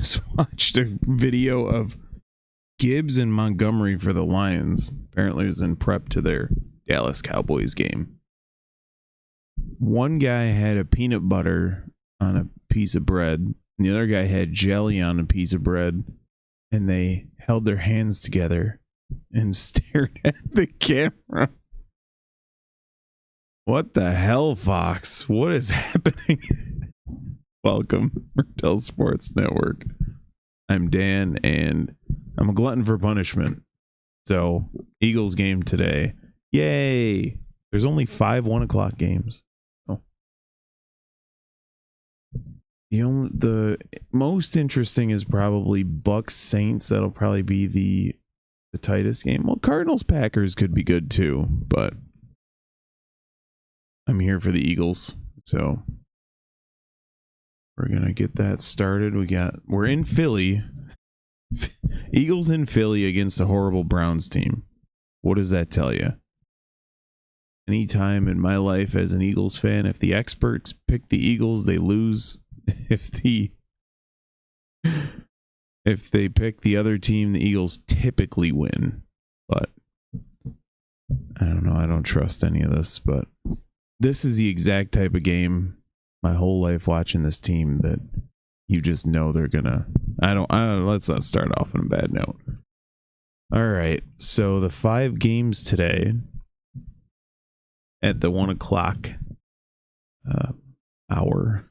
just watched a video of Gibbs and Montgomery for the Lions. Apparently it was in prep to their Dallas Cowboys game. One guy had a peanut butter on a piece of bread, and the other guy had jelly on a piece of bread, and they held their hands together and stared at the camera. What the hell, Fox? What is happening? Welcome, Martell Sports Network. I'm Dan, and I'm a glutton for punishment. So, Eagles game today. Yay! There's only 5 1 o'clock games. Oh. The most interesting is probably Bucks Saints. That'll probably be the tightest game. Well, Cardinals Packers could be good too, but I'm here for the Eagles. So we're gonna get that started. We're in Philly. Eagles in Philly against a horrible Browns team. What does that tell you? Anytime in my life as an Eagles fan, if the experts pick the Eagles, they lose. If they pick the other team, the Eagles typically win. But I don't know. I don't trust any of this. But this is the exact type of game my whole life watching this team that you just know they're gonna. I don't. Let's not start off on a bad note. All right. So the 5 games today at the 1 o'clock hour.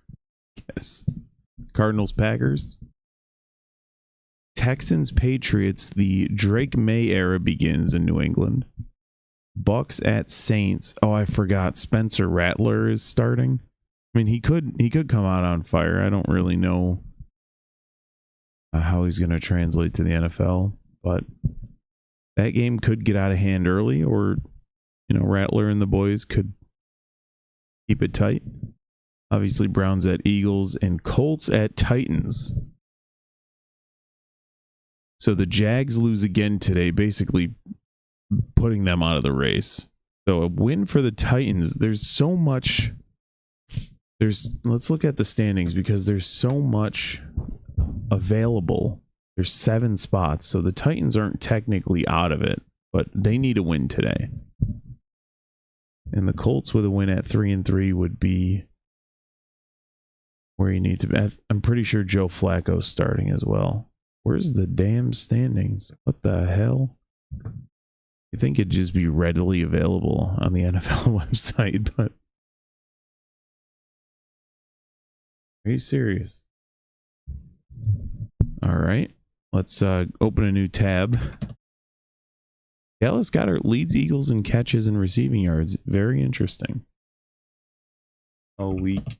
Yes. Cardinals Packers. Texans Patriots. The Drake May era begins in New England. Bucks at Saints. Oh, I forgot. Spencer Rattler is starting. I mean, he could come out on fire. I don't really know how he's going to translate to the NFL, but that game could get out of hand early, or Rattler and the boys could keep it tight. Obviously, Browns at Eagles and Colts at Titans. So the Jags lose again today, basically putting them out of the race. So a win for the Titans. Let's look at the standings because there's so much available. There's 7 spots. So the Titans aren't technically out of it, but they need a win today. And the Colts with a win at 3-3 would be where you need to be. I'm pretty sure Joe Flacco's starting as well. Where's the damn standings? What the hell? You think it'd just be readily available on the NFL website, but are you serious? All right, let's open a new tab. Dallas Goedert leads Eagles in catches and receiving yards. Very interesting. All week.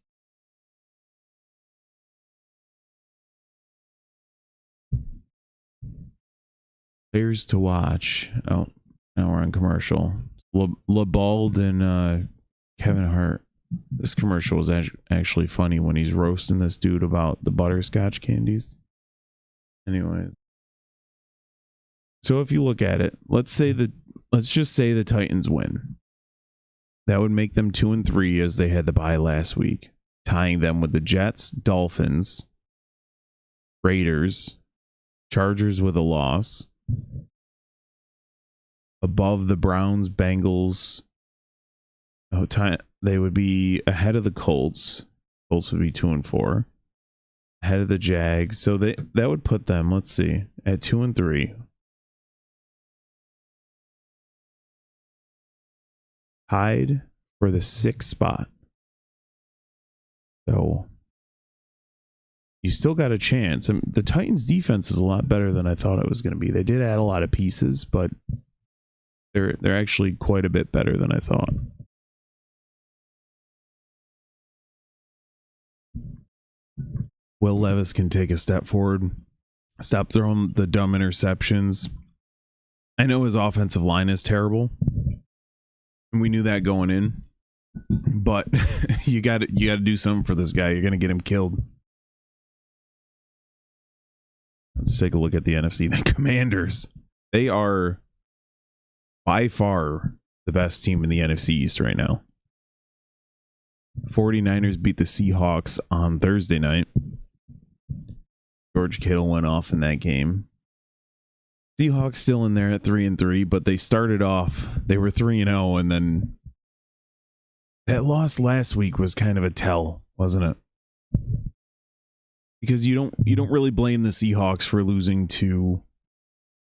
Players to watch. Oh, now we're on commercial. LeBald and Kevin Hart. This commercial was actually funny when he's roasting this dude about the butterscotch candies. Anyways. So if you look at it, let's just say the Titans win. That would make them 2-3 as they had the bye last week, tying them with the Jets, Dolphins, Raiders, Chargers with a loss, above the Browns, Bengals. They would be ahead of the Colts. Colts would be 2-4, ahead of the Jags. So that would put them, let's see, at 2-3. Tied for the 6th spot. So you still got a chance. The Titans defense is a lot better than I thought it was going to be. They did add a lot of pieces, but they're actually quite a bit better than I thought. Will Levis can take a step forward. Stop throwing the dumb interceptions. I know his offensive line is terrible. And we knew that going in. But you got to do something for this guy. You're going to get him killed. Let's take a look at the NFC. The Commanders. They are by far the best team in the NFC East right now. 49ers beat the Seahawks on Thursday night. George Kittle went off in that game. Seahawks still in there at 3-3, but they started off, they were 3-0, and then that loss last week was kind of a tell, wasn't it? Because you don't really blame the Seahawks for losing to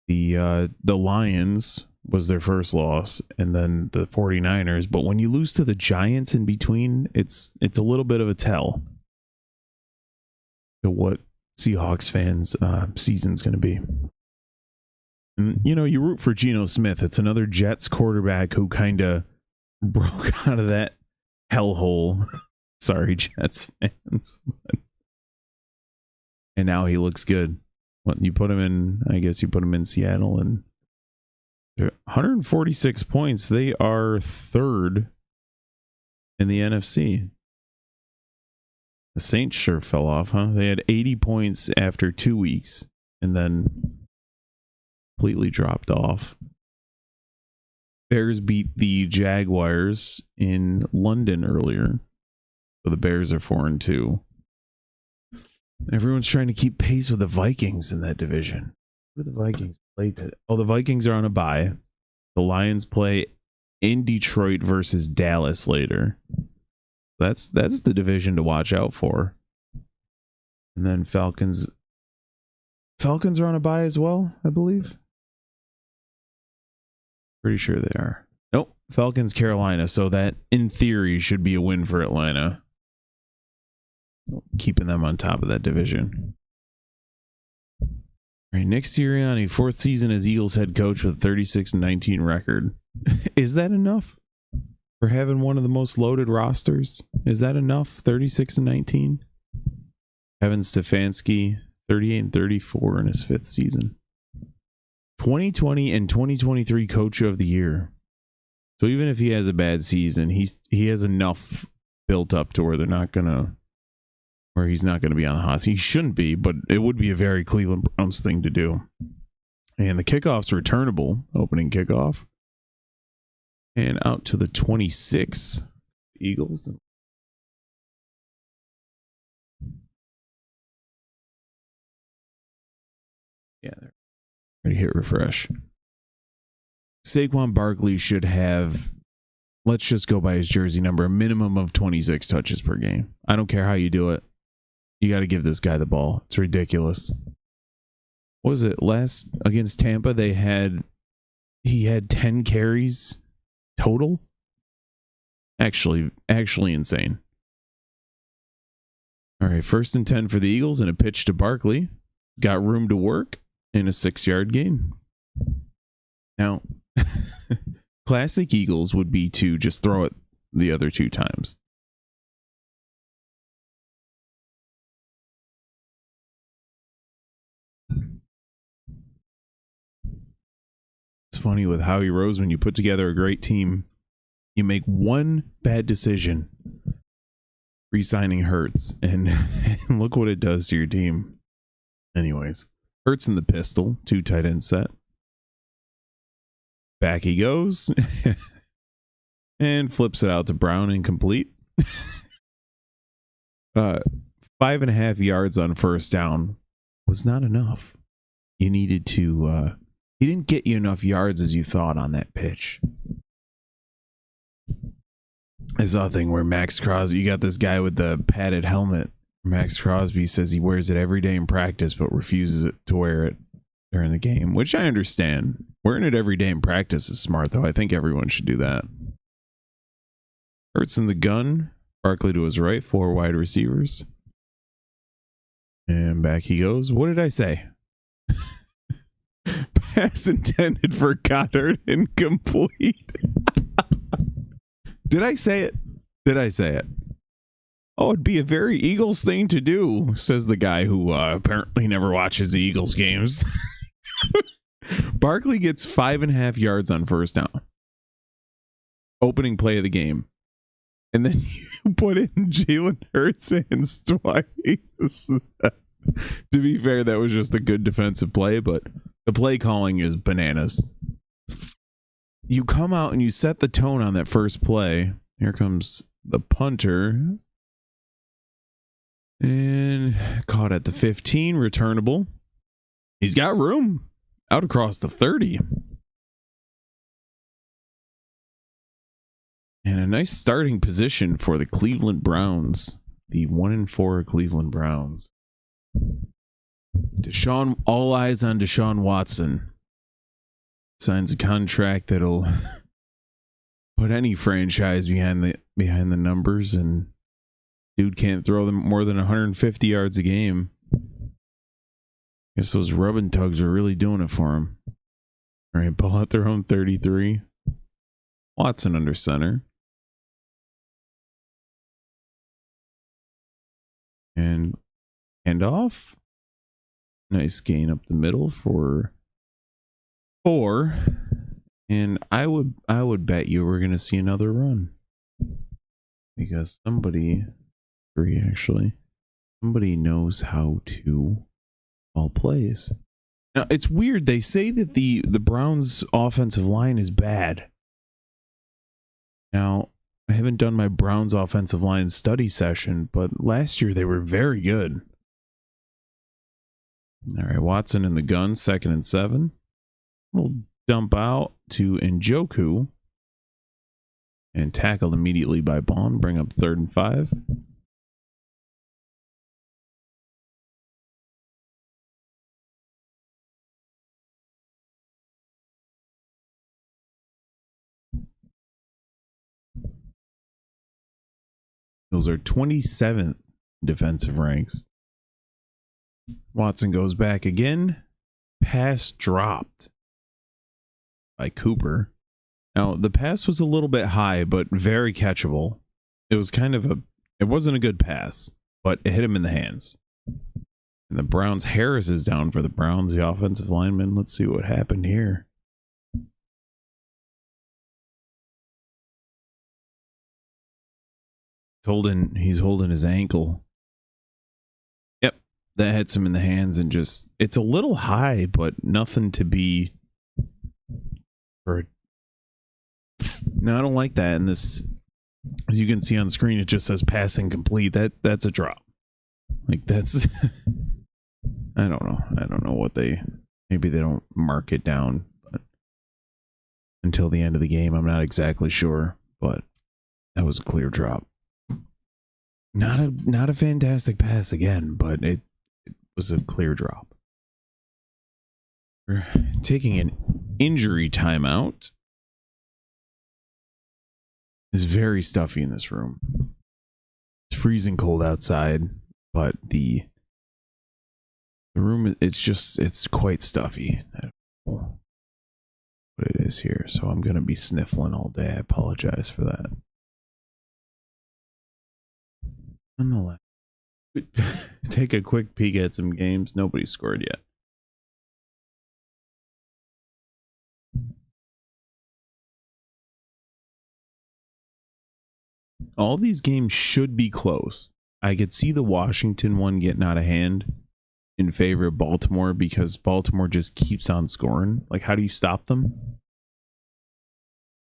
the Lions was their first loss, and then the 49ers, but when you lose to the Giants in between, it's a little bit of a tell to what Seahawks fans season's going to be. And, you know, you root for Geno Smith. It's another Jets quarterback who kind of broke out of that hellhole. Sorry, Jets fans. And now he looks good. What you put him in, I guess you put him in Seattle, and 146 points. They are third in the NFC. The Saints sure fell off, huh? They had 80 points after 2 weeks and then completely dropped off. Bears beat the Jaguars in London earlier. So the Bears are 4-2. Everyone's trying to keep pace with the Vikings in that division. Who do the Vikings play today? Oh, the Vikings are on a bye. The Lions play in Detroit versus Dallas later. That's the division to watch out for. And then Falcons are on a bye as well, I believe. Pretty sure they are. Nope. Falcons, Carolina. So that, in theory, should be a win for Atlanta. Keeping them on top of that division. All right, Nick Sirianni, fourth season as Eagles head coach with 36-19 record. Is that enough for having one of the most loaded rosters? Is that enough? 36-19. Kevin Stefanski, 38-34 in his fifth season. 2020 and 2023 Coach of the Year. So even if he has a bad season, he has enough built up to where he's not going to be on the hot seat. He shouldn't be, but it would be a very Cleveland Browns thing to do. And the kickoff's returnable, opening kickoff. And out to the 26 Eagles. Yeah, they're ready to hit refresh. Saquon Barkley should have, let's just go by his jersey number, a minimum of 26 touches per game. I don't care how you do it. You got to give this guy the ball. It's ridiculous. What was it? Last against Tampa, he had 10 carries total. Actually insane. All right, 1st and 10 for the Eagles and a pitch to Barkley. Got room to work in a 6-yard gain. Now, classic Eagles would be to just throw it the other 2 times. It's funny with Howie Rose, when you put together a great team, you make one bad decision, re-signing Hurts, and look what it does to your team. Anyways, Hurts in the pistol, 2 tight end set. Back he goes. And flips it out to Brown, incomplete. 5.5 yards on first down was not enough. You needed to, he didn't get you enough yards as you thought on that pitch. I saw a thing where Max Crosby, you got this guy with the padded helmet. Max Crosby says he wears it every day in practice, but refuses to wear it during the game, which I understand. Wearing it every day in practice is smart, though. I think everyone should do that. Hurts in the gun. Barkley to his right, 4 wide receivers. And back he goes. What did I say? Pass intended for Goddard, incomplete. Did I say it? Did I say it? Oh, it'd be a very Eagles thing to do, says the guy who apparently never watches the Eagles games. Barkley gets 5.5 yards on first down. Opening play of the game. And then you put in Jalen Hurts hands twice. To be fair, that was just a good defensive play, but the play calling is bananas. You come out and you set the tone on that first play. Here comes the punter. And caught at the 15, returnable. He's got room out across the 30. And a nice starting position for the Cleveland Browns. The 1-4 Cleveland Browns. All eyes on Deshaun Watson. Signs a contract that'll put any franchise behind the numbers, and dude can't throw them more than 150 yards a game. Guess those rub and tugs are really doing it for him. All right, ball out their own 33. Watson under center. And handoff. Nice gain up the middle for 4. And I would bet you we're going to see another run. Because somebody knows how to call plays. Now, it's weird. They say that the Browns offensive line is bad. Now, I haven't done my Browns offensive line study session, but last year they were very good. All right, Watson in the gun, 2nd and 7. We'll dump out to Njoku and tackled immediately by Bond. Bring up 3rd and 5. Those are 27th defensive ranks. Watson goes back again. Pass dropped by Cooper. Now, the pass was a little bit high, but very catchable. It was it wasn't a good pass, but it hit him in the hands. And the Browns, Harris is down for the Browns, the offensive lineman. Let's see what happened here. He's holding his ankle. Yep, that hits him in the hands, and it's a little high, but nothing to be. No, I don't like that. And this, as you can see on screen, it just says passing complete. That's a drop. Like that's. I don't know what maybe they don't mark it down, but until the end of the game, I'm not exactly sure, but that was a clear drop. Not a fantastic pass again, but it was a clear drop. We're taking an injury timeout. It's very stuffy in this room. It's freezing cold outside, but the room, it's quite stuffy. I don't know what it is here, so I'm gonna be sniffling all day. I apologize for that. Nonetheless, take a quick peek at some games. Nobody scored yet. All these games should be close. I could see the Washington one getting out of hand in favor of Baltimore because Baltimore just keeps on scoring. Like, how do you stop them?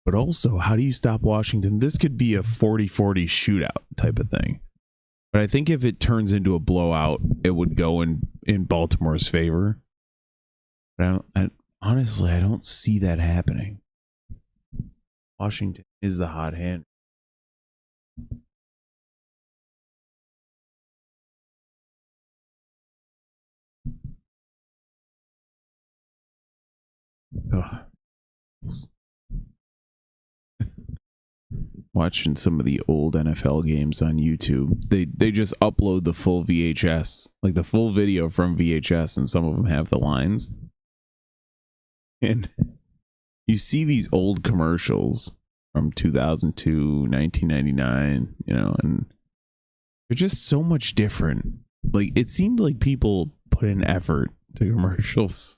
But also, how do you stop Washington? This could be a 40-40 shootout type of thing. But I think if it turns into a blowout, it would go in Baltimore's favor. But honestly, I don't see that happening. Washington is the hot hand. Ugh. Watching some of the old NFL games on YouTube. They just upload the full VHS, like the full video from VHS, and some of them have the lines. And you see these old commercials from 2002, 1999, and they're just so much different. Like, it seemed like people put in effort to commercials.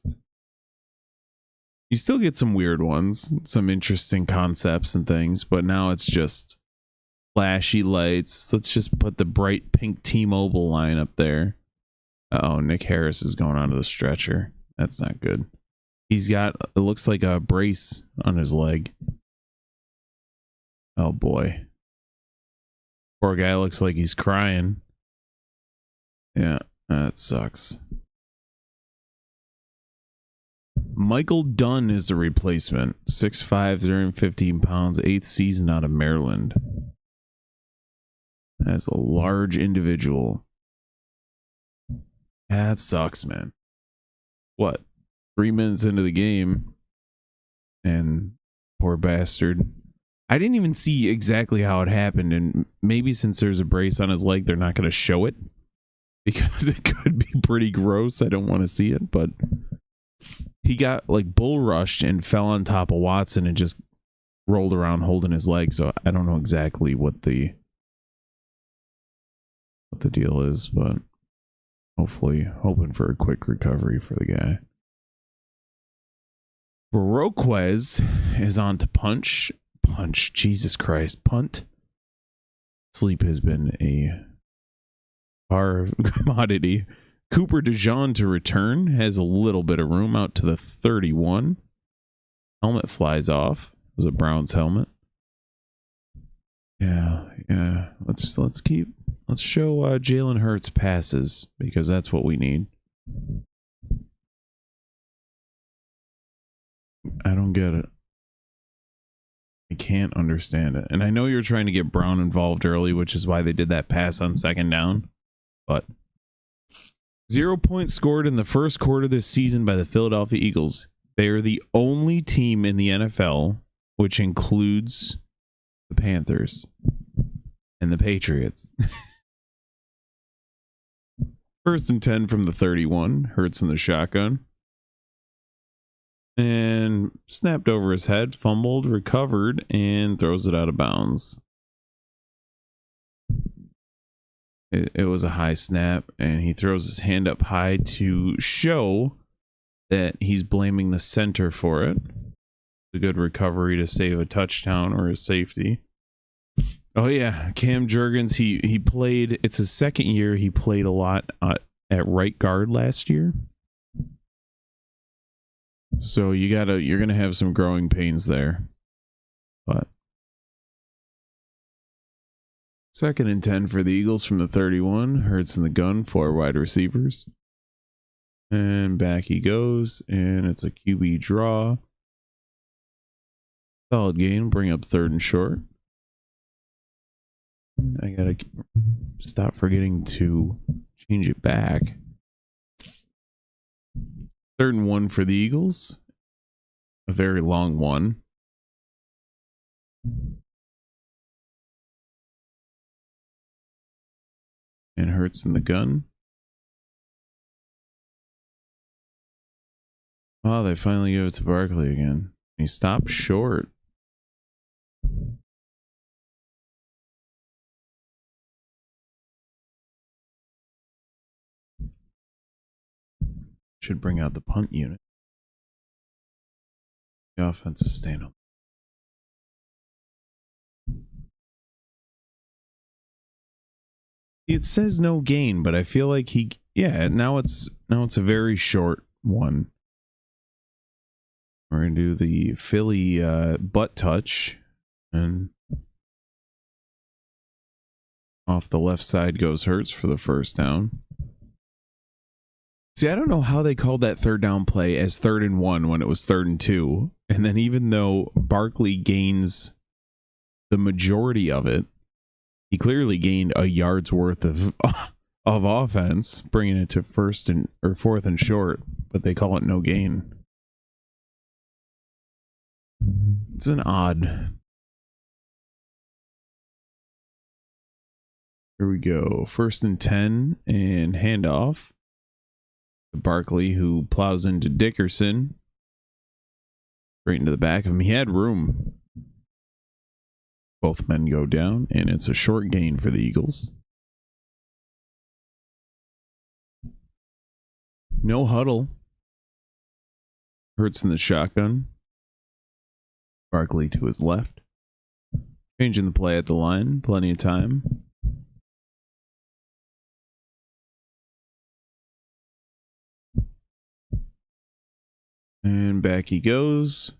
You still get some weird ones, some interesting concepts and things, but now it's just flashy lights. Let's just put the bright pink T-Mobile line up there. Uh-oh, Nick Harris is going onto the stretcher. That's not good. He's got, it looks like a brace on his leg. Oh boy. Poor guy looks like he's crying. Yeah, that sucks. Michael Dunn is the replacement. 6'5", 315 pounds, 8th season out of Maryland. That's a large individual. That sucks, man. What? 3 minutes into the game, and poor bastard. I didn't even see exactly how it happened, and maybe since there's a brace on his leg, they're not going to show it because it could be pretty gross. I don't want to see it, but he got like bull rushed and fell on top of Watson and just rolled around holding his leg. So I don't know exactly what the deal is, but hopefully hoping for a quick recovery for the guy. Baroquez is on to punch. Jesus Christ. Punt. Sleep has been a commodity. Cooper DeJean to return. Has a little bit of room out to the 31. Helmet flies off. It was a Browns helmet. Yeah. Let's show Jalen Hurts passes, because that's what we need. I don't get it. I can't understand it. And I know you're trying to get Brown involved early, which is why they did that pass on second down. But 0 points scored in the first quarter this season by the Philadelphia Eagles. They are the only team in the NFL, which includes the Panthers and the Patriots. 1st and 10 from the 31. Hurts in the shotgun. And snapped over his head, fumbled, recovered, and throws it out of bounds. It was a high snap, and he throws his hand up high to show that he's blaming the center for it. A good recovery to save a touchdown or a safety. Oh yeah, Cam Jurgens, he played, it's his second year. He played a lot at right guard last year. So you're gonna have some growing pains there. But 2nd and 10 for the Eagles from the 31. Hurts in the gun, 4 wide receivers. And back he goes, and it's a QB draw. Solid gain, bring up 3rd and short. I gotta stop forgetting to change it back. 3rd and 1 for the Eagles. A very long one. And Hurts in the gun. Oh, they finally give it to Barkley again. He stopped short. Should bring out the punt unit. The offense is staying up. It says no gain, but I feel like now it's a very short one. We're gonna do the Philly butt touch, and off the left side goes Hurts for the 1st down. See, I don't know how they called that 3rd down play as 3rd and 1 when it was 3rd and 2. And then even though Barkley gains the majority of it, he clearly gained a yard's worth of offense, bringing it to 4th and short, but they call it no gain. It's an odd. Here we go. 1st and 10 and handoff. Barkley, who plows into Dickerson. Straight into the back of him. He had room. Both men go down, and it's a short gain for the Eagles. No huddle. Hurts in the shotgun. Barkley to his left. Changing the play at the line. Plenty of time. And back he goes.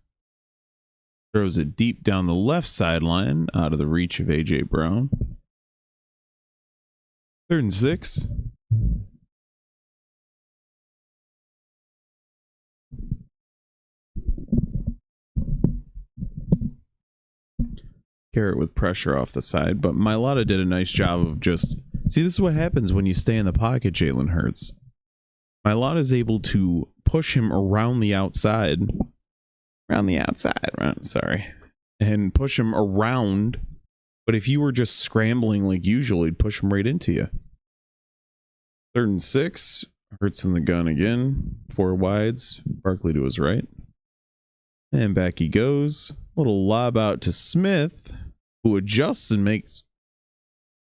Throws it deep down the left sideline, out of the reach of A.J. Brown. 3rd and 6. Carrot with pressure off the side, but Mailata did a nice job of just... See, this is what happens when you stay in the pocket, Jalen Hurts. Mailata is able to push him around the outside. Sorry. And push him around. But if you were just scrambling like usual, he'd push him right into you. 3rd and 6. Hurts in the gun again. 4 wides. Barkley to his right. And back he goes. Little lob out to Smith, who adjusts and makes...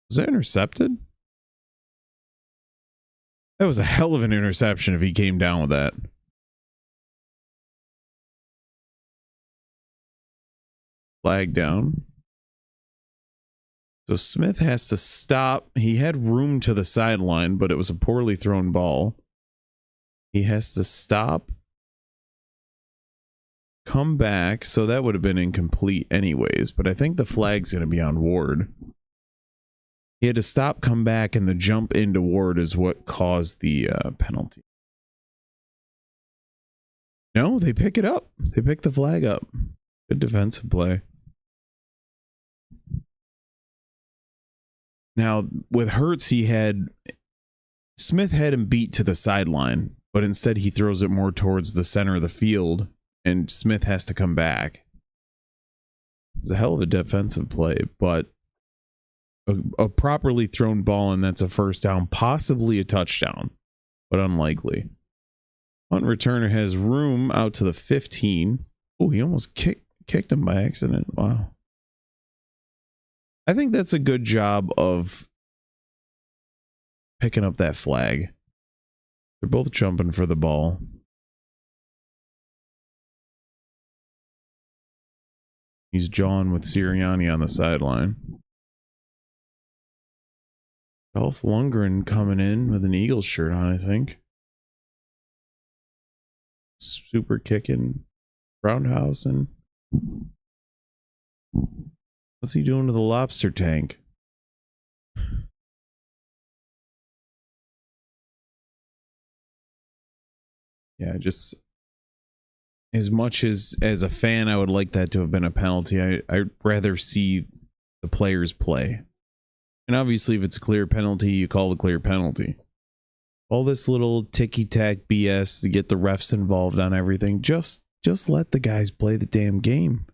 Was that intercepted? That was a hell of an interception if he came down with that. Flag down. So Smith has to stop. He had room to the sideline, but it was a poorly thrown ball. He has to stop. Come back. So that would have been incomplete anyways, but I think the flag's going to be on Ward. He had to stop, come back, and the jump into Ward is what caused the penalty. No, they pick it up. They pick the flag up. Good defensive play. Now, with Hurts, Smith had him beat to the sideline, but instead he throws it more towards the center of the field, and Smith has to come back. It's a hell of a defensive play, but a properly thrown ball, and that's a first down, possibly a touchdown, but unlikely. Punt returner has room out to the 15. Oh, he almost kicked him by accident. Wow. I think that's a good job of picking up that flag. They're both jumping for the ball. He's jawing with Sirianni on the sideline. Dolph Lundgren coming in with an Eagles shirt on, I think. Super kicking roundhouse, and what's he doing to the lobster tank? Yeah, just as much as a fan, I would like that to have been a penalty. I'd rather see the players play. And obviously, if it's a clear penalty, you call the clear penalty. All this little ticky-tack BS to get the refs involved on everything, just let the guys play the damn game.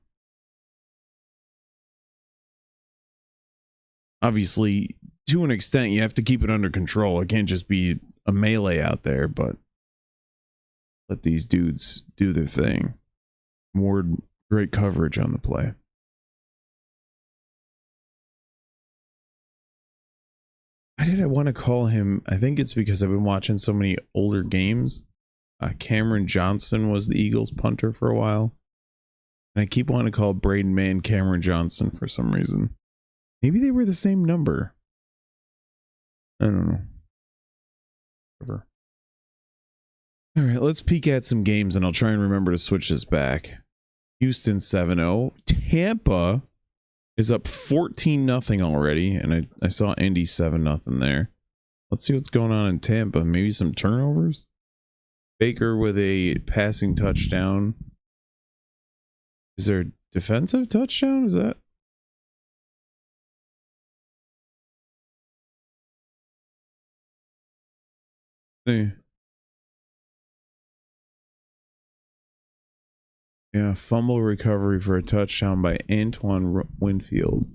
Obviously, to an extent, you have to keep it under control. It can't just be a melee out there, but let these dudes do their thing. Ward, great coverage on the play. Why did I want to call him? I think it's because I've been watching so many older games. Cameron Johnson was the Eagles punter for a while. And I keep wanting to call Braden Mann Cameron Johnson for some reason. Maybe they were the same number. I don't know. Whatever. All right, let's peek at some games, and I'll try and remember to switch this back. Houston 7-0. Tampa is up 14-0 already, and I saw Indy 7-0 there. Let's see what's going on in Tampa. Maybe some turnovers? Baker with a passing touchdown. Is there a defensive touchdown? Is that? See. Yeah, fumble recovery for a touchdown by Antoine Winfield.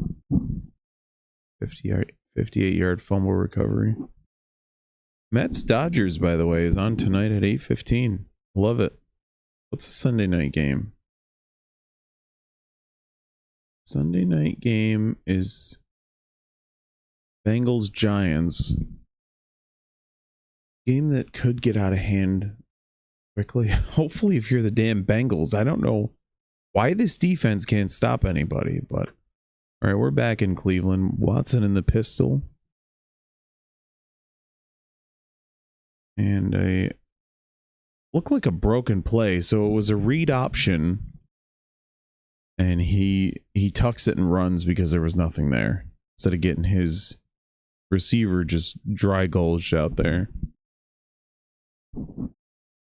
58-yard fumble recovery. Mets Dodgers, by the way, is on tonight at 8:15. Love it. What's the Sunday night game? Sunday night game is Bengals Giants. Game that could get out of hand quickly. Hopefully, if you're the damn Bengals. I don't know why this defense can't stop anybody, but all right, we're back in Cleveland. Watson in the pistol. And a looked like a broken play, so it was a read option, and he tucks it and runs because there was nothing there instead of getting his receiver just dry gulched out there.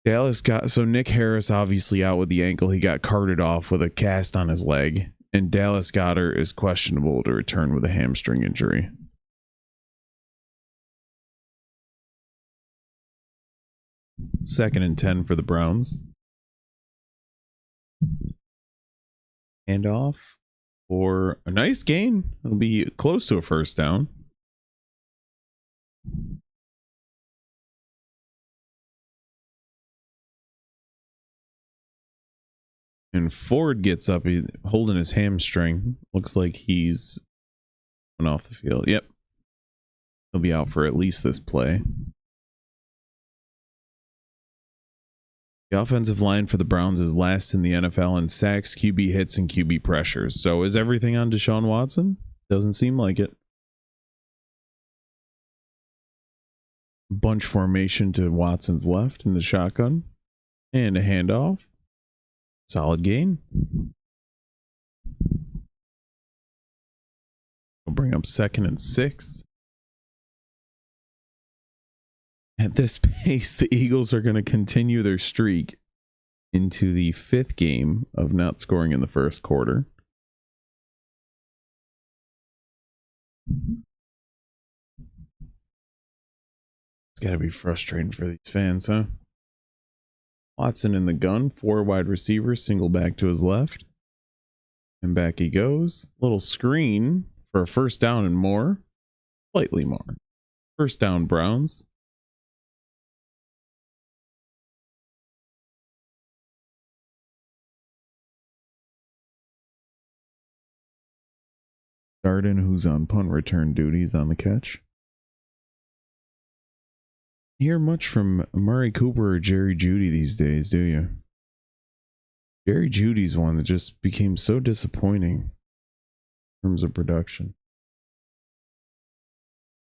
Dallas got, so Nick Harris obviously out with the ankle. He got carted off with a cast on his leg. And Dallas Goedert is questionable to return with a hamstring injury. Second and 10 for the Browns. Hand off for a nice gain. It'll be close to a first down. And Ford gets up, he's holding his hamstring. Looks like he's going off the field. Yep. He'll be out for at least this play. The offensive line for the Browns is last in the NFL in sacks, QB hits, and QB pressures. So is everything on Deshaun Watson? Doesn't seem like it. Bunch formation to Watson's left in the shotgun. And a handoff. Solid gain. We'll bring up 2nd and 6. At this pace, the Eagles are going to continue their streak into the 5th game of not scoring in the first quarter. It's got to be frustrating for these fans, huh? Watson in the gun, 4 wide receivers, single back to his left. And back he goes. Little screen for a first down and more. Slightly more. First down, Browns. Darden, who's on punt return duties, on the catch. Hear much from Murray Cooper or Jerry Jeudy these days, do you? Jerry Judy's one that just became so disappointing in terms of production.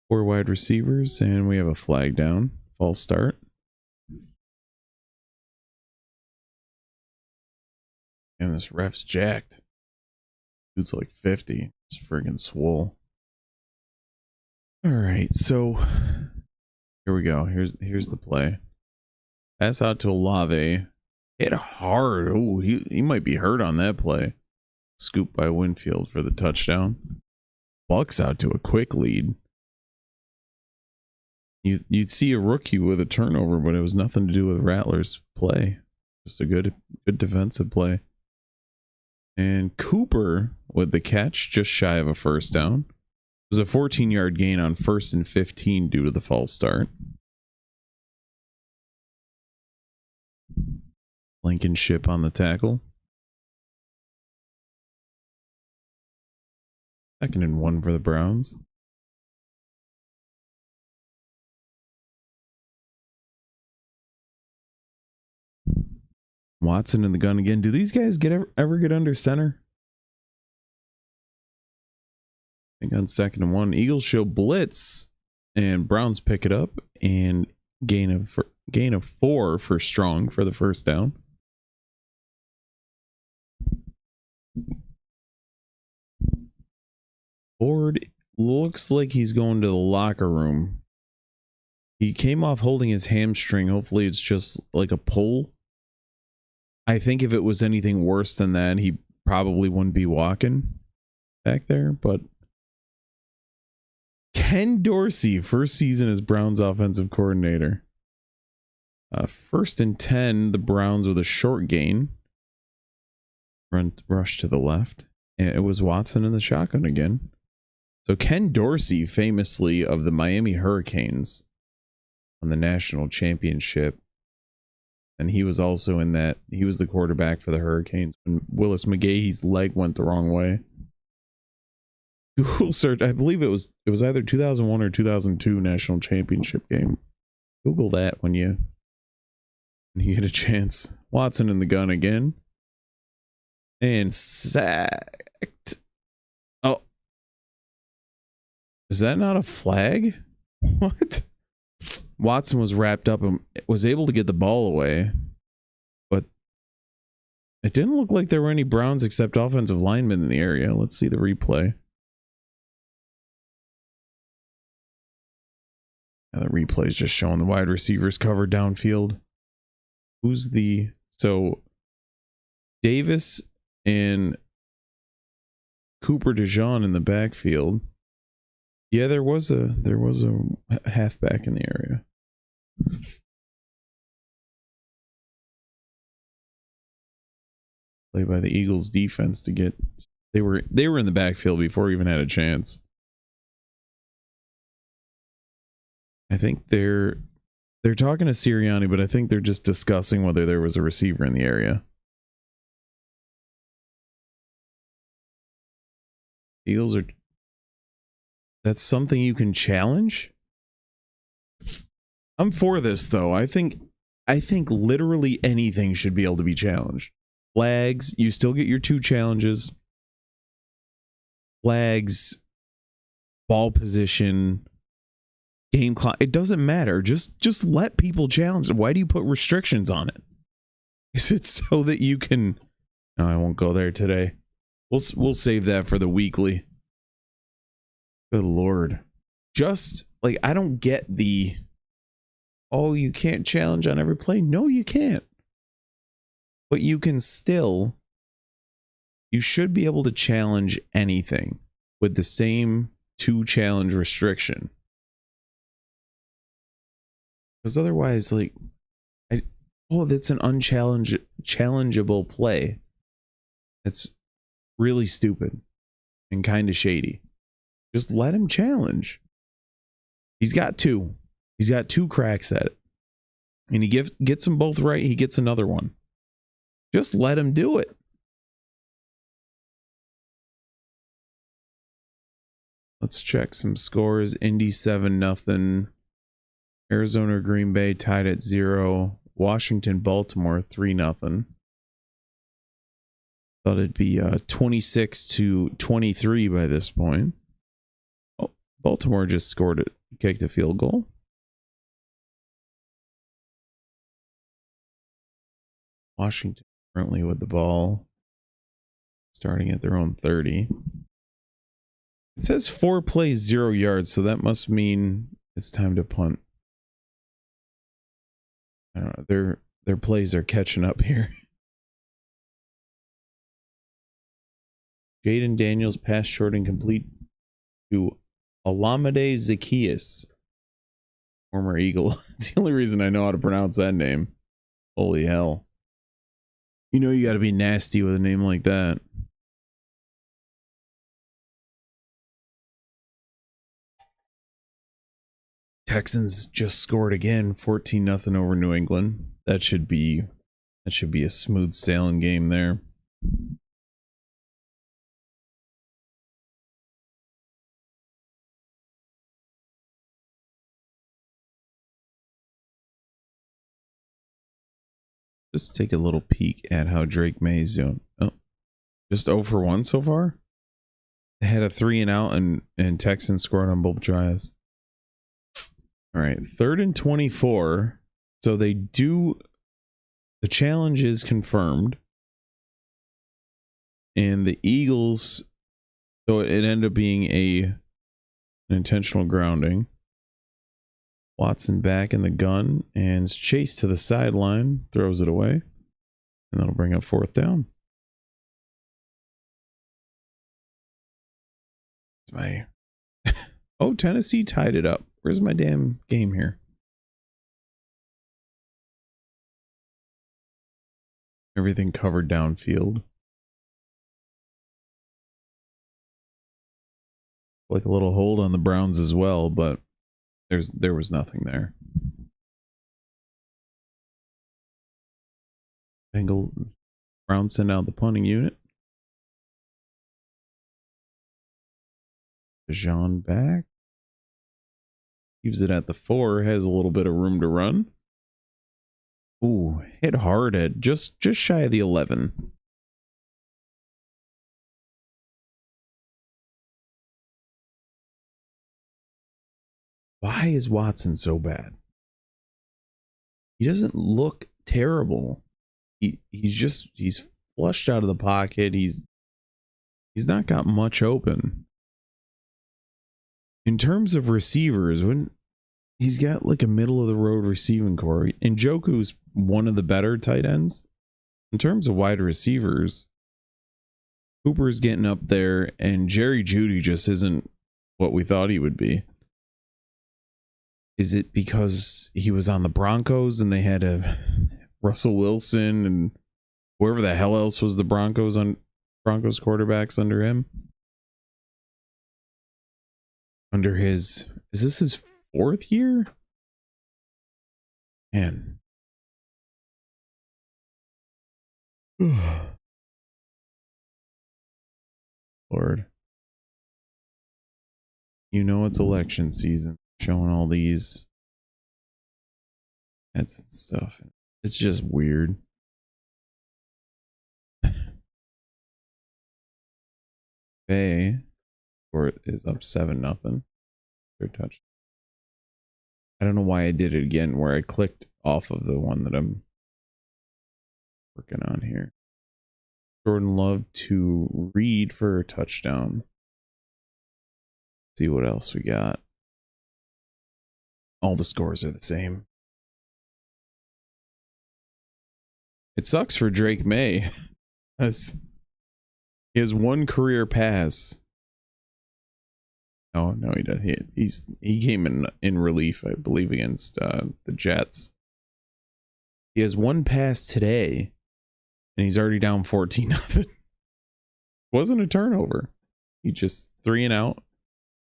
4 wide receivers, and we have a flag down. False start. And this ref's jacked. Dude's like 50. It's friggin' swole. Alright, so here we go. Here's the play. Pass out to Olave. Hit hard. Oh, he might be hurt on that play. Scoop by Winfield for the touchdown. Bucks out to a quick lead. You'd see a rookie with a turnover, but it was nothing to do with Rattler's play. Just a good defensive play. And Cooper with the catch, just shy of a first down. It was a 14-yard gain on 1st and 15 due to the false start. Blankenship on the tackle. 2nd and 1 for the Browns. Watson in the gun again. Do these guys ever get under center? I think on 2nd and 1. Eagles show blitz, and Browns pick it up and gain of 4 for Strong for the first down. Ford looks like he's going to the locker room. He came off holding his hamstring. Hopefully it's just like a pull. I think if it was anything worse than that, he probably wouldn't be walking back there. But Ken Dorsey, first season as Browns offensive coordinator. 1st and 10, the Browns with a short gain. Rush to the left. And it was Watson in the shotgun again. So Ken Dorsey, famously of the Miami Hurricanes on the national championship. And he was also in that. He was the quarterback for the Hurricanes when Willis McGahee's leg went the wrong way. Google search. I believe it was either 2001 or 2002 national championship game. Google that when you get a chance. Watson in the gun again. And sacked. Oh. Is that not a flag? What? Watson was wrapped up and was able to get the ball away, but it didn't look like there were any Browns except offensive linemen in the area. Let's see the replay. The replay's just showing the wide receivers covered downfield. So Davis and Cooper DeJean in the backfield. Yeah, there was a halfback in the area. Play by the Eagles defense to get they were in the backfield before he even had a chance. I think they're talking to Sirianni, but I think they're just discussing whether there was a receiver in the area. Eagles are. That's something you can challenge. I'm for this though. I think literally anything should be able to be challenged. Flags, you still get your 2 challenges. Flags, ball position, game clock. It doesn't matter. Just let people challenge. Why do you put restrictions on it? Is it so that you can? No, I won't go there today. We'll save that for the weekly. Good Lord. Just like, I don't get the, oh, you can't challenge on every play. No, you can't. But you can still, you should be able to challenge anything with the same 2 challenge restriction. Because otherwise, like, that's an unchallengeable play. It's really stupid and kind of shady. Just let him challenge. He's got 2. He's got 2 cracks at it. And he gets them both right, he gets another one. Just let him do it. Let's check some scores. Indy 7-0. Arizona Green Bay tied at 0. Washington Baltimore 3-0. Thought it'd be 26-23 by this point. Oh, Baltimore just scored it, kicked a field goal. Washington currently with the ball, starting at their own 30. It says 4 plays, 0 yards, so that must mean it's time to punt. I don't know. Their plays are catching up here. Jaden Daniels pass short and complete to Olamide Zaccheaus, former Eagle. It's the only reason I know how to pronounce that name. Holy hell. You know you got to be nasty with a name like that. Texans just scored again, 14-0 over New England. That should be a smooth sailing game there. Just take a little peek at how Drake May's doing. Oh, just 0 for 1 so far. They had a 3 and out, and Texans scored on both drives. All right, 3rd and 24. So they do. The challenge is confirmed, and the Eagles. So it ended up being an intentional grounding. Watson back in the gun and Chase to the sideline, throws it away, and that'll bring up 4th down. Oh, Tennessee tied it up. Where's my damn game here? Everything covered downfield. Like a little hold on the Browns as well, but there was nothing there. Browns send out the punting unit. Jean back. Leaves it at the 4. Has a little bit of room to run. Ooh, hit hard at just shy of the 11. Why is Watson so bad? He doesn't look terrible. He's flushed out of the pocket. He's not got much open. In terms of receivers, he's got like a middle of the road receiving core. And Njoku's one of the better tight ends. In terms of wide receivers, Cooper's getting up there, and Jerry Jeudy just isn't what we thought he would be. Is it because he was on the Broncos and they had a Russell Wilson and whoever the hell else was the Broncos quarterbacks under him? Under his, is this his 4th year? Man. Lord. You know it's election season. Showing all these ads and stuff. It's just weird. Bay is up 7-0. Third touch. I don't know why I did it again where I clicked off of the one that I'm working on here. Jordan Love to Reed for a touchdown. See what else we got. All the scores are the same. It sucks for Drake May. He has one career pass. No, he does. He came in relief, I believe, against the Jets. He has one pass today, and he's already down 14-0. Wasn't a turnover. He just 3 and out.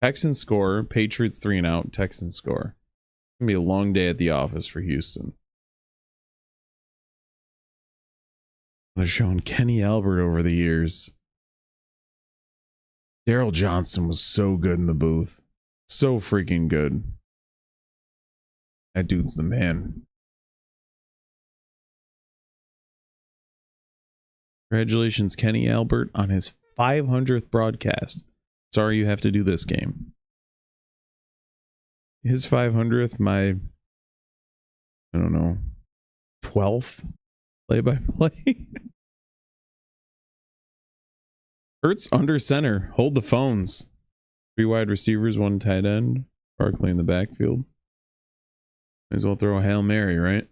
Texans score. Patriots 3 and out. Texans score. It's gonna be a long day at the office for Houston. They're showing Kenny Albert over the years. Daryl Johnson was so good in the booth. So freaking good. That dude's the man. Congratulations, Kenny Albert, on his 500th broadcast. Sorry you have to do this game. His 500th, my, I don't know, 12th play-by-play. Hurts under center. Hold the phones. 3 wide receivers, 1 tight end. Barkley in the backfield. Might as well throw a Hail Mary, right?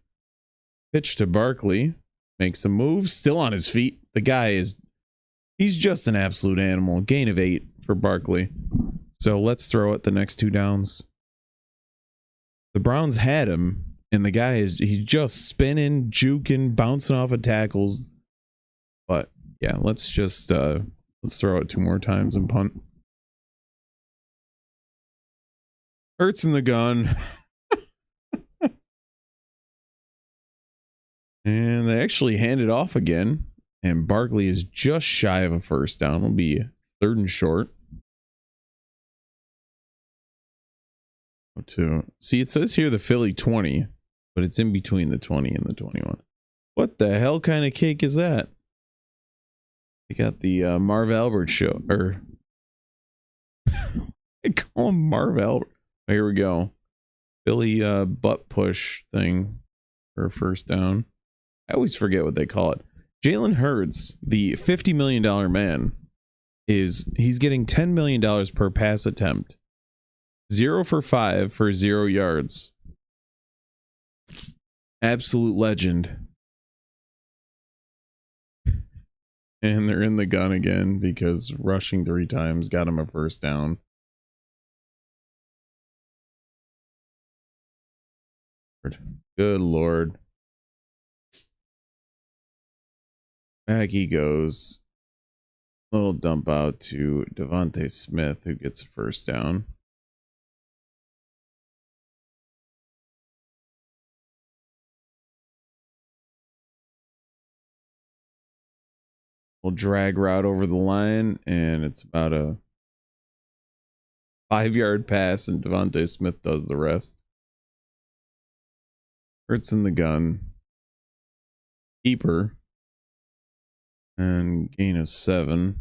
Pitch to Barkley. Makes a move. Still on his feet. The guy is... He's just an absolute animal. Gain of 8 for Barkley. So let's throw it the next 2 downs. The Browns had him. And the guy he's just spinning, juking, bouncing off of tackles. But yeah, let's just... let's throw it 2 more times and punt. Hurts in the gun. And they actually hand it off again. And Barkley is just shy of a first down. It'll be 3rd and short. See, it says here the Philly 20, but it's in between the 20 and the 21. What the hell kind of cake is that? They got the Marv Albert show, or I call him Marv Albert. Oh, here we go. Philly butt push thing for a first down. I always forget what they call it. Jalen Hurts, the $50 million man, he's getting $10 million per pass attempt. 0 for 5 for 0 yards. Absolute legend. And they're in the gun again because rushing 3 times got him a first down. Good Lord. Back he goes. Little dump out to Devontae Smith, who gets a first down. We'll drag route over the line, and it's about a 5-yard pass, and Devontae Smith does the rest. Hurts in the gun. Keeper. And gain of 7.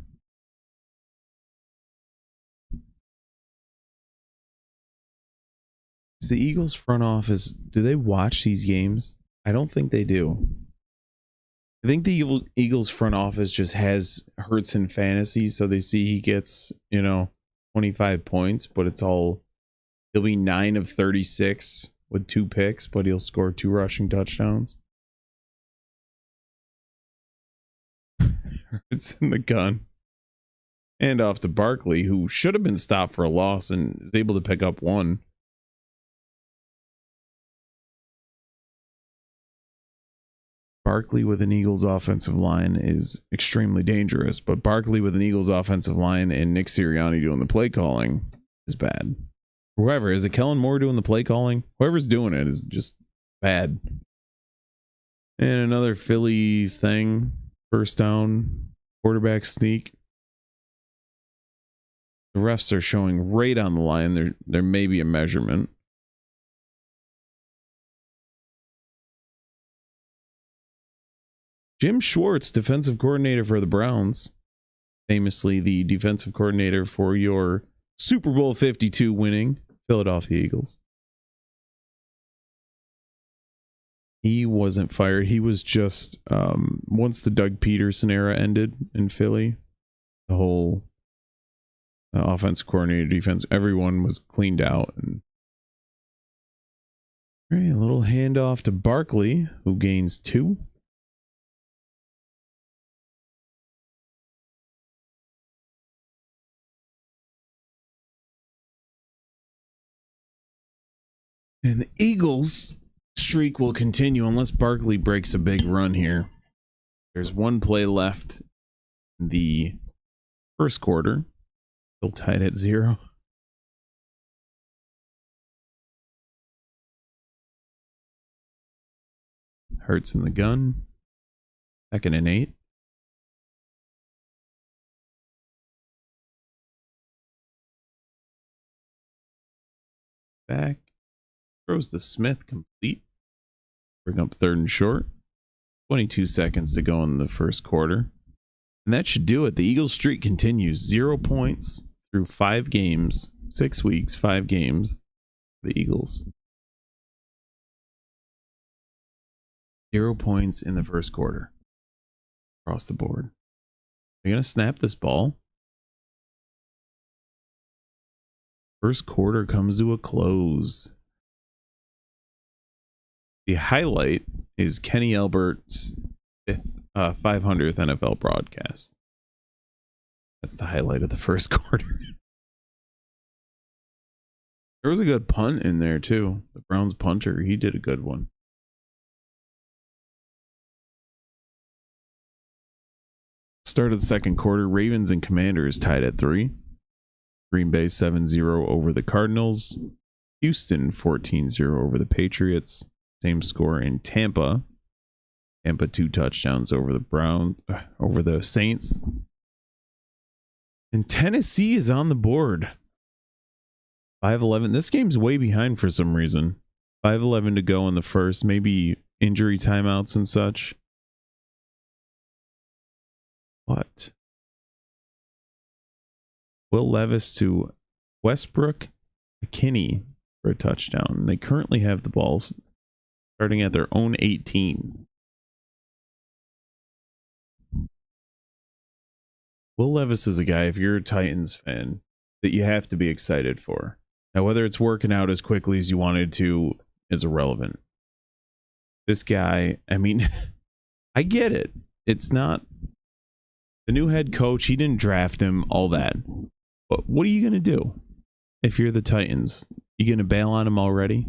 Is the Eagles front office, do they watch these games? I don't think they do. I think the Eagles front office just has Hurts in fantasy, so they see he gets, 25 points, but it's all He'll be 9 of 36 with 2 picks, but he'll score 2 rushing touchdowns. It's in the gun. And off to Barkley, who should have been stopped for a loss and is able to pick up 1. Barkley with an Eagles offensive line is extremely dangerous, but Barkley with an Eagles offensive line and Nick Sirianni doing the play calling is bad. Whoever, is it Kellen Moore doing the play calling? Whoever's doing it is just bad. And another Philly thing, first down, quarterback sneak. The refs are showing right on the line. There may be a measurement. Jim Schwartz, defensive coordinator for the Browns, famously the defensive coordinator for your Super Bowl 52 winning Philadelphia Eagles. He wasn't fired. He was just, once the Doug Peterson era ended in Philly, the whole offensive coordinator, defense, everyone was cleaned out. And all right, a little handoff to Barkley, who gains 2. And the Eagles streak will continue unless Barkley breaks a big run here. There's 1 play left in the first quarter. Still tied at 0. Hurts in the gun. 2nd and 8. Back. Throws to Smith, complete. Bring up 3rd and short. 22 seconds to go in the first quarter. And that should do it. The Eagles streak continues. 0 points through 5 games. 6 weeks, 5 games. The Eagles. 0 points in the first quarter. Across the board. They're going to snap this ball. First quarter comes to a close. The highlight is Kenny Albert's 500th NFL broadcast. That's the highlight of the first quarter. There was a good punt in there, too. The Browns punter, he did a good one. Start of the second quarter, Ravens and Commanders tied at 3. Green Bay 7-0 over the Cardinals. Houston 14-0 over the Patriots. Same score in Tampa. Tampa 2 touchdowns over the Saints. And Tennessee is on the board. 5-11. This game's way behind for some reason. 5-11 to go in the first. Maybe injury timeouts and such. What? Will Levis to Westbrook McKinney for a touchdown. They currently have the balls starting at their own 18. Will Levis is a guy, if you're a Titans fan, that you have to be excited for. Now, whether it's working out as quickly as you wanted to is irrelevant. This guy, I mean, I get it. It's not the new head coach. He didn't draft him, all that. But what are you going to do if you're the Titans? You going to bail on him already?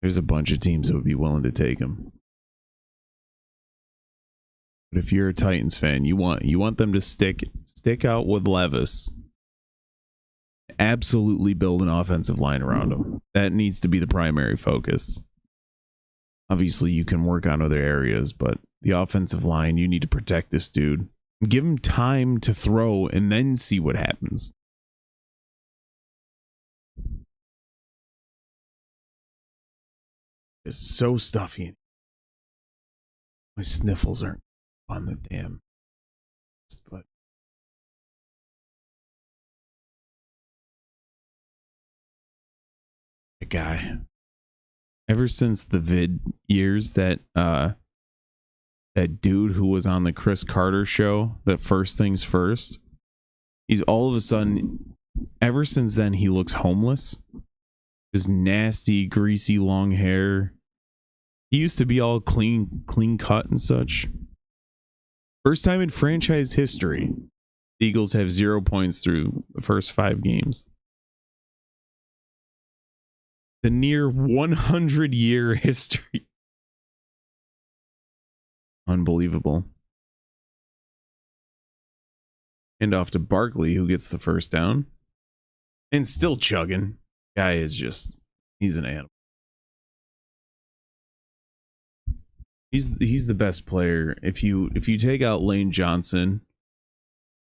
There's a bunch of teams that would be willing to take him. But if you're a Titans fan, you want them to stick out with Levis. Absolutely build an offensive line around him. That needs to be the primary focus. Obviously, you can work on other areas, but the offensive line, you need to protect this dude. Give him time to throw and then see what happens. It's so stuffy. My sniffles aren't on the damn. But the guy, ever since the vid years, that dude who was on the Chris Carter show, that First Things First, he's all of a sudden ever since then, he looks homeless. His nasty, greasy, long hair. He used to be all clean cut and such. First time in franchise history, the Eagles have 0 points through the first 5 games. The near 100-year history. Unbelievable. And off to Barkley, who gets the first down. And still chugging. Guy is just, he's an animal. He's the best player. If you take out Lane Johnson,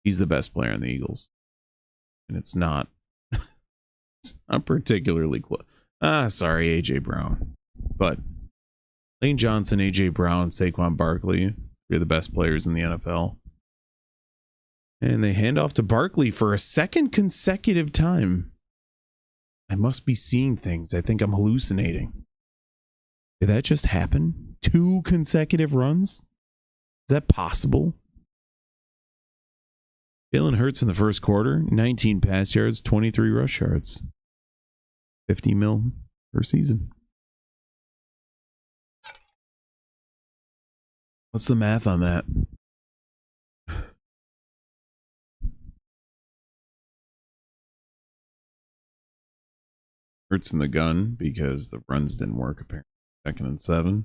he's the best player in the Eagles. And it's not particularly close. Sorry, AJ Brown. But Lane Johnson, AJ Brown, Saquon Barkley, they're the best players in the NFL. And they hand off to Barkley for a second consecutive time. I must be seeing things. I think I'm hallucinating. Did that just happen? 2 consecutive runs? Is that possible? Jalen Hurts in the first quarter, 19 pass yards, 23 rush yards. 50 mil per season. What's the math on that? Hurts in the gun because the runs didn't work apparently. 2nd and 7.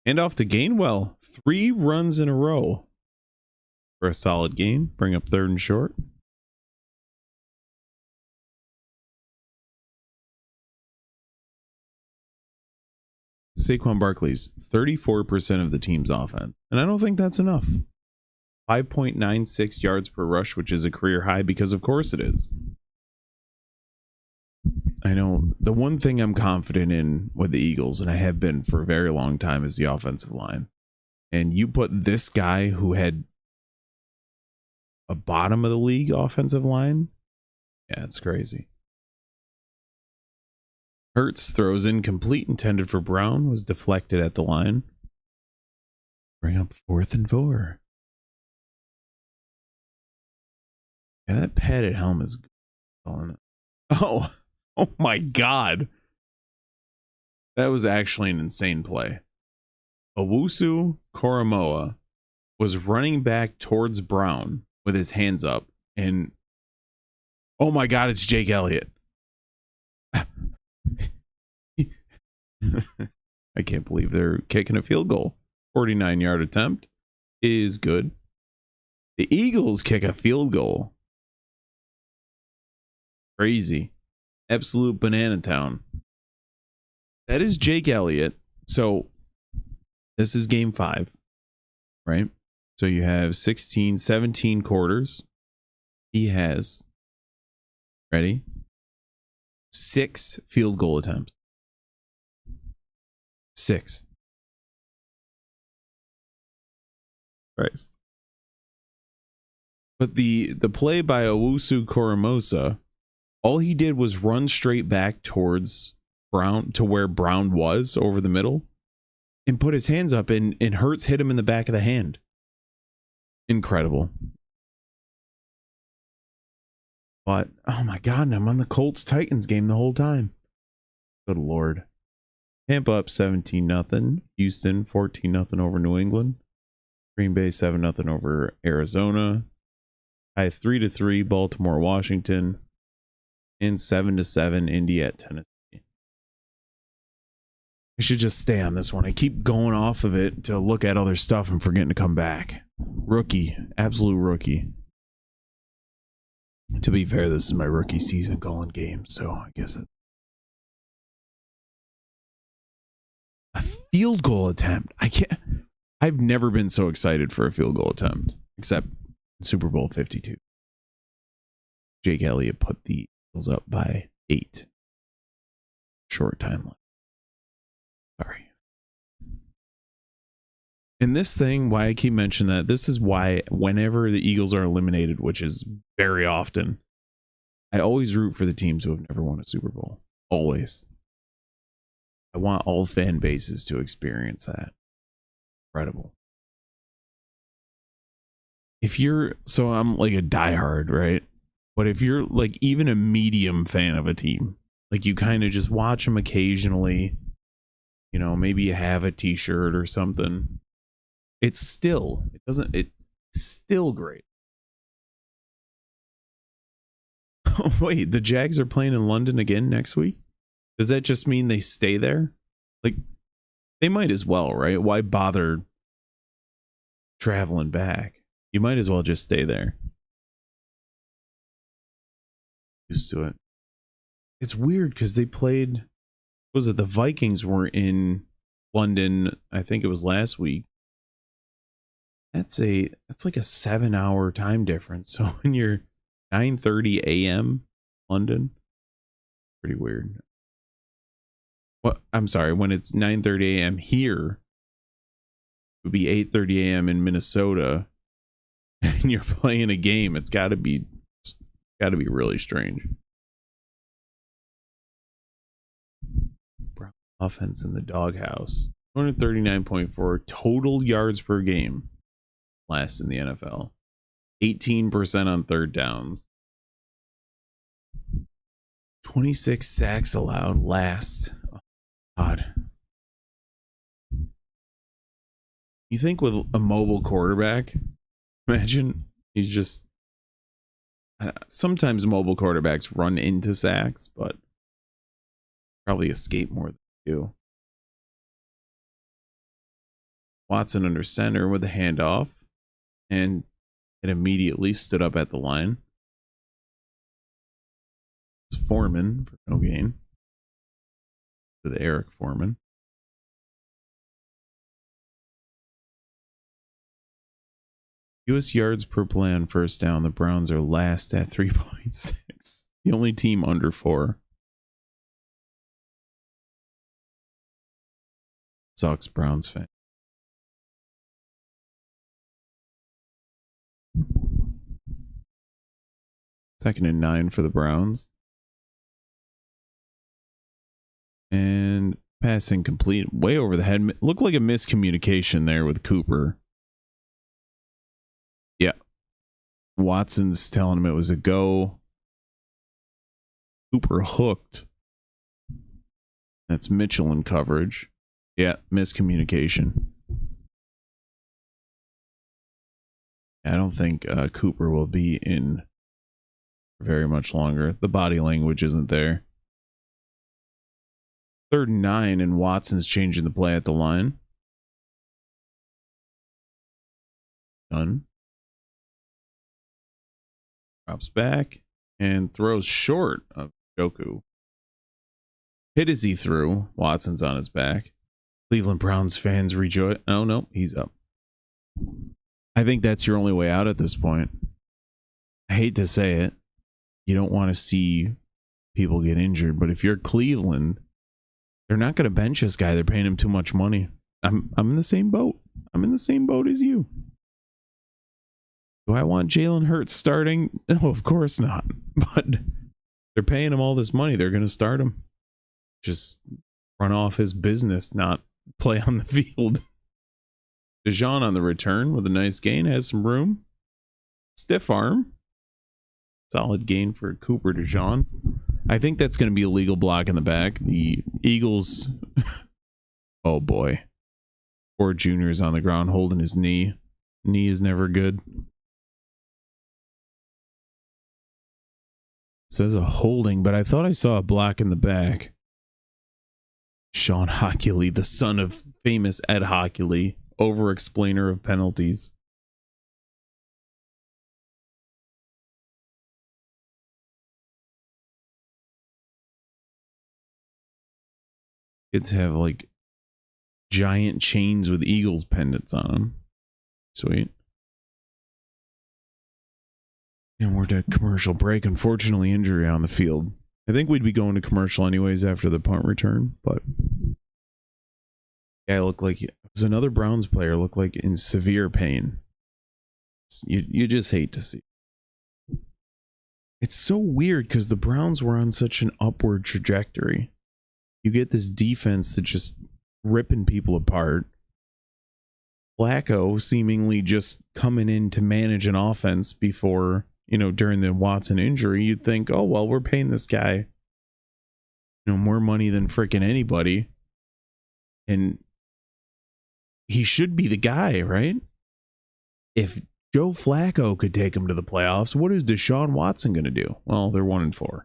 Hand off to Gainwell. 3 runs in a row for a solid game. Bring up 3rd and short. Saquon Barkley's 34% of the team's offense. And I don't think that's enough. 5.96 yards per rush, which is a career high because of course it is. I know the one thing I'm confident in with the Eagles, and I have been for a very long time, is the offensive line. And you put this guy who had a bottom of the league offensive line, yeah, it's crazy. Hurts throws incomplete, intended for Brown, was deflected at the line. Bring up 4th and 4. Yeah, that padded helmet is good. Oh my God. That was actually an insane play. Owusu Koromoa was running back towards Brown with his hands up, and oh my God, it's Jake Elliott. I can't believe they're kicking a field goal. 49-yard attempt is good. The Eagles kick a field goal. Crazy. Absolute banana town. That is Jake Elliott. So this is game 5, right? So you have 17 quarters. He has, ready? 6 field goal attempts. 6. Christ. But the play by Owusu Koromoa, all he did was run straight back towards Brown, to where Brown was over the middle, and put his hands up, and Hurts hit him in the back of the hand. Incredible. But, oh my God, and I'm on the Colts-Titans game the whole time. Good Lord. Tampa up 17-0. Houston 14-0 over New England. Green Bay 7-0 over Arizona. I have 3-3 Baltimore, Washington. And 7-7 Indy at Tennessee. I should just stay on this one. I keep going off of it to look at other stuff and forgetting to come back. Rookie. Absolute rookie. To be fair, this is my rookie season calling games, so I guess it. A field goal attempt. I've never been so excited for a field goal attempt, except Super Bowl 52. Jake Elliott put the Eagles up by 8. Short timeline. Sorry. And this thing, why I keep mentioning that, this is why whenever the Eagles are eliminated, which is very often, I always root for the teams who have never won a Super Bowl. Always. I want all fan bases to experience that. Incredible. So I'm like a diehard, right? But if you're like even a medium fan of a team, like you kind of just watch them occasionally, you know, maybe you have a t-shirt or something. It's still still great. Oh, wait, the Jags are playing in London again next week? Does that just mean they stay there? Like, they might as well, right? Why bother traveling back? You might as well just stay there. Used to it. It's weird because they played, was it the Vikings were in London, I think it was last week. That's like a 7-hour time difference. So when you're 9:30 a.m. London, pretty weird. Well, I'm sorry, when it's 9:30 a.m. here, it would be 8:30 a.m. in Minnesota, and you're playing a game. It's got to be really strange. Offense in the doghouse. 239.4 total yards per game. Last in the NFL. 18% on third downs. 26 sacks allowed last. Oh, God. You think with a mobile quarterback, imagine he's just, sometimes mobile quarterbacks run into sacks, but probably escape more than you. Watson under center with a handoff, and it immediately stood up at the line. It's Foreman for no gain. With Eric Foreman. US yards per play on first down. The Browns are last at 3.6. The only team under 4. Sucks, Browns fan. Second and 9 for the Browns. And passing complete. Way over the head. Looked like a miscommunication there with Cooper. Yeah. Watson's telling him it was a go. Cooper hooked. That's Mitchell in coverage. Yeah, miscommunication. I don't think Cooper will be in very much longer. The body language isn't there. 3rd and 9, and Watson's changing the play at the line. Done. Drops back and throws short of Joku. Hit as he threw. Watson's on his back. Cleveland Browns fans rejoice. Oh, no, he's up. I think that's your only way out at this point. I hate to say it. You don't want to see people get injured, but if you're Cleveland, they're not going to bench this guy. They're paying him too much money. I'm in the same boat. I'm in the same boat as you. Do I want Jalen Hurts starting? No, of course not. But they're paying him all this money. They're going to start him. Just run off his business, not play on the field. DeJean on the return with a nice gain. Has some room. Stiff arm. Solid gain for Cooper DeJean. I think that's going to be a legal block in the back. The Eagles. Oh boy. Poor Junior's on the ground holding his knee. Knee is never good. It says a holding, but I thought I saw a block in the back. Sean Hockley, the son of famous Ed Hockley, over-explainer of penalties. Kids have like giant chains with Eagles pendants on them. Sweet. And we're to commercial break. Unfortunately, injury on the field. I think we'd be going to commercial anyways after the punt return, but guy looked like it was another Browns player looked like in severe pain. You just hate to see. It's so weird because the Browns were on such an upward trajectory. You get this defense that just ripping people apart. Flacco seemingly just coming in to manage an offense before, during the Watson injury, you'd think, oh, well, we're paying this guy, more money than freaking anybody. And he should be the guy, right? If Joe Flacco could take him to the playoffs, what is Deshaun Watson going to do? Well, they're 1-4.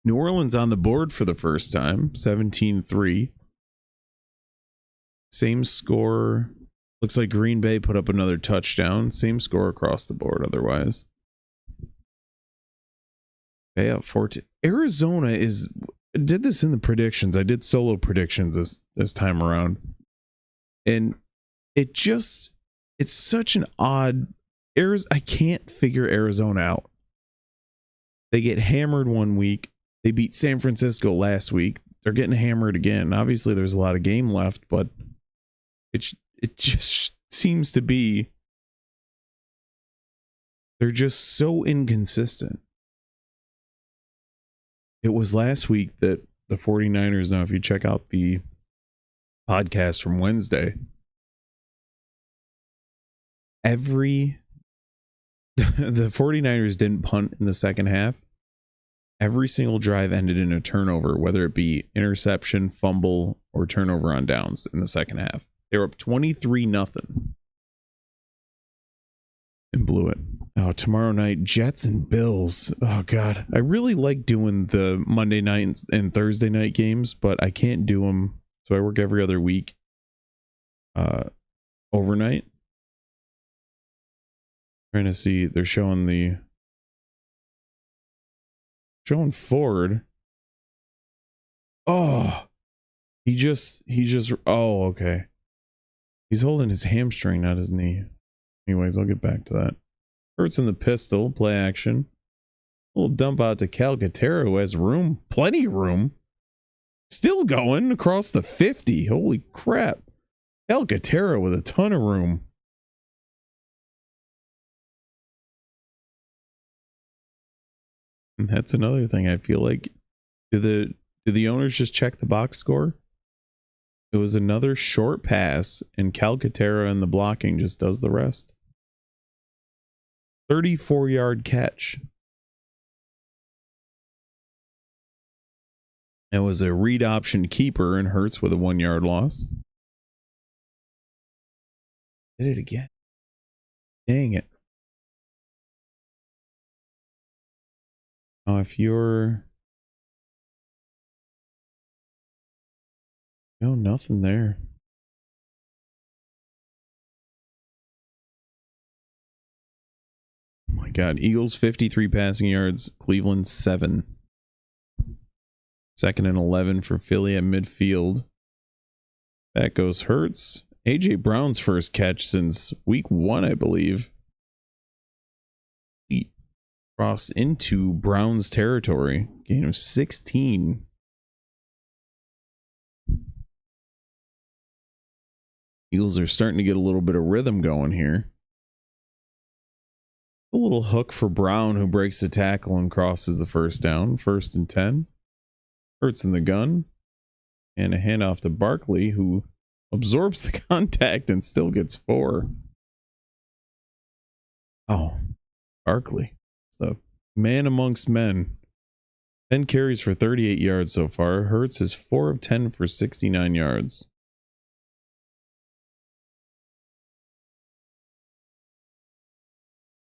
New Orleans on the board for the first time, 17-3. Same score. Looks like Green Bay put up another touchdown. Same score across the board otherwise. Bay up 14. Arizona did this in the predictions. I did solo predictions this time around. And it's such an odd... I can't figure Arizona out. They get hammered one week. They beat San Francisco last week. They're getting hammered again. Obviously, there's a lot of game left, but it just seems to be... They're just so inconsistent. It was last week that the 49ers, now if you check out the podcast from Wednesday, the 49ers didn't punt in the second half. Every single drive ended in a turnover, whether it be interception, fumble, or turnover on downs in the second half. They were up 23-0 and blew it. Oh, tomorrow night, Jets and Bills. Oh, God. I really like doing the Monday night and Thursday night games, but I can't do them. So I work every other week overnight. Trying to see. They're showing Ford. Oh, oh, okay. He's holding his hamstring, not his knee. Anyways, I'll get back to that. Hurts in the pistol, play action. A little dump out to Calcaterra, who has room, plenty of room. Still going across the 50. Holy crap. Calcaterra with a ton of room. And that's another thing I feel like. Do the owners just check the box score? It was another short pass, and Calcaterra and the blocking just does the rest. 34-yard catch. It was a read option keeper, and Hurts with a 1-yard loss. Did it again. Dang it. Oh, if you're... No, nothing there. Oh my God. Eagles 53 passing yards. Cleveland 7. 2nd and 11 for Philly at midfield. Back goes Hurts. AJ Brown's first catch since week 1, I believe. He crossed into Brown's territory. Gain of 16. Eagles are starting to get a little bit of rhythm going here. A little hook for Brown, who breaks the tackle and crosses the first down. 1st and 10. Hurts in the gun. And a handoff to Barkley, who absorbs the contact and still gets 4. Oh, Barkley. The man amongst men. 10 carries for 38 yards so far. Hurts is 4 of 10 for 69 yards.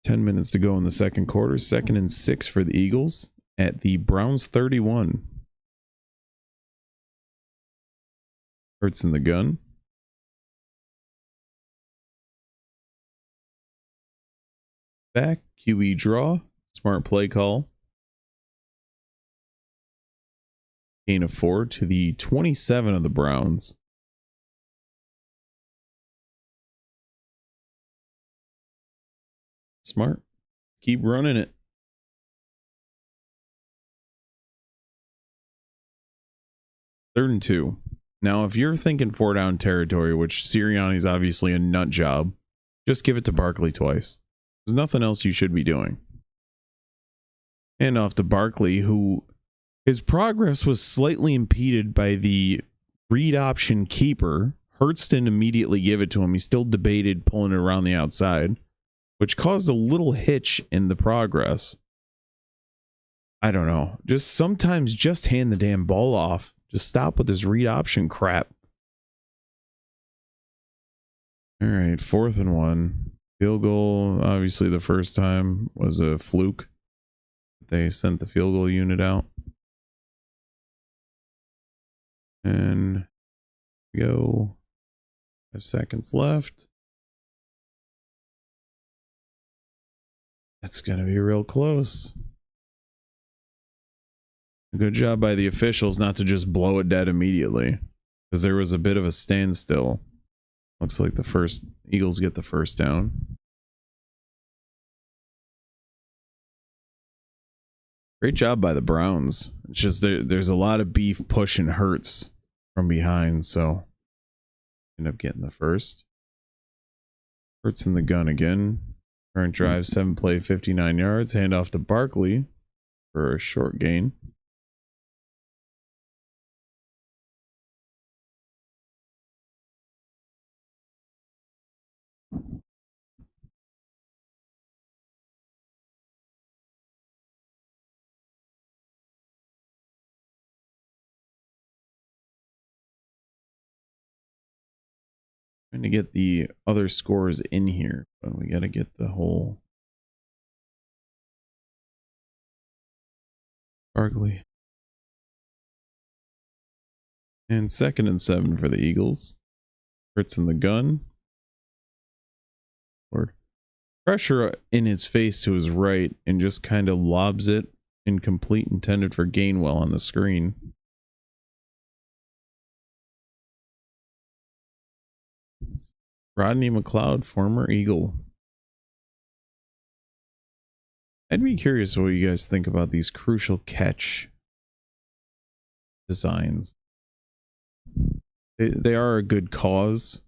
10 minutes to go in the second quarter. 2nd and 6 for the Eagles at the Browns 31. Hurts in the gun. Back, QE draw. Smart play call. Gain of 4 to the 27 of the Browns. Smart. Keep running it. Third and 2. Now, if you're thinking 4 down territory, which Sirianni's obviously a nut job, just give it to Barkley twice. There's nothing else you should be doing. And off to Barkley, who his progress was slightly impeded by the read option keeper. Hurts didn't immediately give it to him. He still debated pulling it around the outside. which caused a little hitch in the progress. I don't know. Just sometimes just hand the damn ball off. Just stop with this read option crap. All right, 4th and 1. Field goal, obviously the first time was a fluke. They sent the field goal unit out. And go. 5 seconds left. That's going to be real close. Good job by the officials not to just blow it dead immediately, because there was a bit of a standstill. Looks like the Eagles get the first down. Great job by the Browns. It's just there's a lot of beef pushing Hurts from behind, so end up getting the first. Hurts in the gun again. Current drive, 7 play, 59 yards. Handoff to Barkley for a short gain. Trying to get the other scores in here, but we got to get the whole Barkley. And 2nd and 7 for the Eagles. Hurts in the gun. Lord. Pressure in his face to his right and just kind of lobs it incomplete, intended for Gainwell on the screen. Rodney McLeod, former Eagle. I'd be curious what you guys think about these crucial catch designs. They are a good cause.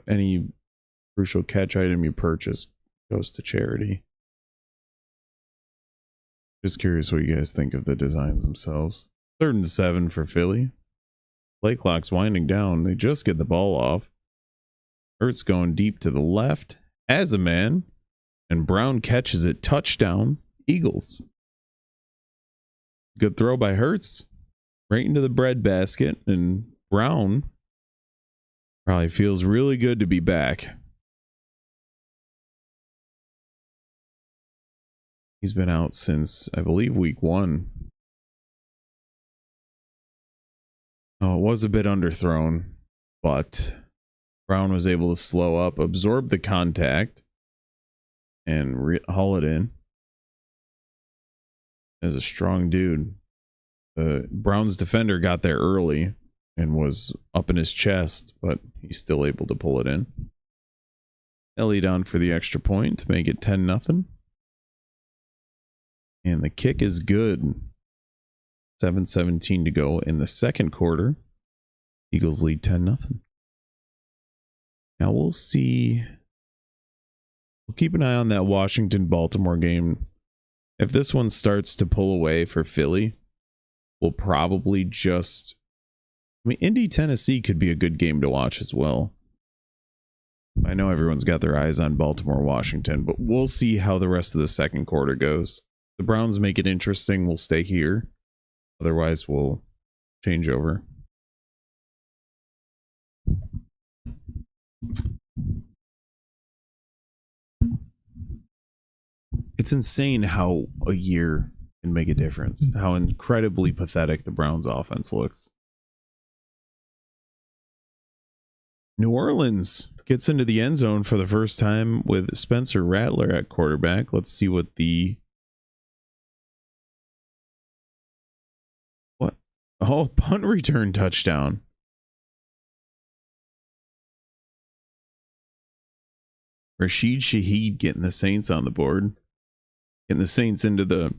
Any crucial catch item you purchase goes to charity. Just curious what you guys think of the designs themselves. 3rd and 7 for Philly. Play clock's winding down. They just get the ball off. Hurts going deep to the left. Has a man. And Brown catches it. Touchdown. Eagles. Good throw by Hurts. Right into the breadbasket. And Brown probably feels really good to be back. He's been out since, I believe, week 1. Oh, it was a bit underthrown, but Brown was able to slow up, absorb the contact, and haul it in. As a strong dude. The Browns defender got there early and was up in his chest, but he's still able to pull it in. Elliott on for the extra point to make it 10-0. And the kick is good. 7:17 to go in the second quarter. Eagles lead 10-0. Now we'll see. We'll keep an eye on that Washington-Baltimore game. If this one starts to pull away for Philly, we'll probably just... I mean, Indy-Tennessee could be a good game to watch as well. I know everyone's got their eyes on Baltimore-Washington, but we'll see how the rest of the second quarter goes. The Browns make it interesting, we'll stay here. Otherwise, we'll change over. It's insane how a year can make a difference. How incredibly pathetic the Browns offense looks. New Orleans gets into the end zone for the first time with Spencer Rattler at quarterback. Let's see what the... What? Oh, punt return touchdown. Rashid Shaheed getting the Saints on the board. Getting the Saints into the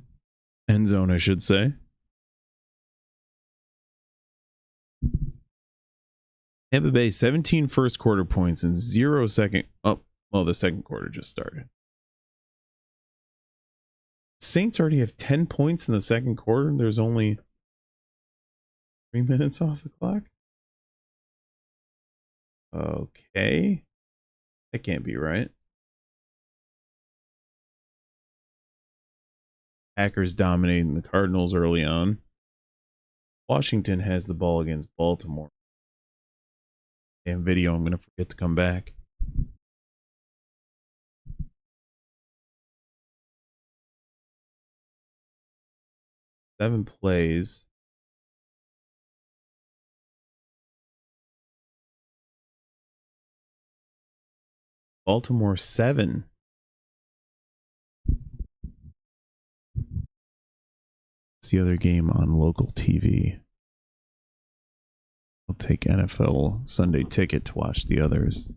end zone, I should say. Tampa Bay, 17 first quarter points and 0 second. Oh, well, the second quarter just started. Saints already have 10 points in the second quarter. There's only 3 minutes off the clock. Okay. That can't be right. Packers dominating the Cardinals early on. Washington has the ball against Baltimore. Damn video, I'm going to forget to come back. Seven plays. Baltimore 7. It's the other game on local TV. I'll take NFL Sunday Ticket to watch the others,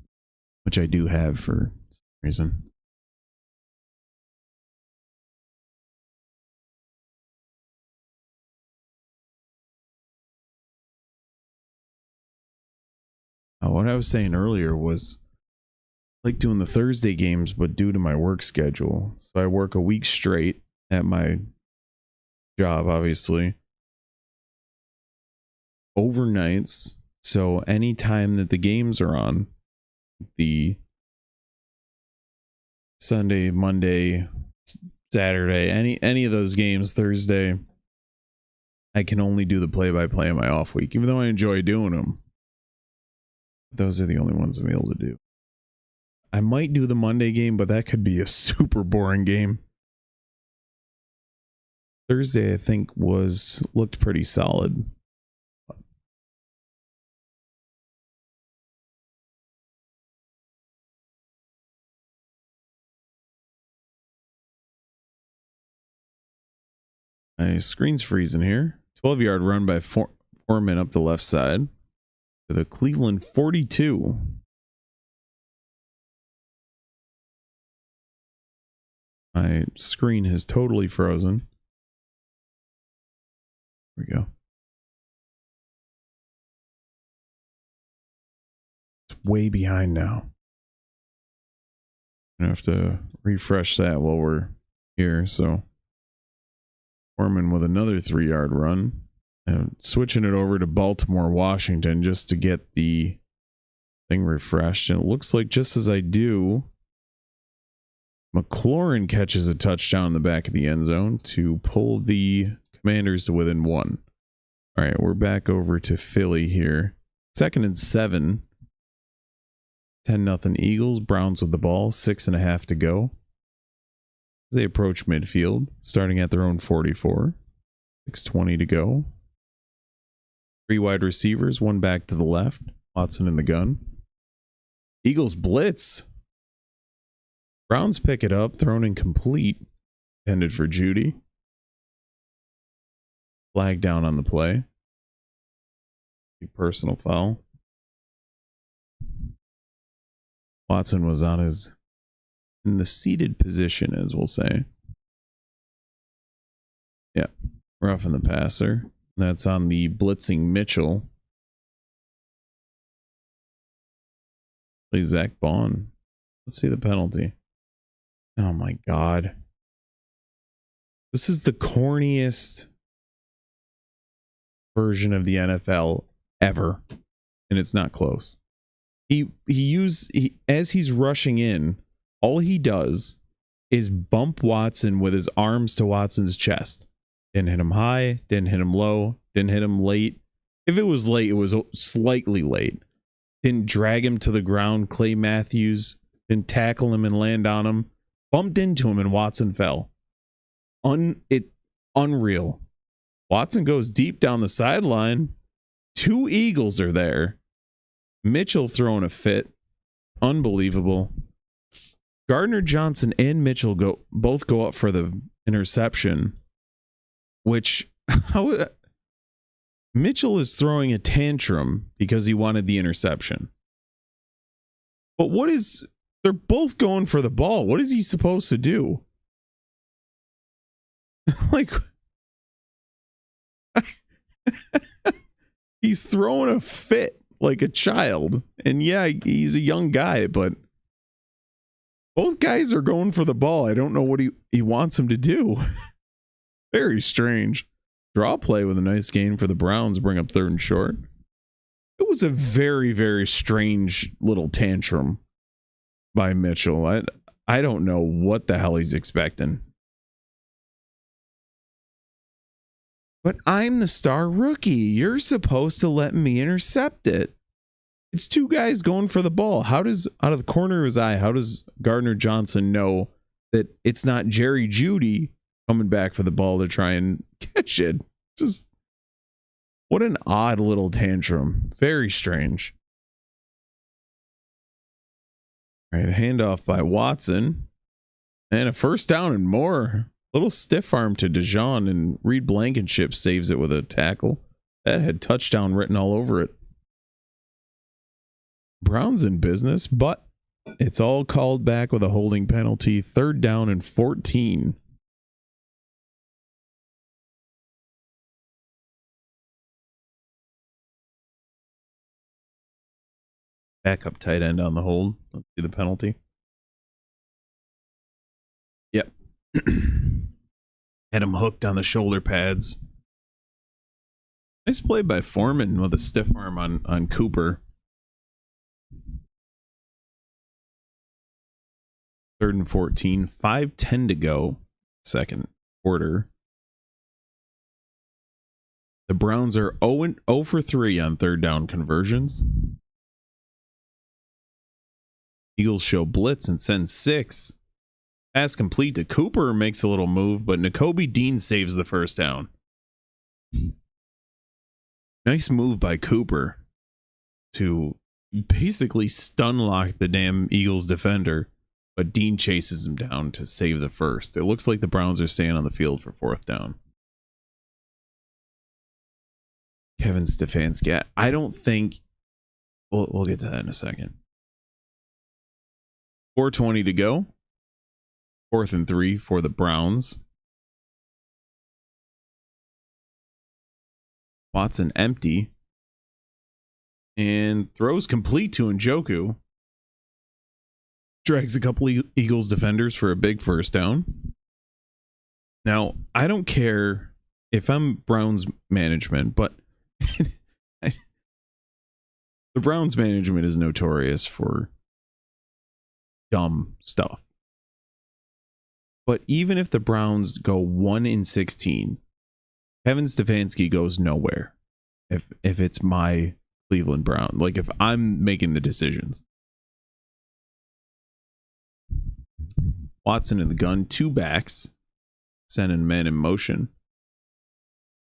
which I do have for some reason. What I was saying earlier was I like doing the Thursday games, but due to my work schedule. So I work a week straight at my job, obviously. Overnights. So anytime that the games are on, the Sunday, Monday, Saturday, any of those games, Thursday, I can only do the play-by-play in my off week, even though I enjoy doing them. Those are the only ones I'm able to do. I might do the Monday game, but that could be a super boring game. Thursday, I think, looked pretty solid. My screen's freezing here. 12-yard run by Foreman up the left side to the Cleveland 42. My screen has totally frozen. There we go. It's way behind now. I have to refresh that while we're here. So Foreman with another 3-yard run. And switching it over to Baltimore, Washington, just to get the thing refreshed. And it looks like just as I do, McLaurin catches a touchdown in the back of the end zone to pull the Commanders to within 1. All right, we're back over to Philly here. 2nd and 7. 10-0 Eagles. Browns with the ball. 6.5 to go. As they approach midfield, starting at their own 44. 6:20 to go. 3 wide receivers, 1 back to the left. Watson in the gun. Eagles blitz. Browns pick it up, thrown incomplete. Intended for Judy. Flag down on the play. Big personal foul. Watson was in the seated position, as we'll say. Yeah, roughing the passer. That's on the blitzing Mitchell. Play Zach Bond. Let's see the penalty. Oh my God. This is the corniest version of the NFL ever. And it's not close. As he's rushing in, all he does is bump Watson with his arms to Watson's chest. Didn't hit him high, didn't hit him low, didn't hit him late. If it was late, it was slightly late. Didn't drag him to the ground. Clay Matthews didn't tackle him and land on him. Bumped into him and Watson fell. Unreal. Watson goes deep down the sideline. 2 Eagles are there. Mitchell throwing a fit. Unbelievable. Gardner Johnson and Mitchell both go up for the interception, which Mitchell is throwing a tantrum because he wanted the interception. But they're both going for the ball. What is he supposed to do? Like, he's throwing a fit like a child. And yeah, he's a young guy, but both guys are going for the ball. I don't know what he wants him to do. Very strange. Draw play with a nice gain for the Browns, bring up 3rd and short. It was a very, very strange little tantrum by Mitchell. I don't know what the hell he's expecting. But I'm the star rookie. You're supposed to let me intercept it. It's two guys going for the ball. How does, out of the corner of his eye, how does Gardner Johnson know that it's not Jerry Jeudy coming back for the ball to try and catch it? Just, what an odd little tantrum. Very strange. All right, a handoff by Watson. And a first down and more. Little stiff arm to Dijon, and Reed Blankenship saves it with a tackle. That had touchdown written all over it. Browns in business, but it's all called back with a holding penalty. 3rd down and 14. Backup tight end on the hold. Let's see the penalty. Yep. Had him hooked on the shoulder pads. Nice play by Foreman with a stiff arm on Cooper. 3rd and 14. 5:10 to go. Second quarter. The Browns are 0 for 3 on 3rd down conversions. Eagles show blitz and send 6. Pass complete to Cooper, makes a little move, but Nakobe Dean saves the first down. Nice move by Cooper to basically stun lock the damn Eagles defender, but Dean chases him down to save the first. It looks like the Browns are staying on the field for 4th down. Kevin Stefanski. I don't think we'll get to that in a second. 4:20 to go. 4th and 3 for the Browns. Watson empty. And throws complete to Njoku. Drags a couple Eagles defenders for a big first down. Now, I don't care if I'm Browns management, but the Browns management is notorious for dumb stuff. But even if the Browns go 1-16, Kevin Stefanski goes nowhere. If it's my Cleveland Brown, like if I'm making the decisions. Watson in the gun, 2 backs, sending men in motion.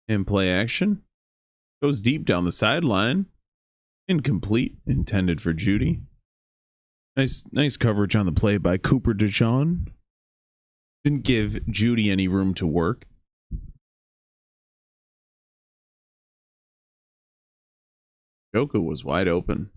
In play action, goes deep down the sideline, incomplete, intended for Jeudy. Nice coverage on the play by Cooper DeJean. Didn't give Jeudy any room to work. Njoku was wide open.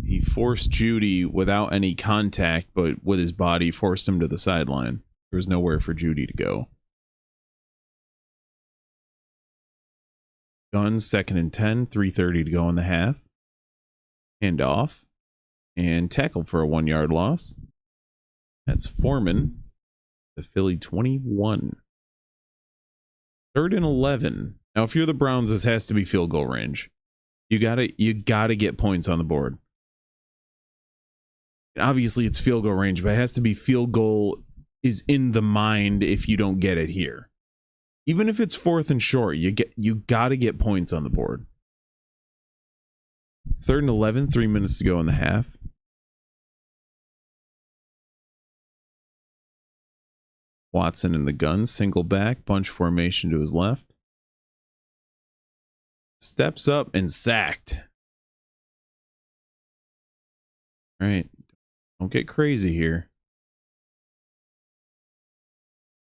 He forced Jeudy without any contact, but with his body forced him to the sideline. There was nowhere for Jeudy to go. Guns, 2nd and 10, 3:30 to go in the half. Hand off. And tackle for a 1-yard loss. That's Foreman. The Philly 21. 3rd and 11. Now, if you're the Browns, this has to be field goal range. You gotta get points on the board. Obviously, it's field goal range, but it has to be field goal is in the mind if you don't get it here. Even if it's 4th and short, you gotta get points on the board. 3rd and 11, 3 minutes to go in the half. Watson in the gun, single back, bunch formation to his left. Steps up and sacked. All right, don't get crazy here.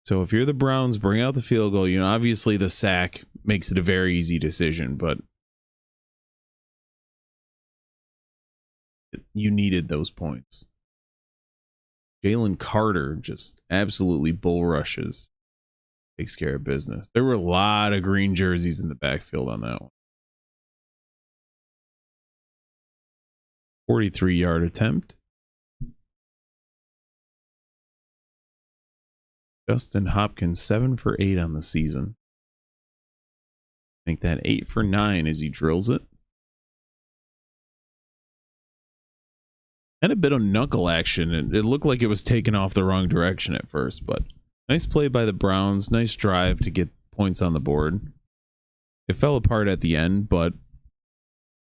So if you're the Browns, bring out the field goal. You know, obviously the sack makes it a very easy decision, but you needed those points. Jalen Carter just absolutely bull rushes. Takes care of business. There were a lot of green jerseys in the backfield on that one. 43-yard attempt. Justin Hopkins, 7 for 8 on the season. Make that 8 for 9 as he drills it. Had a bit of knuckle action, and it looked like it was taken off the wrong direction at first, but nice play by the Browns. Nice drive to get points on the board. It fell apart at the end, but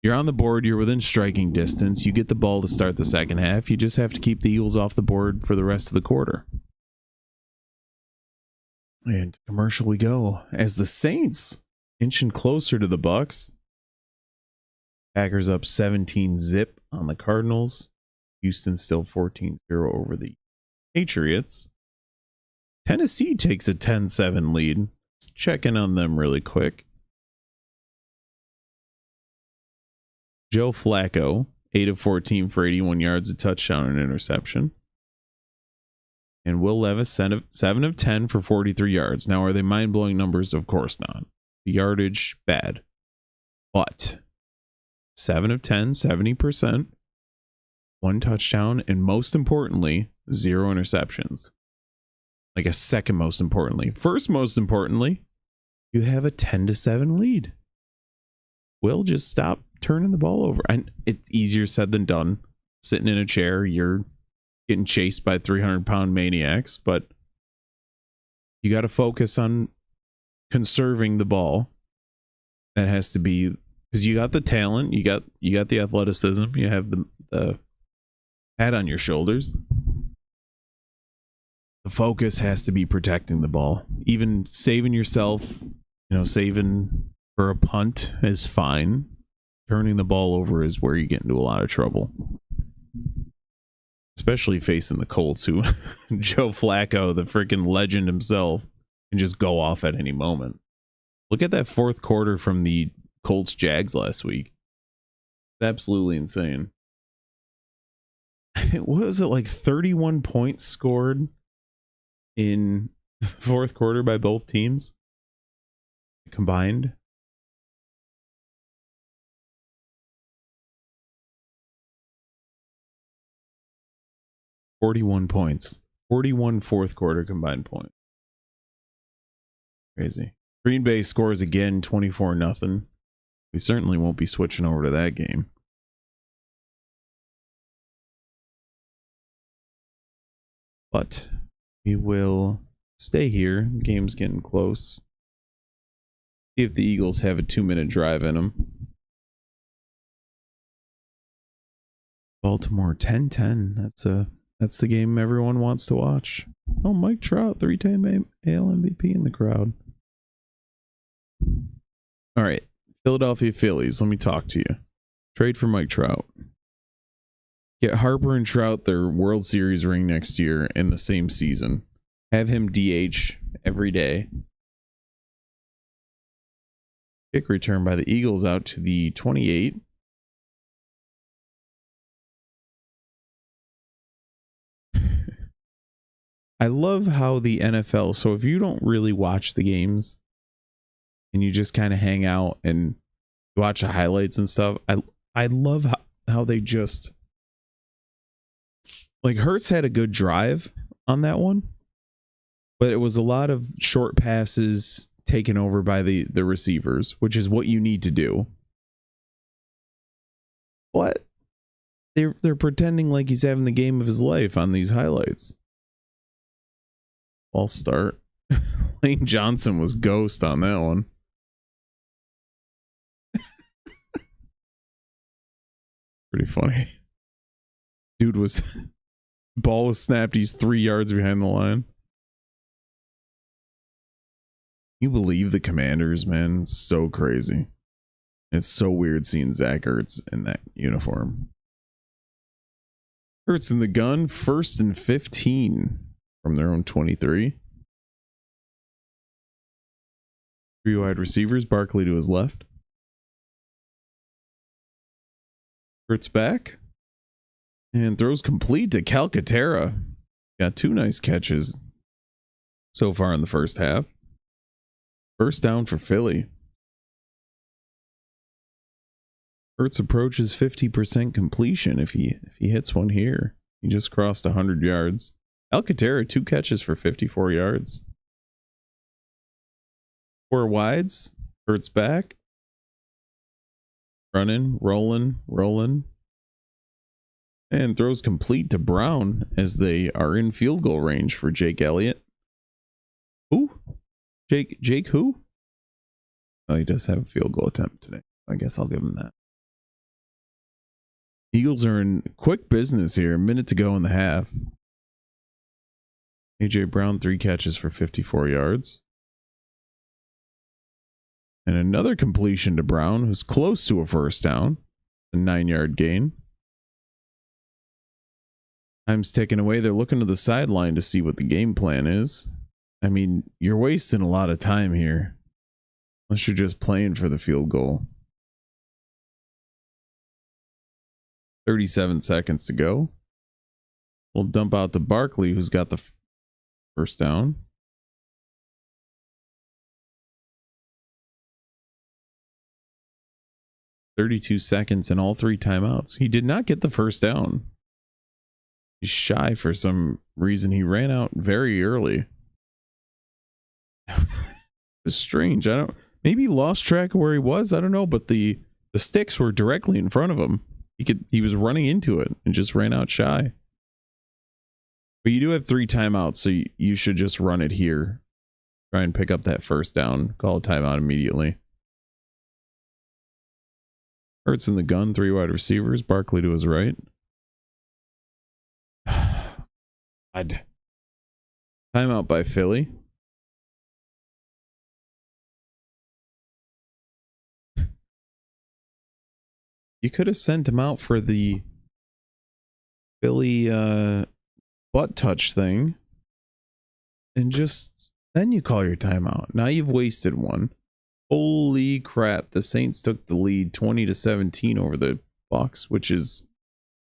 you're on the board. You're within striking distance. You get the ball to start the second half. You just have to keep the Eagles off the board for the rest of the quarter. And to commercial we go as the Saints inching closer to the Bucks. Packers up 17-zip on the Cardinals. Houston still 14-0 over the Patriots. Tennessee takes a 10-7 lead. Let's check in on them really quick. Joe Flacco, 8 of 14 for 81 yards, a touchdown and interception. And Will Levis, 7 of 10 for 43 yards. Now, are they mind-blowing numbers? Of course not. The yardage, bad. But 7 of 10, 70%. 1 touchdown, and most importantly, 0 interceptions. Like a second most importantly. First most importantly, you have a 10-7 lead. Will, just stop turning the ball over. And it's easier said than done. Sitting in a chair, you're getting chased by 300-pound maniacs, but you got to focus on conserving the ball. That has to be, because you got the talent, you got the athleticism, you have the head on your shoulders. The focus has to be protecting the ball. Even saving yourself, saving for a punt is fine. Turning the ball over is where you get into a lot of trouble. Especially facing the Colts, who Joe Flacco, the freaking legend himself, can just go off at any moment. Look at that fourth quarter from the Colts Jags last week. It's absolutely insane. I think, what was it, like 31 points scored in the fourth quarter by both teams combined? $41 points. 41 fourth quarter combined points. Crazy. Green Bay scores again, 24-0. We certainly won't be switching over to that game. But we will stay here. The game's getting close. See if the Eagles have a 2-minute drive in them. Baltimore 10-10. That's the game everyone wants to watch. Oh, Mike Trout, 3-time AL MVP in the crowd. All right, Philadelphia Phillies, let me talk to you. Trade for Mike Trout. Get Harper and Trout their World Series ring next year in the same season. Have him DH every day. Kick return by the Eagles out to the 28. I love how the NFL, so if you don't really watch the games and you just kind of hang out and watch the highlights and stuff, I love how they just, like, Hurts had a good drive on that one, but it was a lot of short passes taken over by the receivers, which is what you need to do. But they're pretending like he's having the game of his life on these highlights. I'll start. Lane Johnson was ghost on that one. Pretty funny. Dude was ball was snapped. He's 3 yards behind the line. You believe the Commanders, man? It's so crazy. It's so weird seeing Zach Ertz in that uniform. Ertz in the gun, 1st and 15 from their own 23. 3 wide receivers, Barkley to his left. Ertz back. And throws complete to Calcaterra. Got 2 nice catches so far in the first half. First down for Philly. Ertz approaches 50% completion if he hits one here. He just crossed 100 yards. Alcantara, 2 catches for 54 yards. 4 wides. Ertz back. Running, rolling. And throws complete to Brown as they are in field goal range for Jake Elliott. Who? Jake who? Oh, he does have a field goal attempt today. I guess I'll give him that. Eagles are in quick business here. A minute to go in the half. AJ Brown, 3 catches for 54 yards. And another completion to Brown, who's close to a first down. A 9-yard gain. Time's ticking away. They're looking to the sideline to see what the game plan is. I mean, you're wasting a lot of time here. Unless you're just playing for the field goal. 37 seconds to go. We'll dump out to Barkley, who's got the first down. "32 seconds and all 3 timeouts." He did not get the first down. He's shy for some reason. He ran out very early. It's strange. Maybe he lost track of where he was. I don't know, but the sticks were directly in front of him. He was running into it and just ran out shy. But you do have 3 timeouts, so you should just run it here. Try and pick up that first down. Call a timeout immediately. Hurts in the gun, 3 wide receivers. Barkley to his right. Timeout by Philly. You could have sent him out for the Philly butt touch thing. And then you call your timeout. Now you've wasted one. Holy crap. The Saints took the lead 20-17 over the Bucks, which is...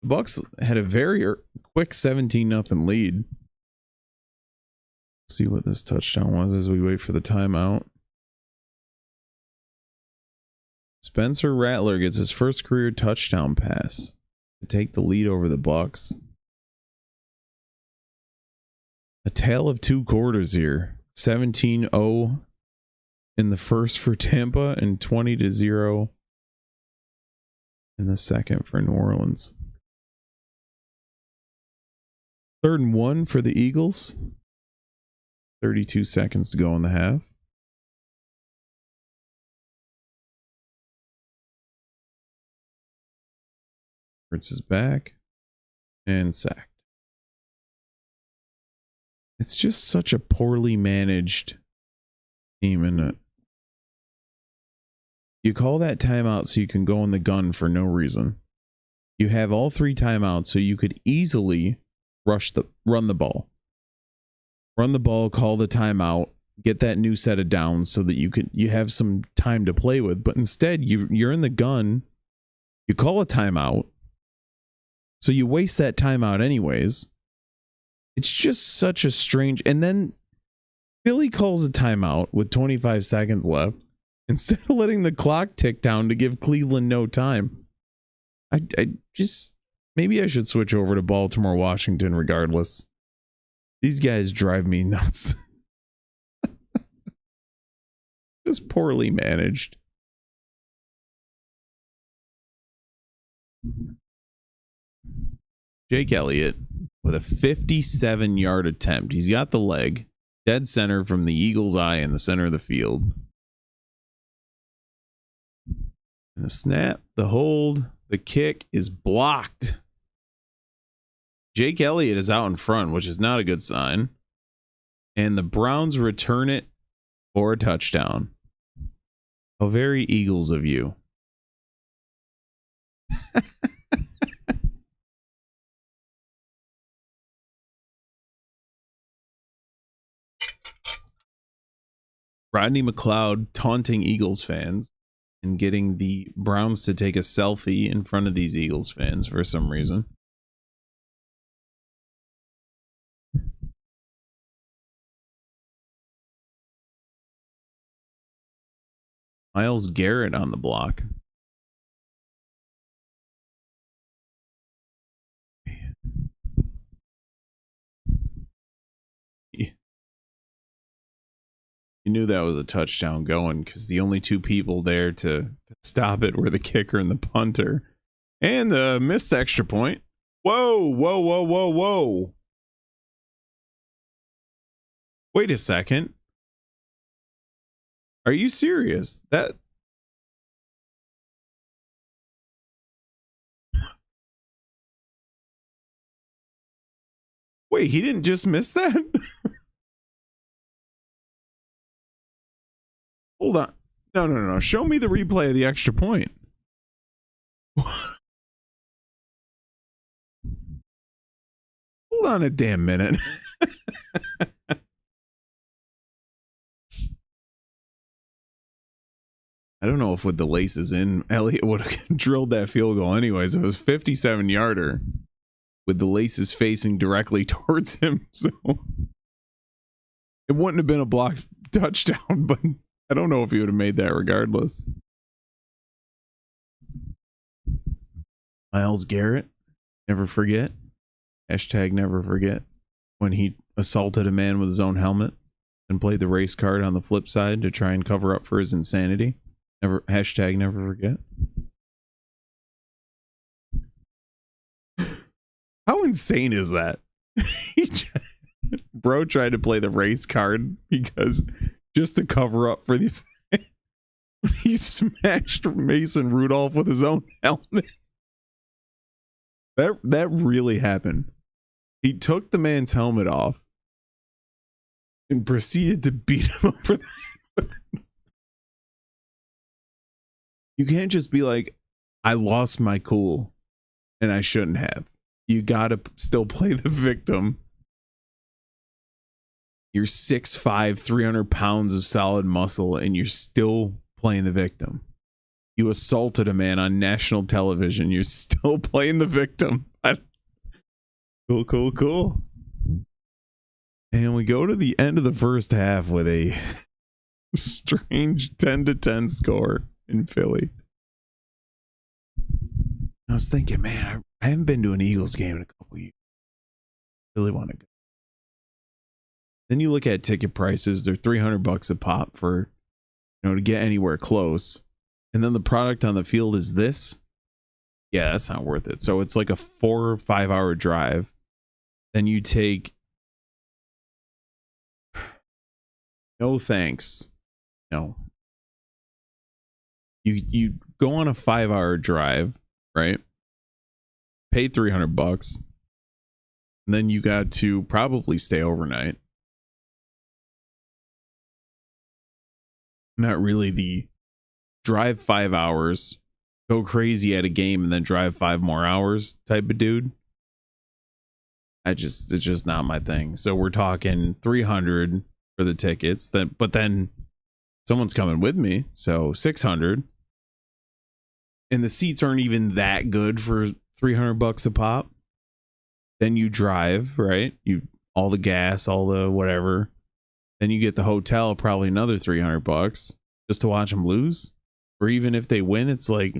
The Bucks had a very quick 17-0 lead. Let's see what this touchdown was as we wait for the timeout. Spencer Rattler gets his first career touchdown pass to take the lead over the Bucks. A tale of 2 quarters here. 17-0 in the first for Tampa and 20-0 in the second for New Orleans. 3rd and 1 for the Eagles. 32 seconds to go in the half. Hurts is back and sacked. It's just such a poorly managed team, isn't it? You call that timeout so you can go in the gun for no reason. You have all 3 timeouts so you could easily run the ball. Run the ball, call the timeout, get that new set of downs so that you have some time to play with. But instead, you're in the gun. You call a timeout. So you waste that timeout anyways. It's just such a strange... And then Philly calls a timeout with 25 seconds left instead of letting the clock tick down to give Cleveland no time. I just... Maybe I should switch over to Baltimore, Washington regardless. These guys drive me nuts. Just poorly managed. Jake Elliott with a 57-yard attempt. He's got the leg. Dead center from the Eagles' eye in the center of the field. And the snap, the hold, the kick is blocked. Jake Elliott is out in front, which is not a good sign. And the Browns return it for a touchdown. How very Eagles of you. Rodney McLeod taunting Eagles fans and getting the Browns to take a selfie in front of these Eagles fans for some reason. Myles Garrett on the block. You knew that was a touchdown going because the only 2 people there to stop it were the kicker and the punter. And the missed extra point. Whoa, whoa, whoa, whoa, whoa. Wait a second. Are you serious? That... Wait, he didn't just miss that? Hold on. No, no, no, no. Show me the replay of the extra point. Hold on a damn minute. I don't know if with the laces in, Elliott would have drilled that field goal anyways. It was 57-yarder with the laces facing directly towards him. So it wouldn't have been a blocked touchdown, but I don't know if he would have made that regardless. Myles Garrett, never forget. Hashtag never forget when he assaulted a man with his own helmet and played the race card on the flip side to try and cover up for his insanity. Never, hashtag never forget. How insane is that? Bro tried to play the race card because just to cover up for the he smashed Mason Rudolph with his own helmet. That really happened. He took the man's helmet off and proceeded to beat him up for that. You can't just be like, I lost my cool and I shouldn't have. You gotta still play the victim. You're 6'5", 300 pounds of solid muscle, and you're still playing the victim. You assaulted a man on national television. You're still playing the victim. Cool, cool, cool. And we go to the end of the first half with a strange 10-10 score in Philly. I was thinking, man, I haven't been to an Eagles game in a couple years. Really want to go. Then you look at ticket prices; they're $300 a pop for, to get anywhere close. And then the product on the field is this. Yeah, that's not worth it. So it's like a 4 or 5 hour drive. Then you take. No thanks. No. You go on a 5 hour drive, right? Pay $300, and then you got to probably stay overnight. Not really the drive 5 hours, go crazy at a game, and then drive 5 more hours type of dude. It's just not my thing. So we're talking $300 for the tickets. But then someone's coming with me, so $600. And the seats aren't even that good for $300 a pop. Then you drive, right? All the gas, all the whatever. Then you get the hotel, probably another $300 just to watch them lose. Or even if they win, it's like,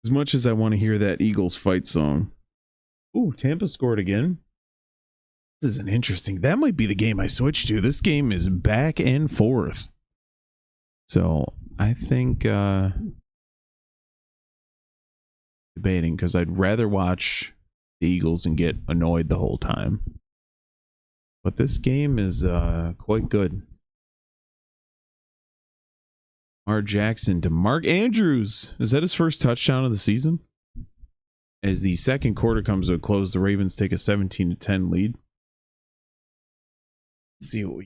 As much as I want to hear that Eagles fight song. Ooh, Tampa scored again. This is an interesting. That might be the game I switch to. This game is back and forth. So I think debating, because I'd rather watch the Eagles and get annoyed the whole time. But this game is quite good. Lamar Jackson to Mark Andrews. Is that his first touchdown of the season? As the second quarter comes to a close, the Ravens take a 17-10 lead. Let's see what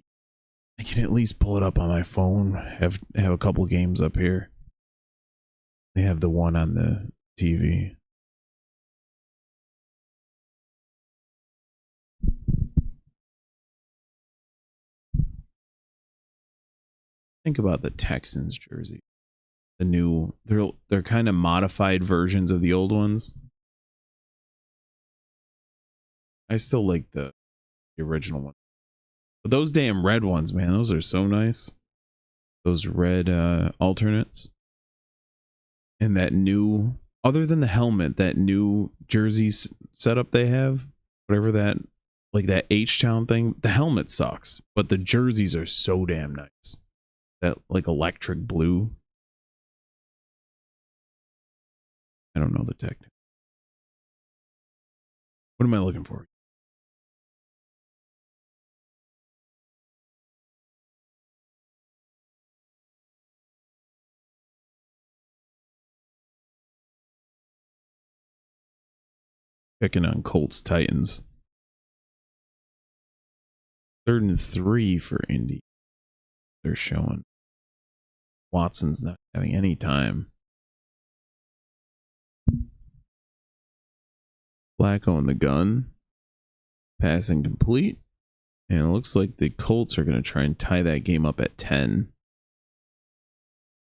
I can at least pull it up on my phone. Have a couple games up here. They have the one on the TV. Think about the Texans jersey. The new, they're kind of modified versions of the old ones. I still like the original one. But those damn red ones, man, those are so nice. Those red alternates. And that new, other than the helmet, that new jersey setup they have, whatever that, like that H-Town thing, the helmet sucks, but the jerseys are so damn nice. That like electric blue. I don't know the technique. What am I looking for? Checking on Colts Titans. 3rd and 3 for Indy. They're showing Watson's not having any time. Flacco in the gun. Passing complete. And it looks like the Colts are going to try and tie that game up at 10.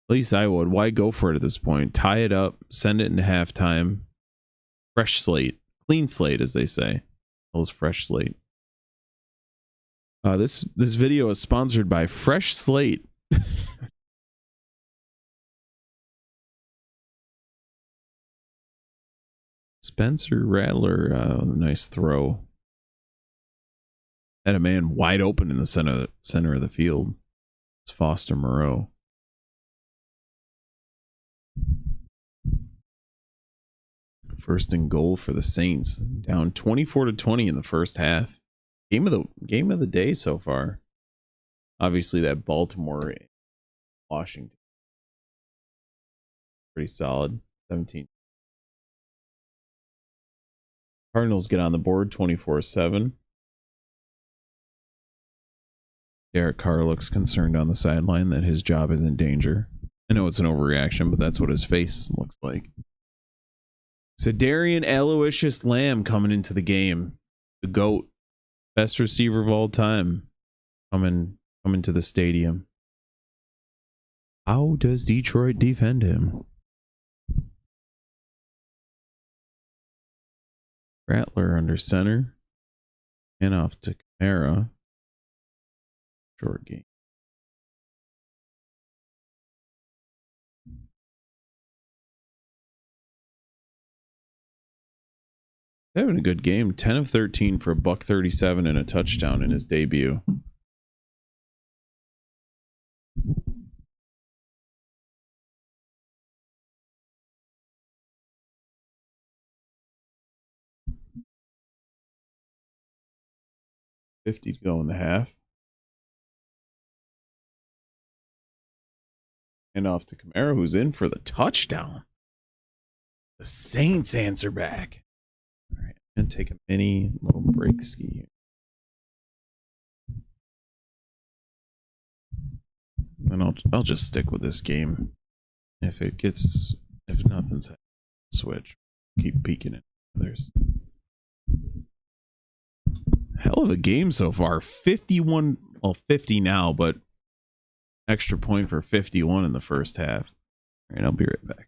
At least I would. Why go for it at this point? Tie it up. Send it into halftime. Fresh slate. Clean slate, as they say. Those fresh slate. This video is sponsored by Fresh Slate. Spencer Rattler, nice throw. Had a man wide open in the center of the field. It's Foster Moreau. First and goal for the Saints. Down 24-20 in the first half. Game of the day so far. Obviously that Baltimore Washington. Pretty solid. 17. Cardinals get on the board 24-7. Derek Carr looks concerned on the sideline that his job is in danger. I know it's an overreaction, but that's what his face looks like. Sedarian Aloysius Lamb coming into the game. The GOAT. Best receiver of all time. Coming to the stadium. How does Detroit defend him? Rattler under center. And off to Kamara. Short game. Having a good game. 10 of 13 for a $137 and a touchdown in his debut. $50 to go in the half. And off to Kamara, who's in for the touchdown. The Saints answer back. All right, I'm going to take a mini little break ski here. And I'll just stick with this game. If nothing's switch, keep peeking at others. Hell of a game so far. 51, well, 50 now, but extra point for 51 in the first half. All right, I'll be right back.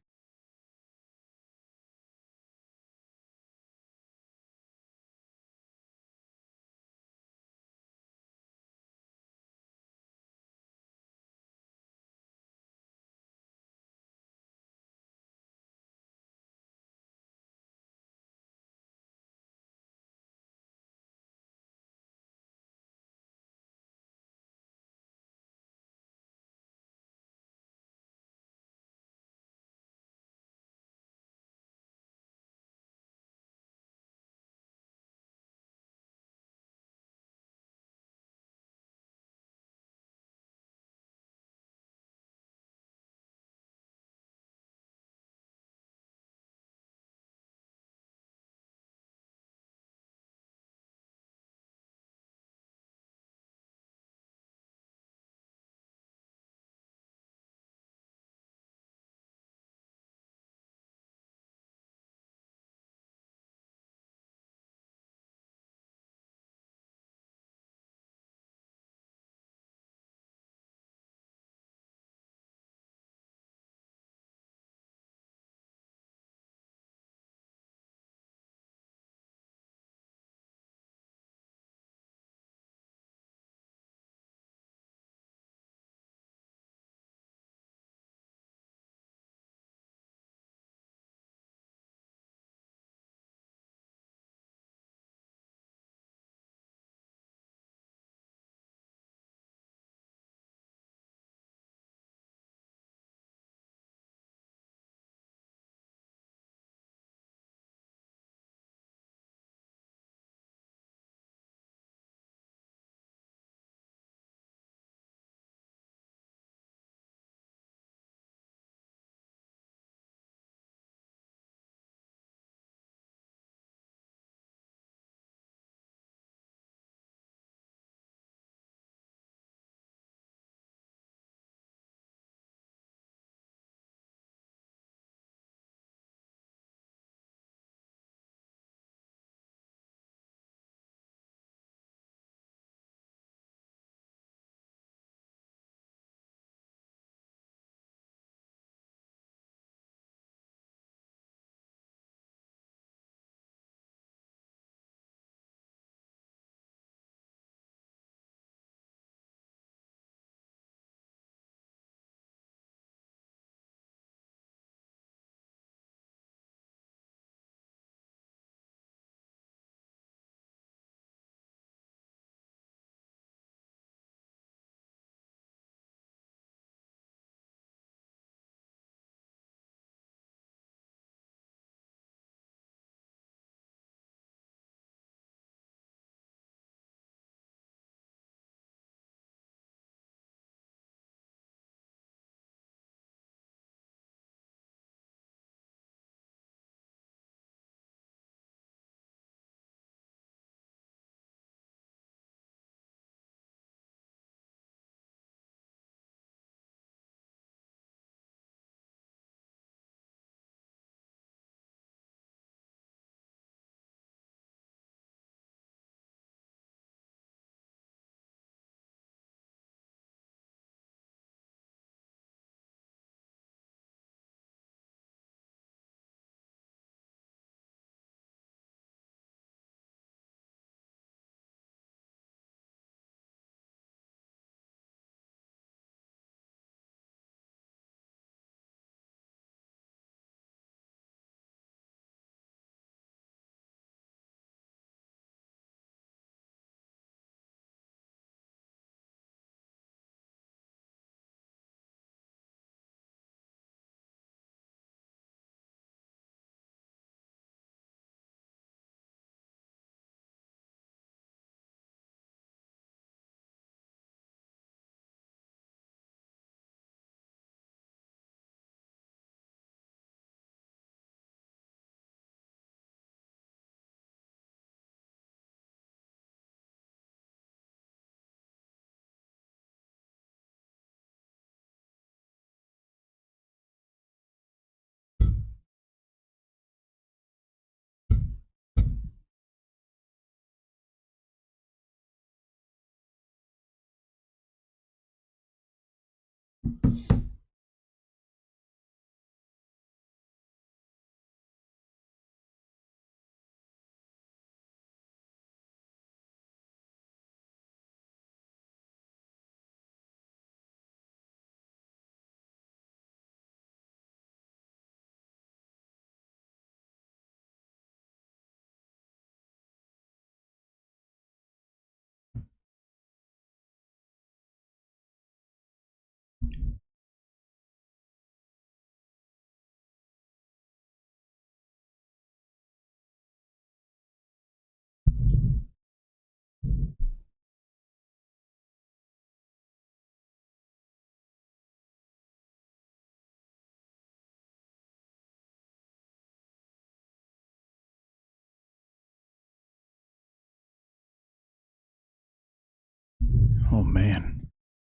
Oh man.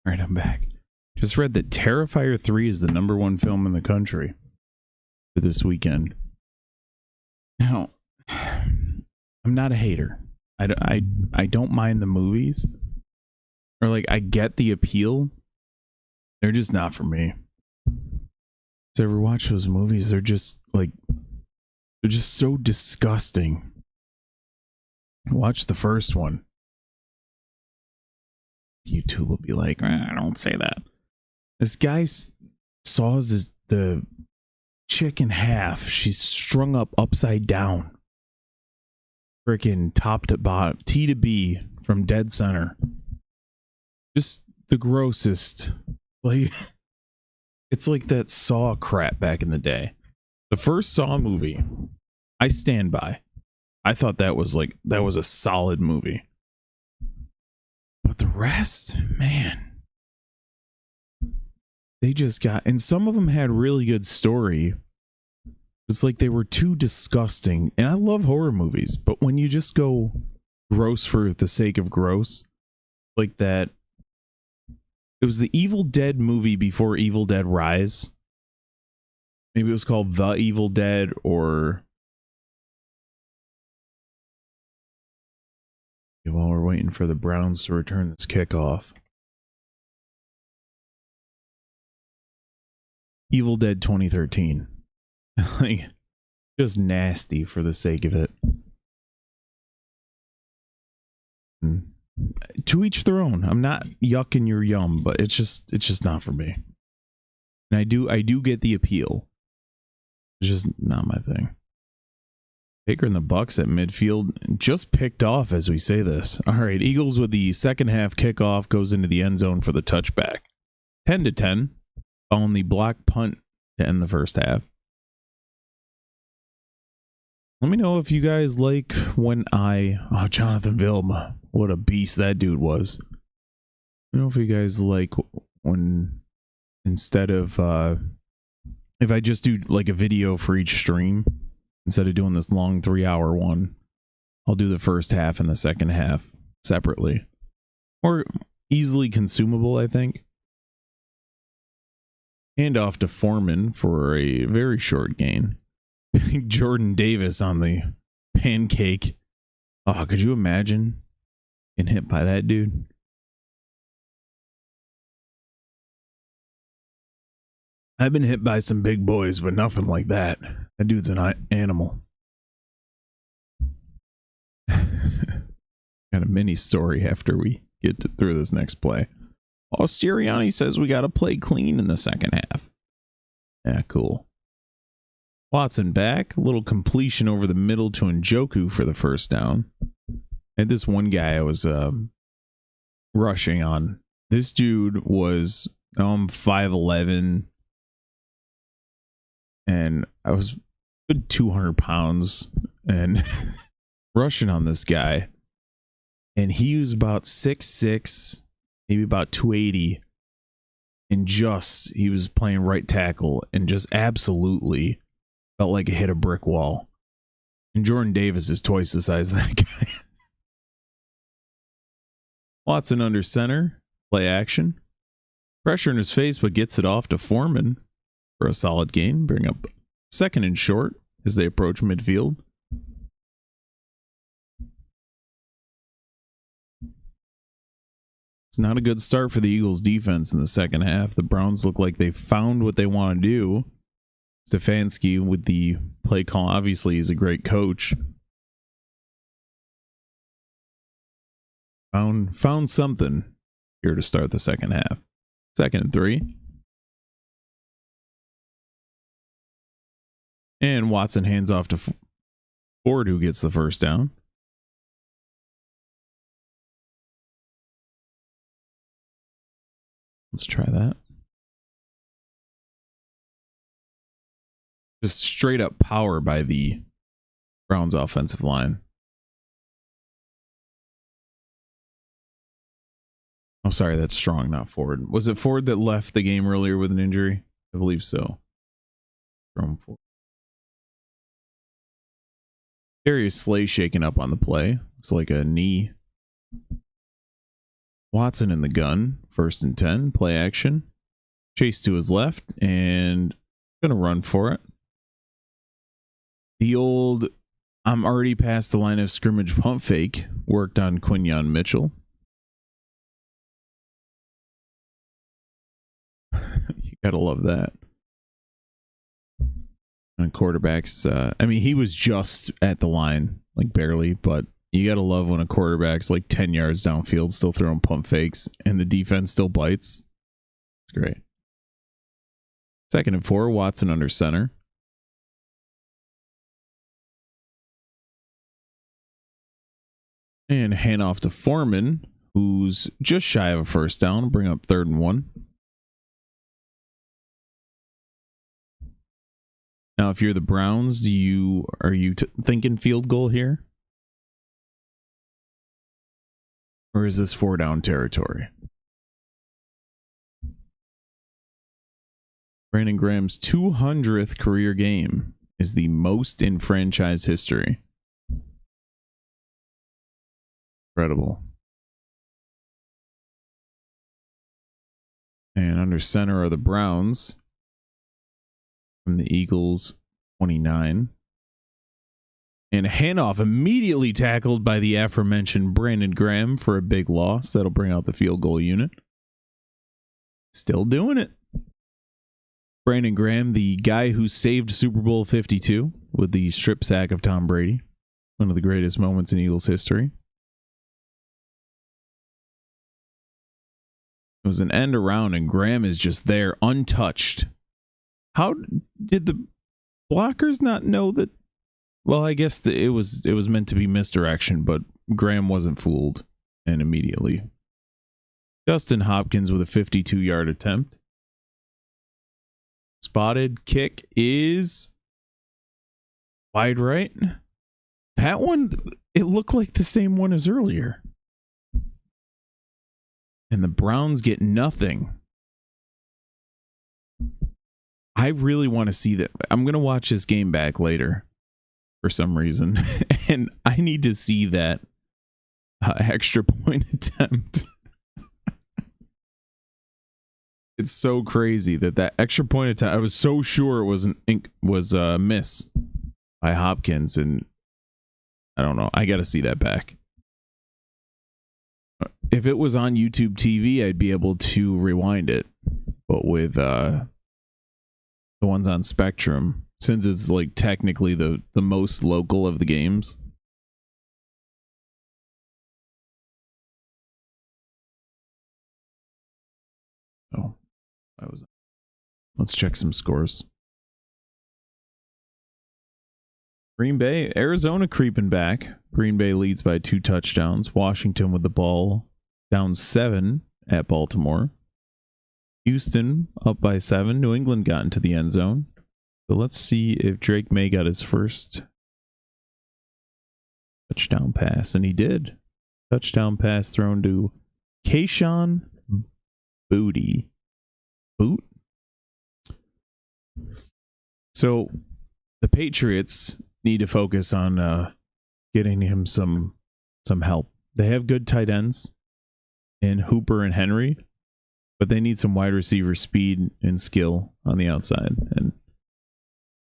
All right, I'm back. Just read that Terrifier 3 is the #1 film in the country for this weekend. Now, I'm not a hater. I don't mind the movies. Or like, I get the appeal. They're just not for me. So ever watch those movies? They're just like, they're just so disgusting. Watch the first one. YouTube will be like, don't say that. This guy saws the chick in half. She's strung up upside down. Freaking top to bottom, T to B from dead center. Just the grossest. Like, it's like that Saw crap back in the day. The first Saw movie, I stand by. I thought that was a solid movie. But the rest, man, they just got, and some of them had really good story. It's like they were too disgusting. And I love horror movies, but when you just go gross for the sake of gross, like that, it was the Evil Dead movie before Evil Dead Rise. Maybe it was called The Evil Dead, or while we're waiting for the Browns to return this kickoff. Evil Dead 2013. Like, just nasty for the sake of it. To each their own. I'm not yucking your yum, but it's just not for me. And I do get the appeal. It's just not my thing. Baker and the Bucks at midfield just picked off as we say this. All right, Eagles with the second half kickoff goes into the end zone for the touchback. 10-10 on the block punt to end the first half. Let me know if you guys like when Jonathan Vilma, what a beast that dude was. I don't know if you guys like when, instead of if I just do like a video for each stream, instead of doing this long 3-hour one, I'll do the first half and the second half separately. More easily consumable, I think. Hand off to Foreman for a very short gain. Jordan Davis on the pancake. Oh, could you imagine getting hit by that dude? I've been hit by some big boys, but nothing like that. That dude's an animal. Got a mini story after we get through this next play. Oh, Sirianni says we got to play clean in the second half. Yeah, cool. Watson back. A little completion over the middle to Njoku for the first down. And this one guy I was rushing on. This dude was 5'11", and I was good 200 pounds and rushing on this guy. And he was about 6'6", maybe about 280. And he was playing right tackle and just absolutely felt like it hit a brick wall. And Jordan Davis is twice the size of that guy. Watson under center. Play action. Pressure in his face, but gets it off to Foreman for a solid gain. Bring up second and short as they approach midfield. It's not a good start for the Eagles defense in the second half. The Browns look like they found what they want to do. Stefanski with the play call. Obviously, he's a great coach. Found something here to start the second half. 2nd and 3. And Watson hands off to Ford, who gets the first down. Let's try that. Just straight up power by the Browns offensive line. Oh, sorry, that's Strong, not Ford. Was it Ford that left the game earlier with an injury? I believe so. From Ford. Darius Slay shaking up on the play. Looks like a knee. Watson in the gun. 1st and 10. Play action. Chase to his left and gonna run for it. The old I'm already past the line of scrimmage pump fake worked on Quinyon Mitchell. You gotta love that. And quarterbacks, I mean, he was just at the line, like barely, but you gotta love when a quarterback's like 10 yards downfield, still throwing pump fakes, and the defense still bites. It's great. 2nd and 4, Watson under center. And handoff to Foreman, who's just shy of a first down. Bring up 3rd and 1. Now, if you're the Browns, are you thinking field goal here? Or is this 4-down territory? Brandon Graham's 200th career game is the most in franchise history. Incredible. And under center are the Browns. From the Eagles, 29. And a handoff immediately tackled by the aforementioned Brandon Graham for a big loss. That'll bring out the field goal unit. Still doing it. Brandon Graham, the guy who saved Super Bowl 52 with the strip sack of Tom Brady. One of the greatest moments in Eagles history. It was an end around, and Graham is just there, untouched. How did the blockers not know that? Well, I guess it was meant to be misdirection, but Graham wasn't fooled, and immediately. Justin Hopkins with a 52-yard attempt. Spotted. Kick is wide right. That one, it looked like the same one as earlier. And the Browns get nothing. I really want to see that. I'm going to watch this game back later for some reason. And I need to see that extra point attempt. It's so crazy that extra point attempt, I was so sure it was a miss by Hopkins. And I don't know. I got to see that back. If it was on YouTube TV, I'd be able to rewind it. But with the ones on Spectrum, since it's like technically the most local of the games. Oh, let's check some scores. Green Bay, Arizona creeping back. Green Bay leads by 2 touchdowns. Washington with the ball down 7 at Baltimore. Houston up by 7. New England got into the end zone. So let's see if Drake May got his first touchdown pass. And he did. Touchdown pass thrown to Kayshon Boutte. Boot? So the Patriots need to focus on getting him some help. They have good tight ends in Hooper and Henry, but they need some wide receiver speed and skill on the outside, and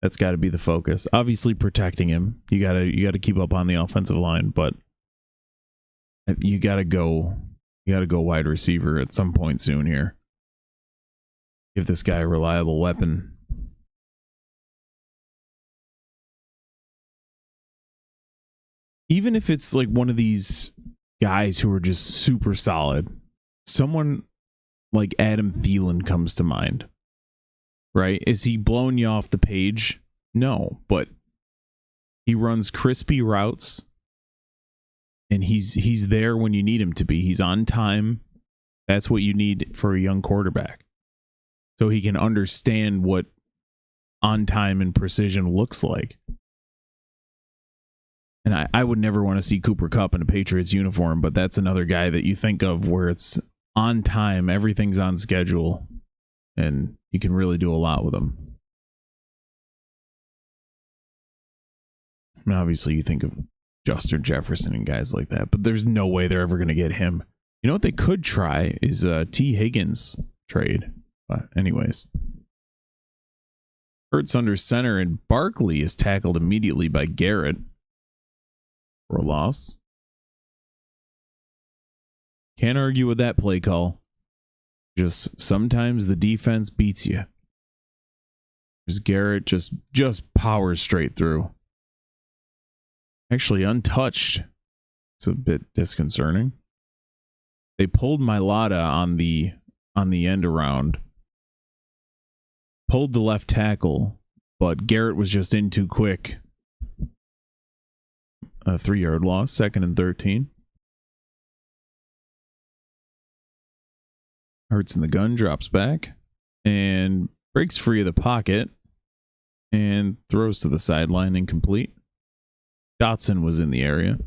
that's got to be the focus. Obviously, protecting him. You gotta keep up on the offensive line, but you gotta go You got to go wide receiver at some point soon here. Give this guy a reliable weapon. Even if it's like one of these guys who are just super solid, someone like Adam Thielen comes to mind, right? Is he blowing you off the page? No, but he runs crispy routes, and he's there when you need him to be. He's on time. That's what you need for a young quarterback. So he can understand what on time and precision looks like. And I would never want to see Cooper Kupp in a Patriots uniform, but that's another guy that you think of where it's on time, everything's on schedule, and you can really do a lot with him. And obviously, you think of Justin Jefferson and guys like that, but there's no way they're ever going to get him. You know what they could try is a T. Higgins trade. But anyways. Hurts under center, and Barkley is tackled immediately by Garrett for a loss. Can't argue with that play call. Just sometimes the defense beats you. There's Garrett just powers straight through. Actually untouched. It's a bit disconcerting. They pulled Mailata on the end around. Pulled the left tackle, but Garrett was just in too quick. A 3-yard loss, 2nd and 13. Hurts in the gun, drops back, and breaks free of the pocket, and throws to the sideline, incomplete. Dotson was in the area.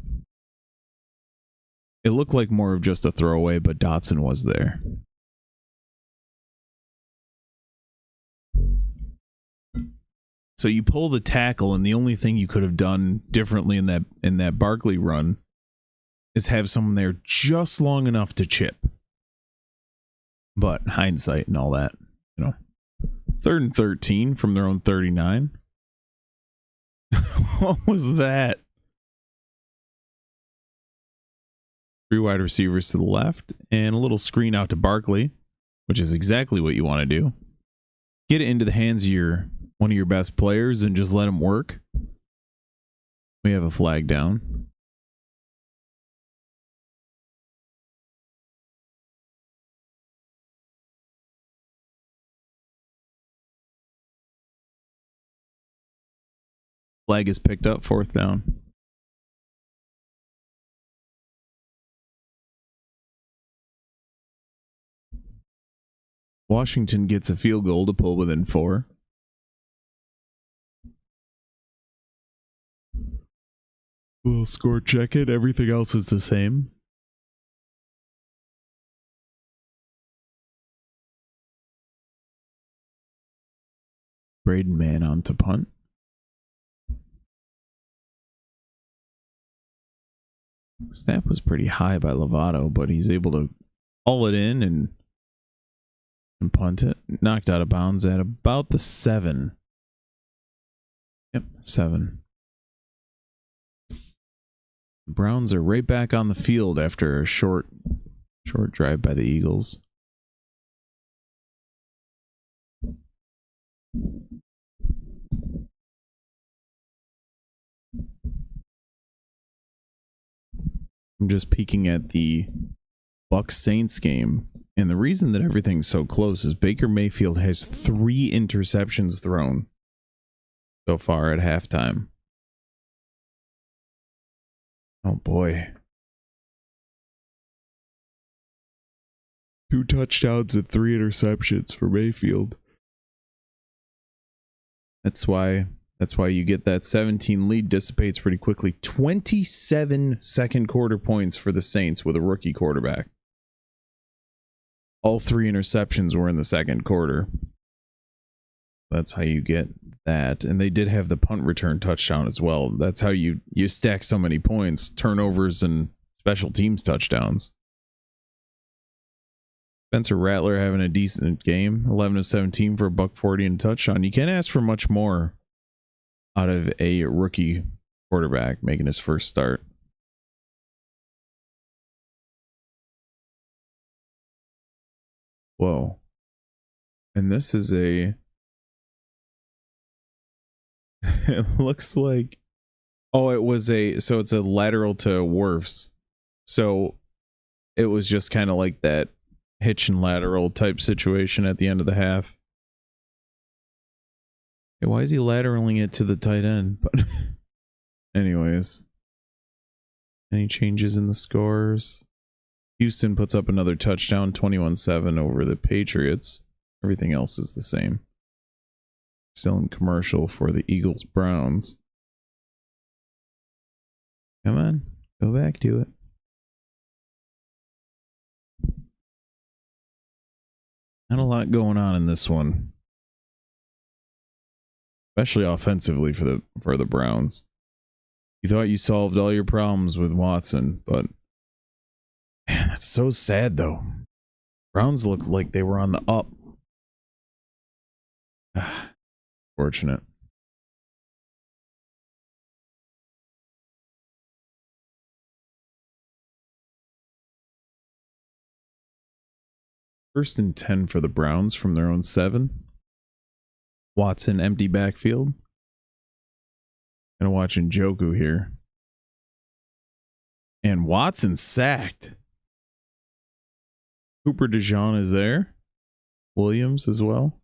It looked like more of just a throwaway, but Dotson was there. So you pull the tackle, and the only thing you could have done differently in that Barkley run is have someone there just long enough to chip. But hindsight and all that, 3rd and 13 from their own 39. What was that? 3 wide receivers to the left and a little screen out to Barkley, which is exactly what you want to do. Get it into the hands of one of your best players and just let them work. We have a flag down. Flag is picked up, 4th down. Washington gets a field goal to pull within 4. We'll score check it. Everything else is the same. Braden Mann on to punt. Snap was pretty high by Lovato, but he's able to haul it in and punt it. Knocked out of bounds at about the 7. Yep, 7. The Browns are right back on the field after a short drive by the Eagles. I'm just peeking at the Bucs Saints game, and the reason that everything's so close is Baker Mayfield has 3 interceptions thrown so far at halftime. Oh boy. 2 touchdowns and 3 interceptions for Mayfield. That's why you get that 17 lead dissipates pretty quickly. 27 second quarter points for the Saints with a rookie quarterback. All 3 interceptions were in the second quarter. That's how you get that. And they did have the punt return touchdown as well. That's how you stack so many points, turnovers and special teams touchdowns. Spencer Rattler having a decent game, 11 of 17 for a $140 and a touchdown. You can't ask for much more out of a rookie quarterback making his first start. Whoa. And this is a... It looks like... Oh, it was a... So it's a lateral to Werfs. So it was just kind of like that hitch and lateral type situation at the end of the half. Hey, why is he lateraling it to the tight end? But anyways. Any changes in the scores? Houston puts up another touchdown, 21-7 over the Patriots. Everything else is the same. Still in commercial for the Eagles-Browns. Come on, go back to it. Not a lot going on in this one. Especially offensively for the Browns. You thought you solved all your problems with Watson, but man, that's so sad though. Browns looked like they were on the up. Fortunate. First and 10 for the Browns from their own 7. Watson empty backfield. Gonna watch Njoku here. And Watson sacked. Cooper DeJean is there. Williams as well.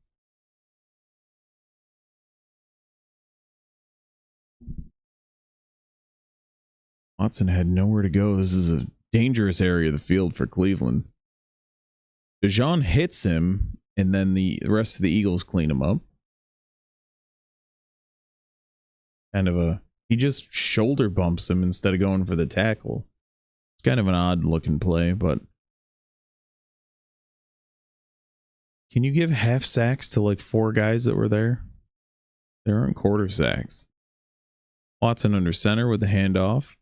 Watson had nowhere to go. This is a dangerous area of the field for Cleveland. DeJean hits him, and then the rest of the Eagles clean him up. Kind of a... He just shoulder bumps him instead of going for the tackle. It's kind of an odd looking play, but... Can you give half sacks to like 4 guys that were there? There aren't quarter sacks. Watson under center with the handoff.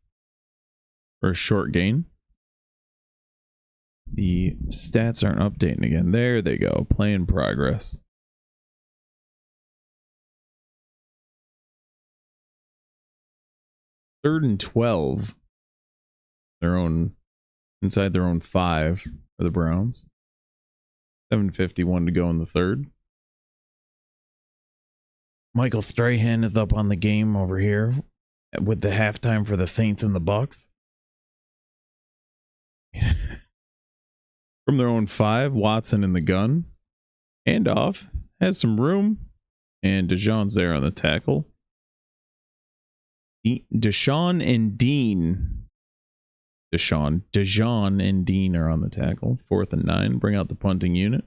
For a short gain. The stats aren't updating again. There they go. Play in progress. Third and 12. Inside their own 5 for the Browns. 7:51 to go in the third. Michael Strahan is up on the game over here with the halftime for the Saints and the Bucks. From their own 5, Watson in the gun. Handoff. Has some room. And DeJean's there on the tackle. Deshaun and Dean. Dejan and Dean are on the tackle. 4th and 9. Bring out the punting unit.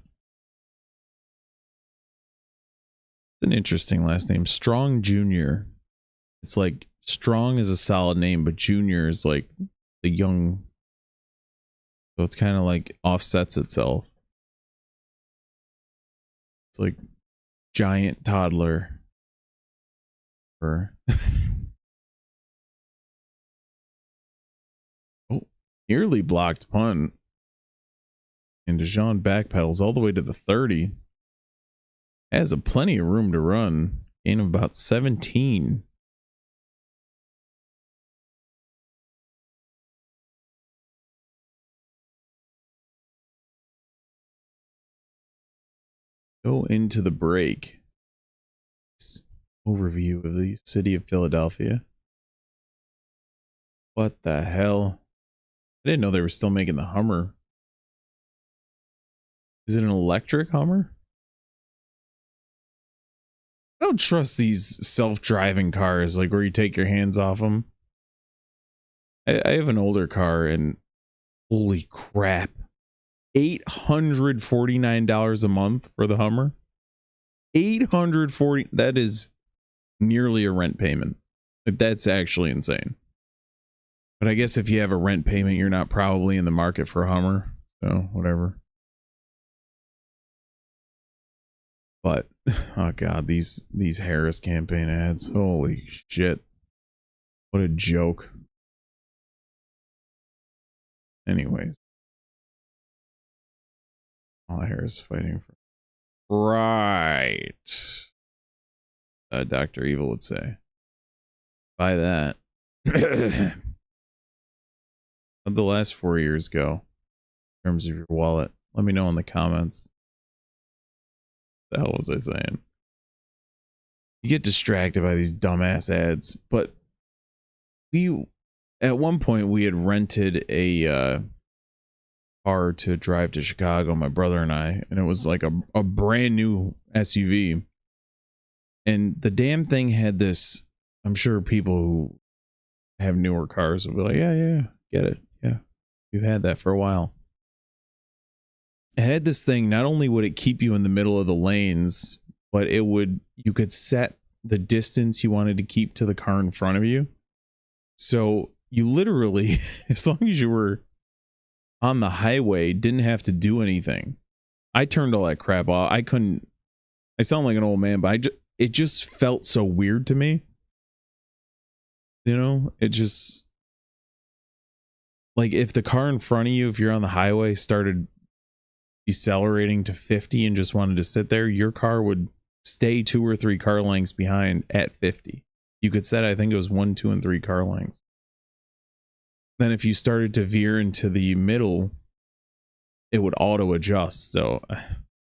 It's an interesting last name. Strong Jr. It's like Strong is a solid name, but Junior is like the young... So it's kind of like offsets itself. It's like giant toddler. Or oh, nearly blocked punt. And DeJean backpedals all the way to the 30. Has a plenty of room to run. Gain of about 17. Go into the break. Overview of the city of Philadelphia. What the hell? I didn't know they were still making the Hummer. Is it an electric Hummer? I don't trust these self-driving cars, like where you take your hands off them. I have an older car, and holy crap. $849 a month for the Hummer. $840. That is nearly a rent payment. That's actually insane. But I guess if you have a rent payment, you're not probably in the market for a Hummer. So whatever. But oh god, these Harris campaign ads. Holy shit. What a joke. Anyways. Harris fighting for right. Dr. Evil would say. Buy that. How'd the last 4 years go in terms of your wallet? Let me know in the comments. The hell was I saying? You get distracted by these dumbass ads, but at one point we had rented a car to drive to Chicago, my brother and I, and it was like a brand new SUV. And the damn thing had this, I'm sure people who have newer cars will be like, yeah, get it. Yeah, you've had that for a while. It had this thing, not only would it keep you in the middle of the lanes, but you could set the distance you wanted to keep to the car in front of you. So you literally, as long as you were on the highway, didn't have to do anything. I turned all that crap off. I sound like an old man, but it just felt so weird to me. You know, it just, like, if the car in front of you, if you're on the highway, started decelerating to 50 and just wanted to sit there, your car would stay 2 or 3 car lengths behind at 50. You could set, I think it was 1, 2, and 3 car lengths. Then if you started to veer into the middle, it would auto adjust. So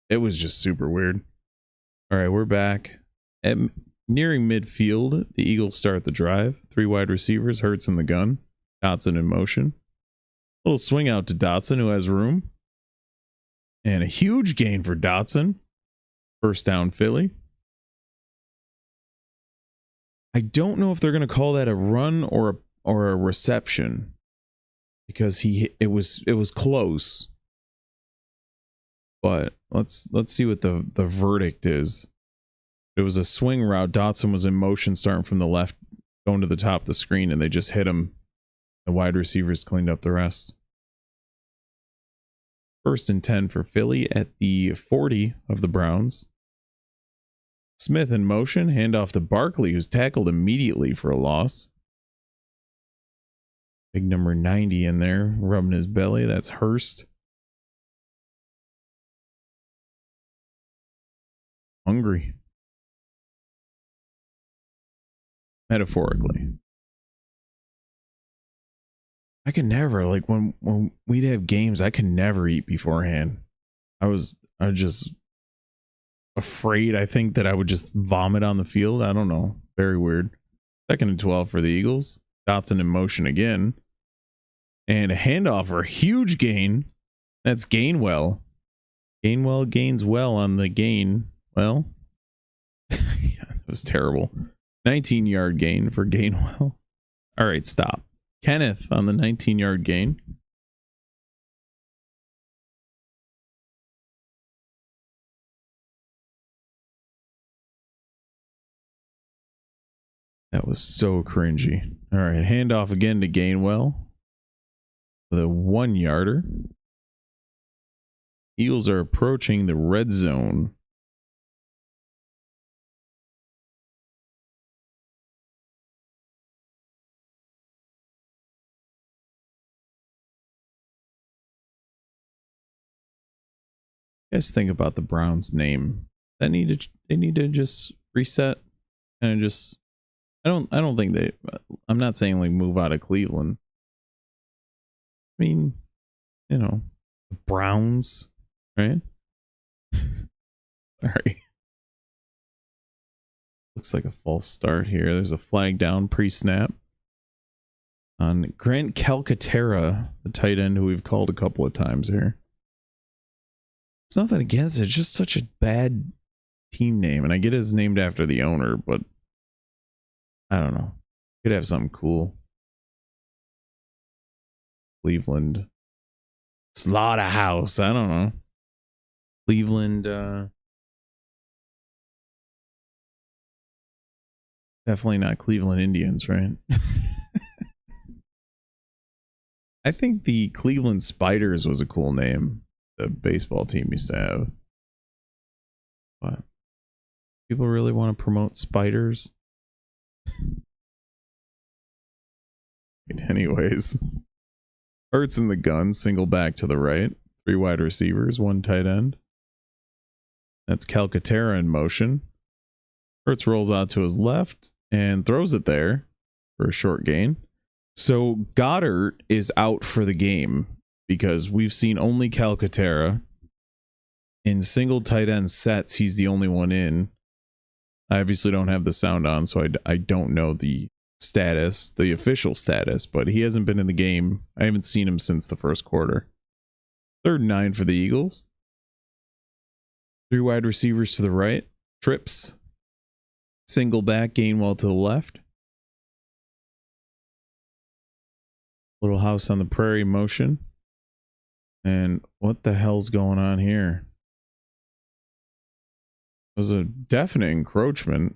it was just super weird. All right, we're back. Nearing midfield, the Eagles start the drive. 3 wide receivers, Hurts in the gun, Dotson in motion. Little swing out to Dotson, who has room. And a huge gain for Dotson. First down, Philly. I don't know if they're going to call that a run or a reception, because it was close. But let's see what the verdict is. It was a swing route. Dotson was in motion starting from the left, going to the top of the screen, and they just hit him. The wide receivers cleaned up the rest. 1st and 10 for Philly at the 40 of the Browns. Smith in motion, handoff to Barkley, who's tackled immediately for a loss. Big number 90 in there, rubbing his belly. That's Hurst. Hungry. Metaphorically. I could never, like, when we'd have games, I could never eat beforehand. I was just afraid, I think, that I would just vomit on the field. I don't know. Very weird. 2nd and 12 for the Eagles. Dotson in motion again. And a handoff for a huge gain. That's Gainwell. Gainwell gains well on the gain. Well, yeah, that was terrible. 19-yard gain for Gainwell. All right, stop. Kenneth on the 19-yard gain. That was so cringy. All right, handoff again to Gainwell. The 1-yarder. Eagles are approaching the red zone. Guys, think about the Browns name. They need to just reset and just. I don't think they. I'm not saying like move out of Cleveland. I mean, you know, the Browns, right? All right. Looks like a false start here. There's a flag down pre-snap on Grant Calcaterra, the tight end who we've called a couple of times here. It's nothing against it. It's just such a bad team name. And I get it's named after the owner, but I don't know. Could have something cool. Cleveland Slaughterhouse. I don't know. Cleveland. Definitely not Cleveland Indians, right? I think the Cleveland Spiders was a cool name. The baseball team used to have. But people really want to promote spiders? Anyways. Hurts in the gun, single back to the right. 3 wide receivers, 1 tight end. That's Calcaterra in motion. Hurts rolls out to his left and throws it there for a short gain. So Goddard is out for the game because we've seen only Calcaterra. In single tight end sets, he's the only one in. I obviously don't have the sound on, so I don't know the status, the official status, but he hasn't been in the game. I haven't seen him since the first quarter. 3rd and 9 for the Eagles. 3 wide receivers to the right. Trips. Single back, Gainwell to the left. Little house on the prairie motion. And what the hell's going on here? It was a definite encroachment.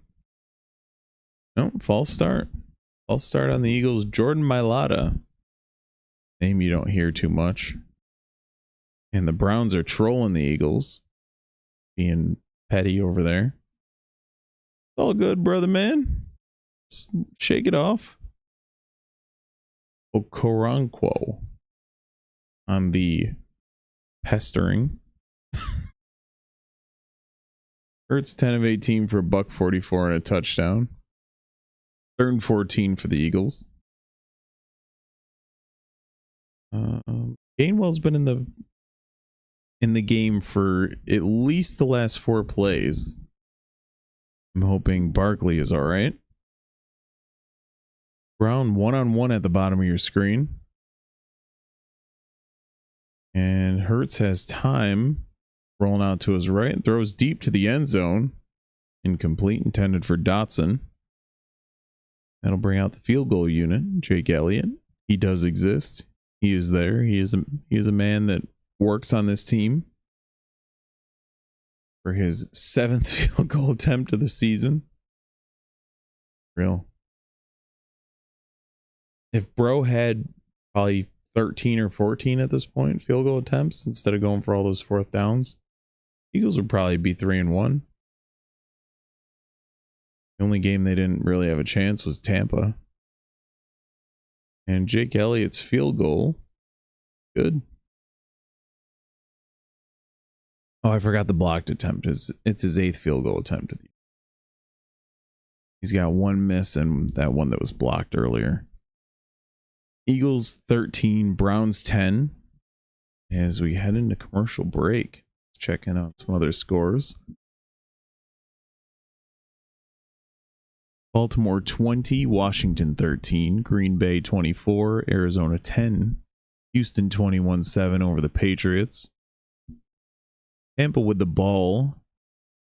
No, false start. False start on the Eagles. Jordan Mailata. Name you don't hear too much. And the Browns are trolling the Eagles. Being petty over there. All good, brother man. Just shake it off. Okoronkwo on the pestering. Hurts 10 of 18 for $144 and a touchdown. 3rd and 14 for the Eagles. Gainwell's been in the game for at least the last 4 plays. I'm hoping Barkley is all right. Brown 1-on-1 at the bottom of your screen. And Hurts has time. Rolling out to his right and throws deep to the end zone. Incomplete, intended for Dotson. That'll bring out the field goal unit. Jake Elliott. He does exist. He is there. He is a man that works on this team. For his 7th field goal attempt of the season. Real. If Bro had probably 13 or 14 at this point, field goal attempts, instead of going for all those 4th downs, Eagles would probably be 3-1. The only game they didn't really have a chance was Tampa. And Jake Elliott's field goal. Good. Oh, I forgot the blocked attempt. It's his 8th field goal attempt. He's got 1 miss and that one that was blocked earlier. Eagles 13, Browns 10. As we head into commercial break, checking out some other scores. Baltimore 20, Washington 13, Green Bay 24, Arizona 10, Houston 21-7 over the Patriots. Tampa with the ball.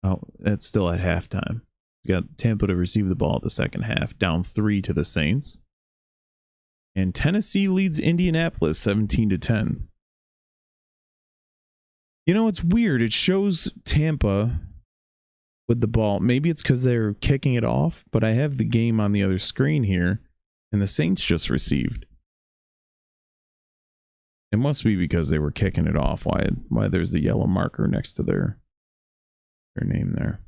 Oh, that's still at halftime. You got Tampa to receive the ball at the second half, down 3 to the Saints. And Tennessee leads Indianapolis 17-10. You know, it's weird. It shows Tampa with the ball. Maybe it's because they're kicking it off, but I have the game on the other screen here, and the Saints just received. It must be because they were kicking it off. Why there's the yellow marker next to their name there.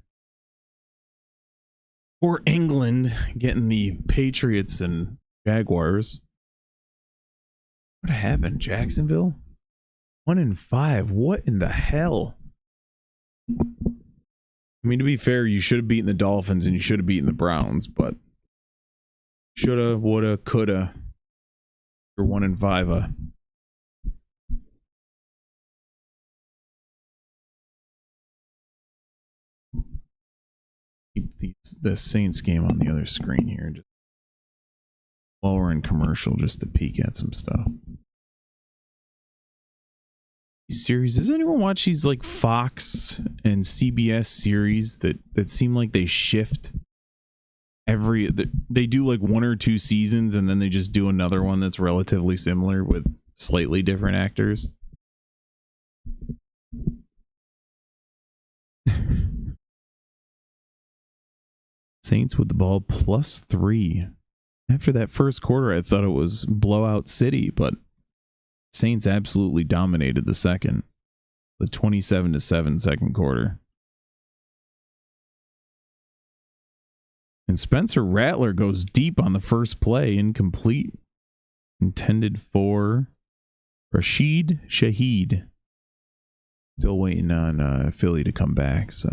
For England, getting the Patriots and Jaguars. What happened? Jacksonville? 1-5. What in the hell? I mean, to be fair, you should have beaten the Dolphins and you should have beaten the Browns, but shoulda, woulda, coulda. You're 1-5. Keep the Saints game on the other screen here, just while we're in commercial, just to peek at some stuff. Series, does anyone watch these like Fox and CBS series that seem like they shift they do like 1 or 2 seasons and then they just do another one that's relatively similar with slightly different actors? Saints with the ball +3. After that first quarter, I thought it was blowout city, but Saints absolutely dominated the second. The 27-7 second quarter. And Spencer Rattler goes deep on the first play, incomplete. Intended for Rashid Shaheed. Still waiting on Philly to come back, so.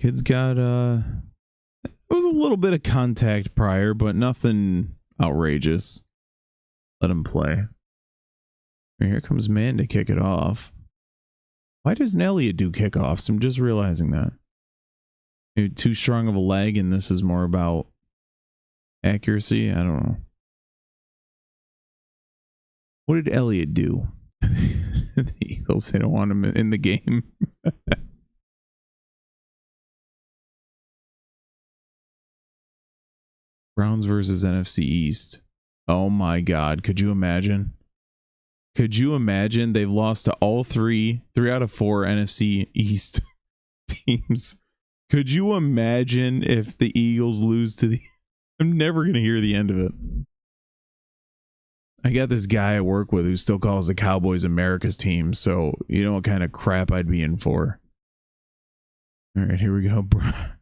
Kid's got it was a little bit of contact prior, but nothing outrageous. Let him play. And here comes Man to kick it off. Why doesn't Elliott do kickoffs? I'm just realizing that. Maybe too strong of a leg, and this is more about accuracy. I don't know. What did Elliott do? The Eagles, they don't want him in the game. Browns versus NFC East. Oh my God. Could you imagine? Could you imagine they've lost to all three out of 4 NFC East teams? Could you imagine if the Eagles lose to the... I'm never going to hear the end of it. I got this guy I work with who still calls the Cowboys America's team, so you know what kind of crap I'd be in for. All right, here we go.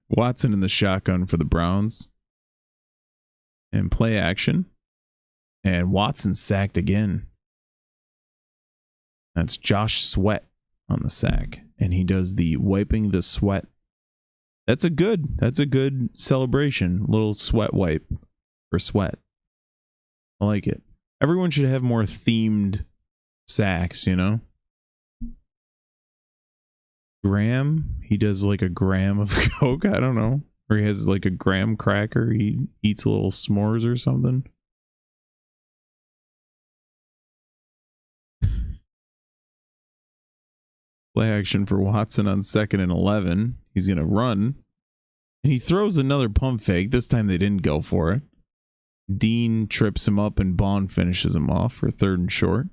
Watson in the shotgun for the Browns. And play action. And Watson sacked again. That's Josh Sweat on the sack. And he does the wiping the sweat. That's a good celebration. Little sweat wipe for Sweat. I like it. Everyone should have more themed sacks, you know? Graham, he does like a gram of Coke, I don't know. Or he has like a graham cracker, he eats a little s'mores or something. Play action for Watson on 2nd and 11. He's going to run. And he throws another pump fake. This time they didn't go for it. Dean trips him up and Bond finishes him off for 3rd and short.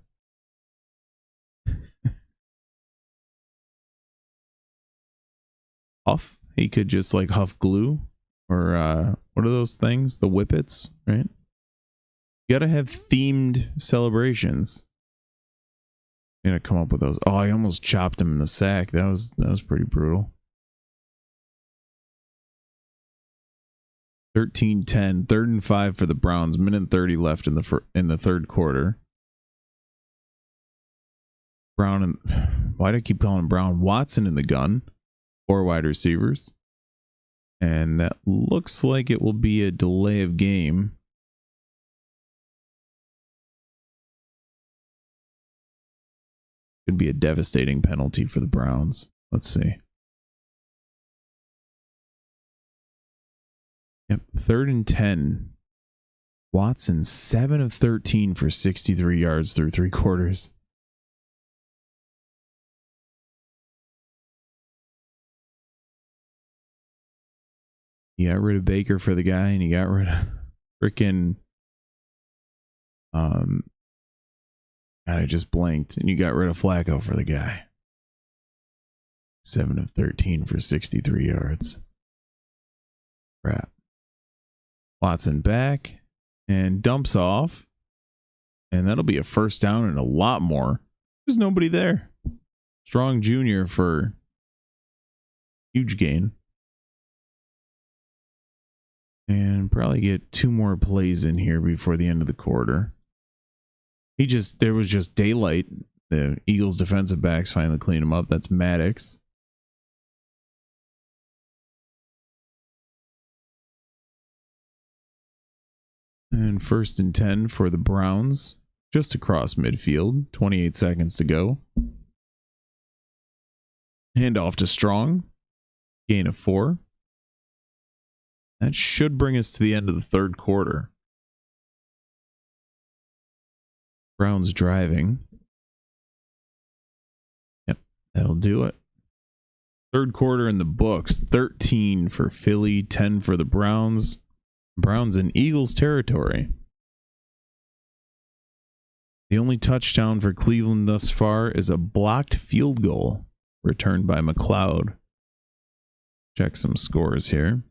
Huff. He could just like huff glue. Or what are those things? The whippets, right? You gotta have themed celebrations. I'm gonna come up with those. Oh, I almost chopped him in the sack. That was pretty brutal. 13-10, 3rd and 5 for the Browns. Minute 30 left in the third quarter. Brown and why do I keep calling him Brown? Watson in the gun. 4 wide receivers. And that looks like it will be a delay of game. Could be a devastating penalty for the Browns. Let's see. Yep, 3rd and 10. Watson 7 of 13 for 63 yards through 3 quarters. You got rid of Baker for the guy, and you got rid of freaking God, I just blanked, and you got rid of Flacco for the guy. 7 of 13 for 63 yards. Crap. Watson back and dumps off, and that'll be a 1st down and a lot more. There's nobody there. Strong Jr. for huge gain. And probably get 2 more plays in here before the end of the quarter. There was just daylight. The Eagles defensive backs finally cleaned him up. That's Maddox. And 1st and 10 for the Browns. Just across midfield. 28 seconds to go. Handoff to Strong. Gain of 4. That should bring us to the end of the 3rd quarter. Browns driving. Yep, that'll do it. 3rd quarter in the books. 13 for Philly, 10 for the Browns. Browns in Eagles territory. The only touchdown for Cleveland thus far is a blocked field goal returned by McLeod. Check some scores here.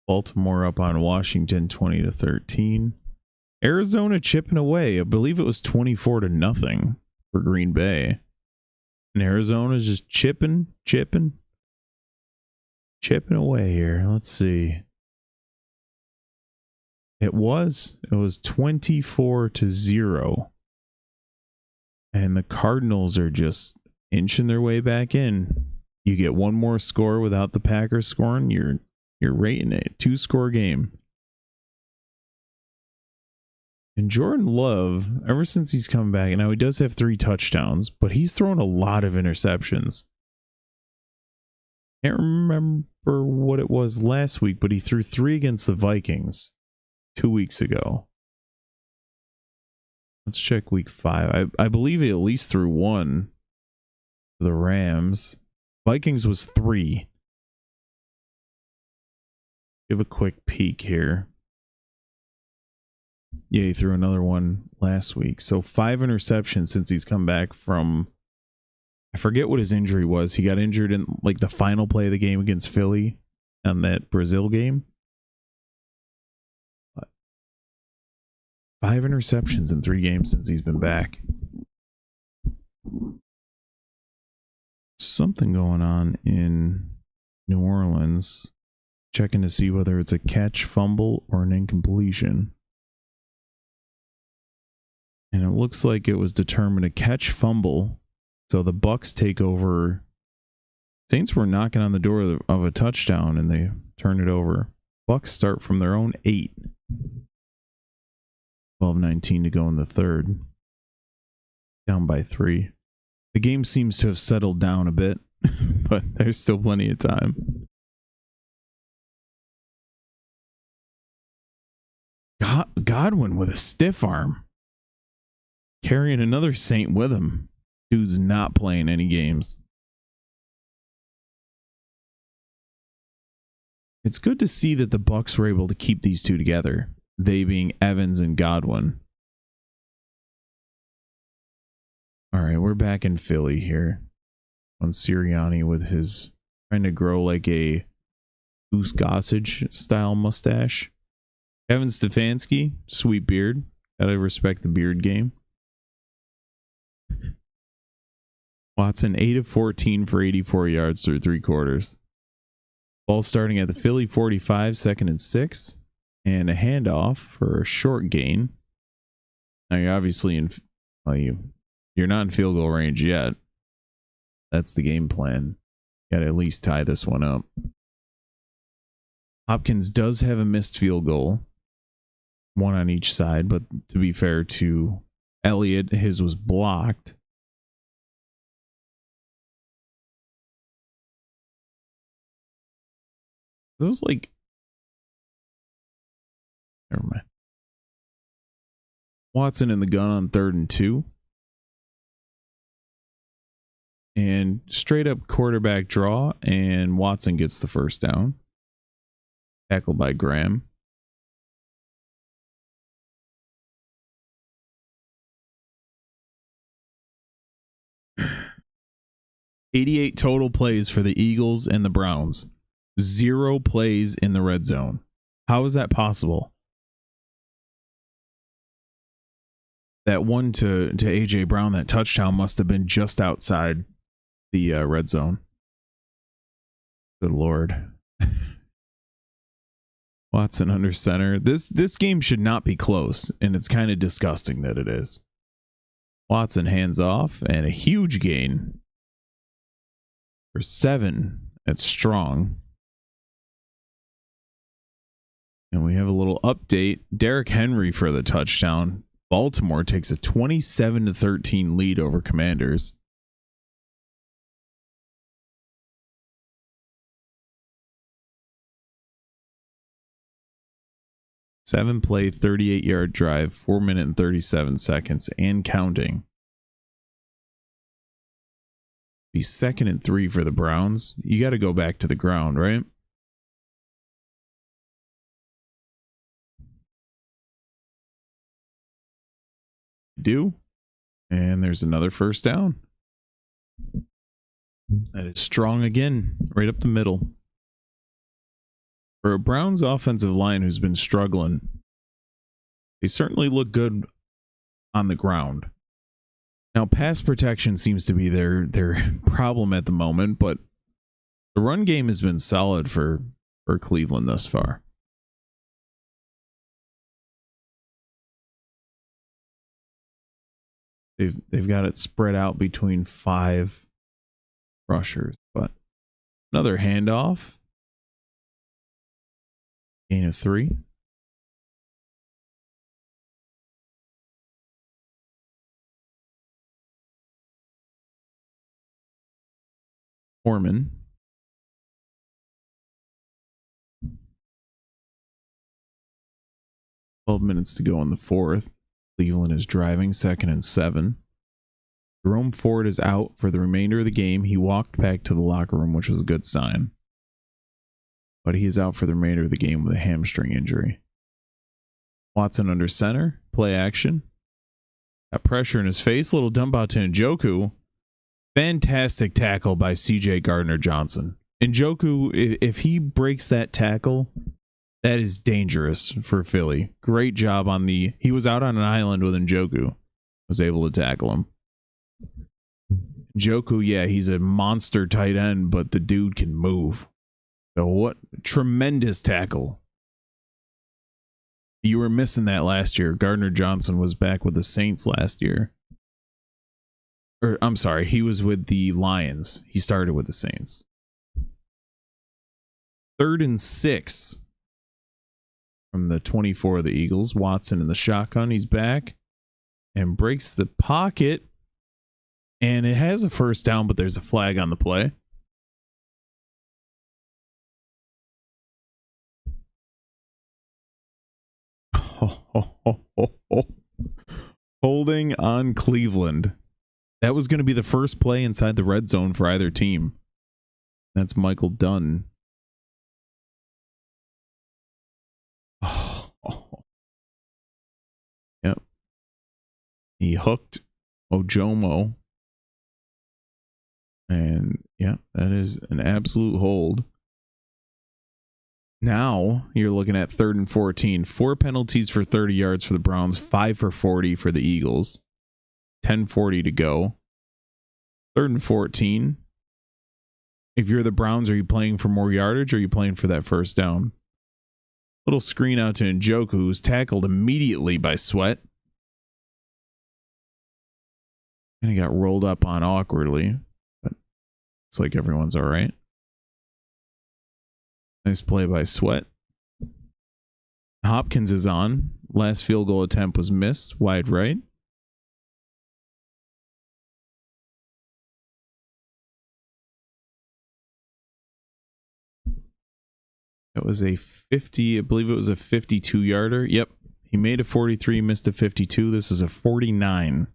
Baltimore up on Washington 20-13. Arizona chipping away. I believe it was 24-0 for Green Bay. And Arizona's just chipping away here. Let's see. It was 24-0. And the Cardinals are just inching their way back in. You get one more score without the Packers scoring, you're rating it 2-score game. And Jordan Love, ever since he's come back, now he does have 3 touchdowns, but he's thrown a lot of interceptions. Can't remember what it was last week, but he threw 3 against the Vikings 2 weeks ago. Let's check week 5. I believe he at least threw 1 for the Rams. Vikings was 3. Give a quick peek here. Yeah, he threw another one last week. So 5 interceptions since he's come back from, I forget what his injury was. He got injured in like the final play of the game against Philly on that Brazil game. 5 interceptions in 3 games since he's been back. Something going on in New Orleans. Checking to see whether it's a catch, fumble, or an incompletion. And it looks like it was determined a catch fumble. So the Bucks take over. Saints were knocking on the door of a touchdown and they turn it over. Bucks start from their own 8. 12:19 to go in the third. Down by 3. The game seems to have settled down a bit, but there's still plenty of time. Godwin with a stiff arm. Carrying another Saint with him. Dude's not playing any games. It's good to see that the Bucks were able to keep these two together. They being Evans and Godwin. All right, we're back in Philly here. On Sirianni with his trying to grow like a Goose Gossage style mustache. Kevin Stefanski, sweet beard. Gotta respect the beard game. Watson 8 of 14 for 84 yards through 3 quarters. Ball starting at the Philly 45, 2nd and 6, and a handoff for a short gain. Now you're obviously in, well, you're not in field goal range yet. That's the game plan. Got to at least tie this one up. Hopkins does have a missed field goal, 1 on each side, but to be fair to Elliott, his was blocked. Those like, never mind. Watson in the gun on 3rd and 2. And straight up quarterback draw, and Watson gets the first down. Tackled by Graham. $88 total plays for the Eagles and the Browns. 0 plays in the red zone. How is that possible? That one to AJ Brown, that touchdown must have been just outside the red zone. Good Lord. Watson under center. This game should not be close, and it's kind of disgusting that it is. Watson hands off, and a huge gain for 7. That's strong. And we have a little update. Derrick Henry for the touchdown. Baltimore takes a 27-13 lead over Commanders. Seven-play, 38-yard drive, 4 minute and 37 seconds, and counting. Be 2nd and 3 for the Browns. You got to go back to the ground, right? Do. And there's another first down. That is strong again, right up the middle. For a Browns offensive line who's been struggling, they certainly look good on the ground. Now, pass protection seems to be their problem at the moment, but the run game has been solid for Cleveland thus far. They've got it spread out between 5 rushers, but another handoff. Gain of 3. Foreman. .12 minutes to go in the fourth. Cleveland is driving, 2nd and 7. Jerome Ford is out for the remainder of the game. He walked back to the locker room, which was a good sign. But he is out for the remainder of the game with a hamstring injury. Watson under center. Play action. Got pressure in his face. Little dump out to Njoku. Fantastic tackle by C.J. Gardner-Johnson. Njoku, if he breaks that tackle, that is dangerous for Philly. Great job on the... He was out on an island with Njoku. Was able to tackle him. Njoku, yeah, he's a monster tight end, but the dude can move. So what? Tremendous tackle. You were missing that last year. Gardner-Johnson was back with the Saints last year. Or, I'm sorry, he was with the Lions. He started with the Saints. 3rd and 6 from the 24 of the Eagles. Watson in the shotgun. He's back and breaks the pocket. And it has a first down, but there's a flag on the play. Holding on Cleveland. That was going to be the first play inside the red zone for either team. That's Michael Dunn. Yep. He hooked Ojomo. And yeah, that is an absolute hold. Now you're looking at 3rd and 14. 4 penalties for 30 yards for the Browns, 5 for 40 for the Eagles. 10:40 to go. 3rd and 14. If you're the Browns, are you playing for more yardage or are you playing for that first down? Little screen out to Njoku, who's tackled immediately by Sweat. And he got rolled up on awkwardly. But it's like everyone's all right. Nice play by Sweat. Hopkins is on. Last field goal attempt was missed. Wide right. That was a 50, I believe it was a 52-yarder. Yep. He made a 43, missed a 52. This is a 49.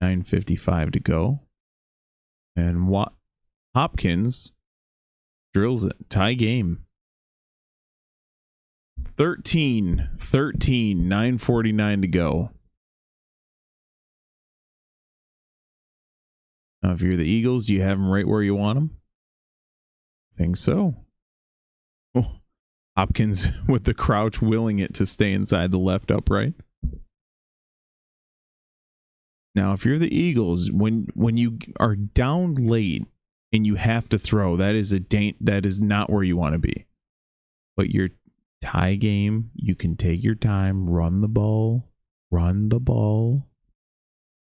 9:55 to go. And Hopkins drills it. Tie game. 13, 9:49 to go. Now, if you're the Eagles, do you have them right where you want them? I think so. Oh, Hopkins with the crouch willing it to stay inside the left upright. Now, if you're the Eagles, when you are down late and you have to throw, that is not where you want to be. But your tie game, you can take your time, run the ball,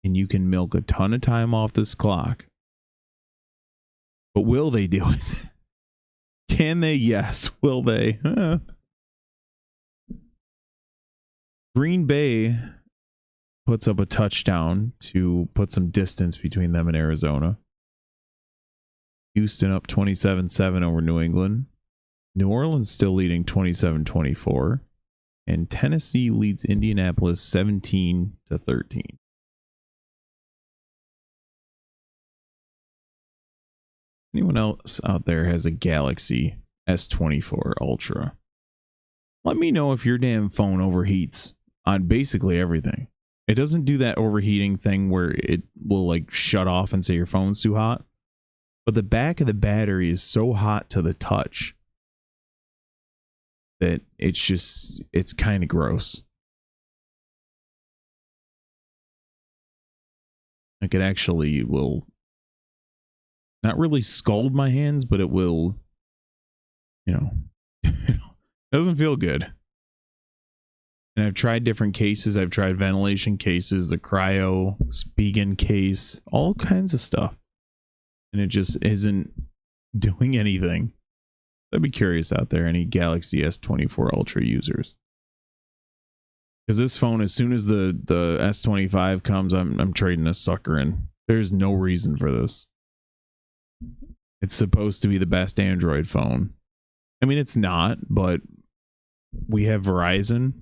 and you can milk a ton of time off this clock. But will they do it? Can they? Yes. Will they? Green Bay puts up a touchdown to put some distance between them and Arizona. Houston up 27-7 over New England. New Orleans still leading 27-24. And Tennessee leads Indianapolis 17-13. Anyone else out there has a Galaxy S24 Ultra? Let me know if your damn phone overheats on basically everything. It doesn't do that overheating thing where it will like shut off and say your phone's too hot. But the back of the battery is so hot to the touch that it's kind of gross. Like it actually will not really scald my hands, but it will, it doesn't feel good. And I've tried different cases. I've tried ventilation cases, the cryo, Spigen case, all kinds of stuff. And it just isn't doing anything. I'd be curious out there, any Galaxy S24 Ultra users. Because this phone, as soon as the S25 comes, I'm trading this sucker in. There's no reason for this. It's supposed to be the best Android phone. I mean, it's not, but we have Verizon.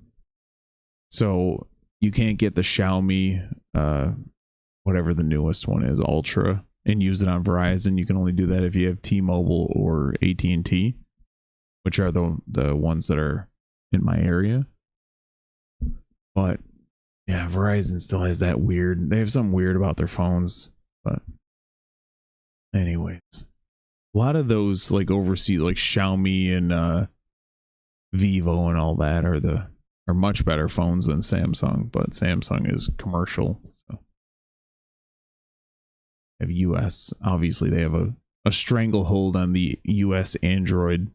So you can't get the Xiaomi, whatever the newest one is, Ultra, and use it on Verizon. You can only do that if you have T-Mobile or AT&T, which are the ones that are in my area. But yeah, Verizon still has that weird. They have something weird about their phones. But anyways, a lot of those like overseas, like Xiaomi and Vivo and all that are much better phones than Samsung. But Samsung is commercial. So have US. Obviously, they have a stranglehold on the US Android.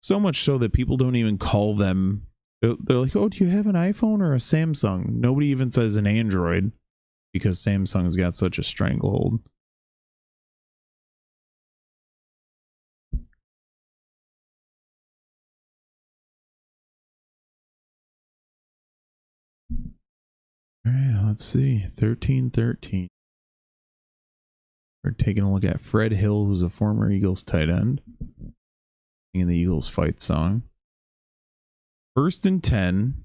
So much so that people don't even call them. They're like, oh, do you have an iPhone or a Samsung? Nobody even says an Android because Samsung's got such a stranglehold. All right, let's see. 1313. We're taking a look at Fred Hill, who's a former Eagles tight end, in the Eagles fight song. 1st and 10,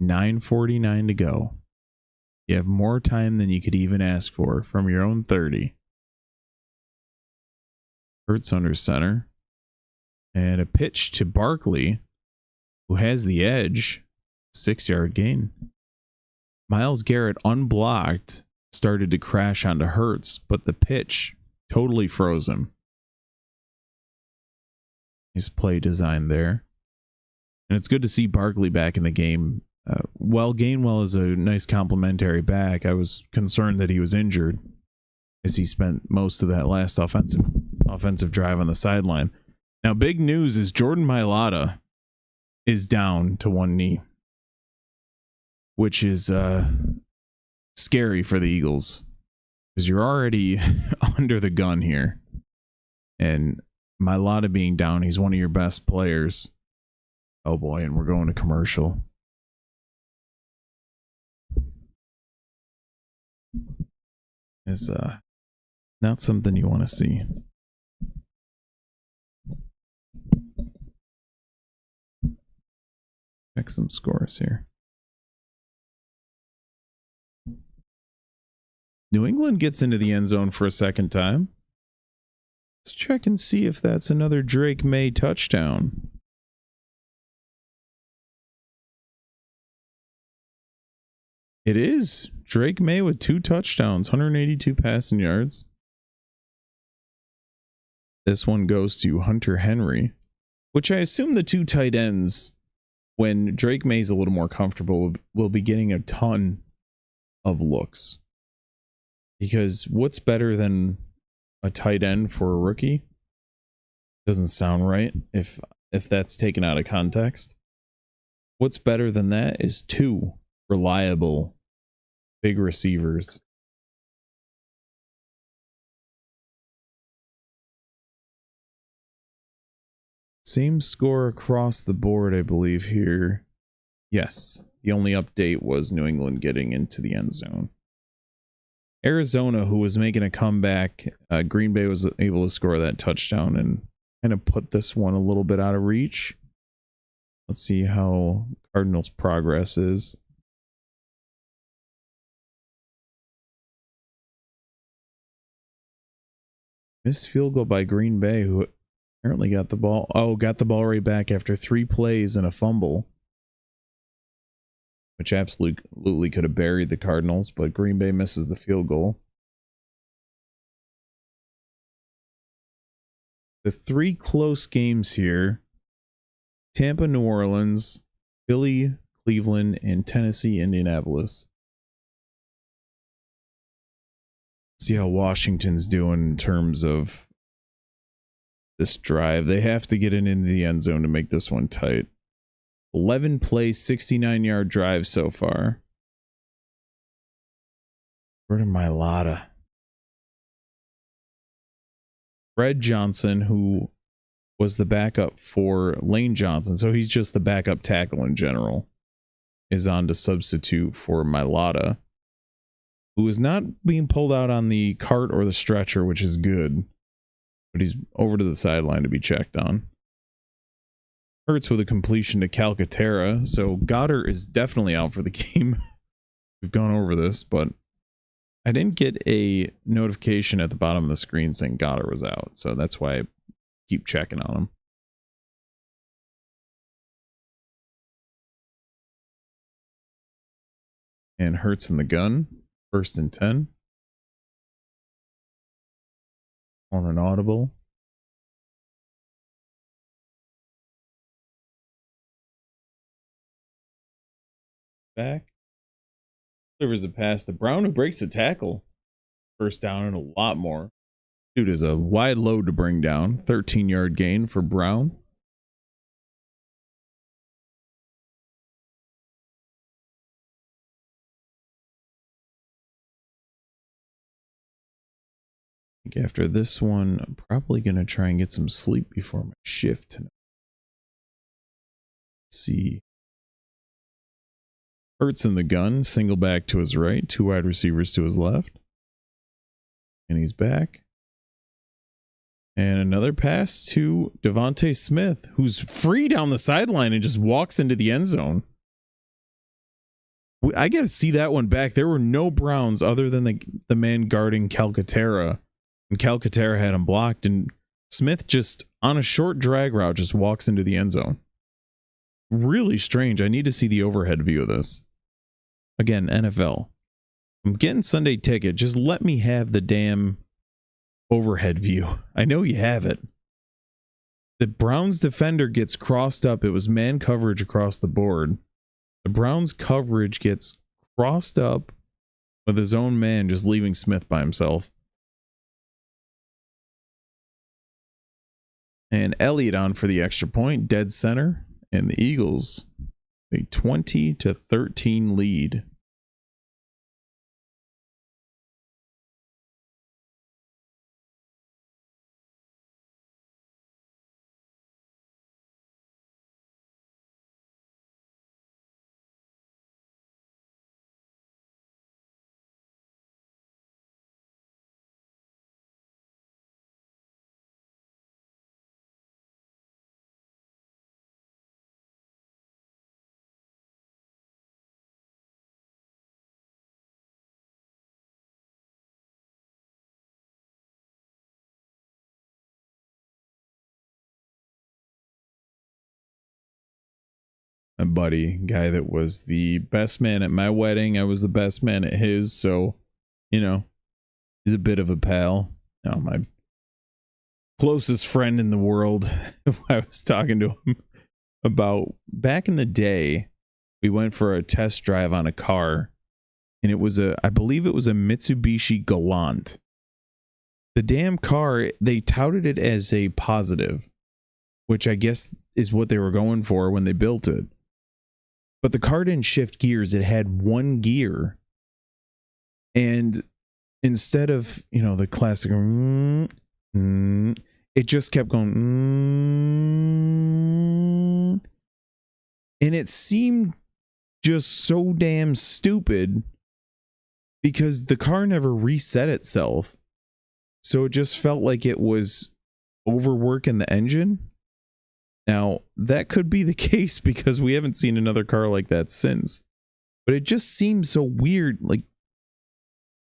9:49 to go. You have more time than you could even ask for from your own 30. Hurts under center. And a pitch to Barkley, who has the edge. 6-yard gain. Myles Garrett, unblocked, started to crash onto Hurts, but the pitch totally froze him. His play design there. And it's good to see Barkley back in the game. While Gainwell is a nice complimentary back, I was concerned that he was injured as he spent most of that last offensive drive on the sideline. Now, big news is Jordan Mailata is down to one knee, which is scary for the Eagles because you're already under the gun here. And Mailata being down, he's one of your best players. Oh boy, and we're going to commercial. It's not something you want to see. Check some scores here. New England gets into the end zone for a second time. Let's check and see if that's another Drake May touchdown. It is. Drake May with 2 touchdowns, 182 passing yards. This one goes to Hunter Henry, which I assume the 2 tight ends, when Drake May's a little more comfortable, will be getting a ton of looks. Because what's better than a tight end for a rookie? Doesn't sound right if that's taken out of context. What's better than that is 2 reliable big receivers. Same score across the board, I believe, here. Yes, the only update was New England getting into the end zone. Arizona, who was making a comeback, Green Bay was able to score that touchdown and kind of put this one a little bit out of reach. Let's see how Cardinals' progress is. Missed field goal by Green Bay, who apparently got the ball. Oh, got the ball right back after 3 plays and a fumble, which absolutely could have buried the Cardinals, but Green Bay misses the field goal. The 3 close games here: Tampa, New Orleans, Philly, Cleveland, and Tennessee, Indianapolis. See how Washington's doing in terms of this drive. They have to get it into the end zone to make this one tight. 11 plays, 69-yard drive so far. Jordan Mailata. Fred Johnson, who was the backup for Lane Johnson, so he's just the backup tackle in general, is on to substitute for Mailata. who is not being pulled out on the cart or the stretcher, which is good. But he's over to the sideline to be checked on. Hurts with a completion to Calcaterra, so Goddard is definitely out for the game. We've gone over this, but I didn't get a notification at the bottom of the screen saying Goddard was out, so that's why I keep checking on him. And Hurts in the gun, 1st and 10. On an audible. Back. Delivers a pass to Brown, who breaks the tackle. 1st down and a lot more. Dude is a wide load to bring down. 13-yard gain for Brown. I think after this one, I'm probably going to try and get some sleep before my shift tonight. Let's see. Hurts in the gun, single back to his right, 2 wide receivers to his left. And he's back. And another pass to Devontae Smith, who's free down the sideline and just walks into the end zone. I got to see that one back. There were no Browns other than the man guarding Calcaterra. And Calcaterra had him blocked. And Smith just, on a short drag route, just walks into the end zone. Really strange. I need to see the overhead view of this. Again, NFL. I'm getting Sunday Ticket. Just let me have the damn overhead view. I know you have it. The Browns defender gets crossed up. It was man coverage across the board. The Browns coverage gets crossed up with his own man just leaving Smith by himself. And Elliott on for the extra point, dead center, and the Eagles a 20-13 lead. My buddy, guy that was the best man at my wedding, I was the best man at his, so, you know, he's a bit of a pal. You know, my closest friend in the world. I was talking to him about back in the day, we went for a test drive on a car, and it was I believe it was a Mitsubishi Galant. The damn car, they touted it as a positive, which I guess is what they were going for when they built it. But the car didn't shift gears. It had one gear. And instead of, you know, the classic, it just kept going. And it seemed just so damn stupid because the car never reset itself. So it just felt like it was overworking the engine. Now, that could be the case because we haven't seen another car like that since. But it just seems so weird. Like,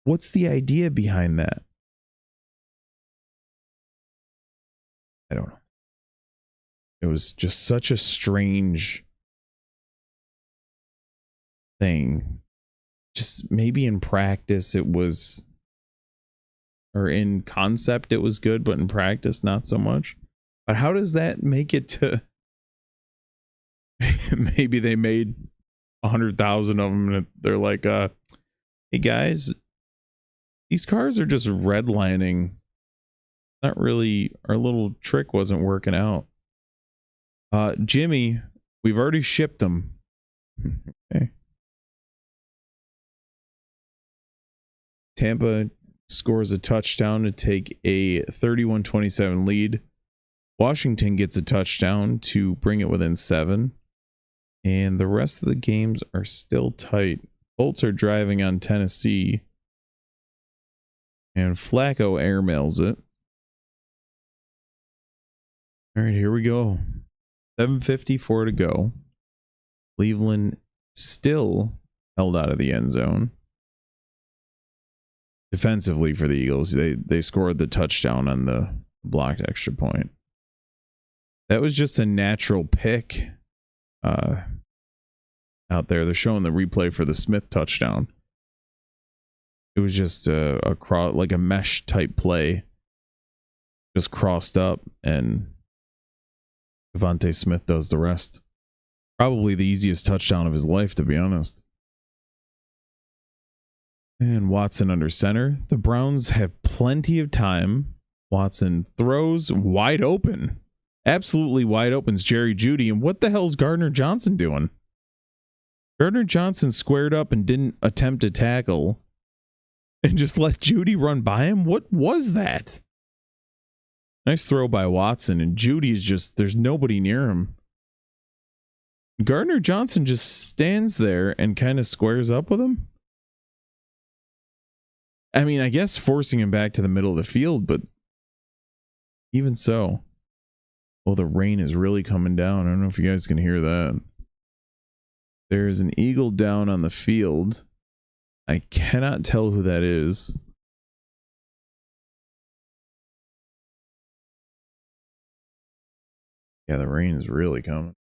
what's the idea behind that? I don't know. It was just such a strange thing. Just maybe in practice it was, or in concept it was good, but in practice not so much. But how does that make it to maybe they made 100,000 of them and they're like, hey guys, these cars are just redlining. Not really, our little trick wasn't working out. Jimmy, we've already shipped them. Okay. Tampa scores a touchdown to take a 31-27 lead. Washington gets a touchdown to bring it within 7. And the rest of the games are still tight. Colts are driving on Tennessee. And Flacco airmails it. All right, here we go. 7:54 to go. Cleveland still held out of the end zone. Defensively for the Eagles, they scored the touchdown on the blocked extra point. That was just a natural pick out there. They're showing the replay for the Smith touchdown. It was just like a mesh type play, just crossed up, and Devontae Smith does the rest. Probably the easiest touchdown of his life, to be honest. And Watson under center. The Browns have plenty of time. Watson throws wide open. Absolutely wide open is Jerry Jeudy. And what the hell's Gardner Johnson doing? Gardner Johnson squared up and didn't attempt to tackle and just let Jeudy run by him. What was that? Nice throw by Watson, and Jeudy is just, there's nobody near him. Gardner Johnson just stands there and kind of squares up with him. I mean, I guess forcing him back to the middle of the field, but even so. Oh, the rain is really coming down. I don't know if you guys can hear that. There's an Eagle down on the field. I cannot tell who that is. Yeah, the rain is really coming.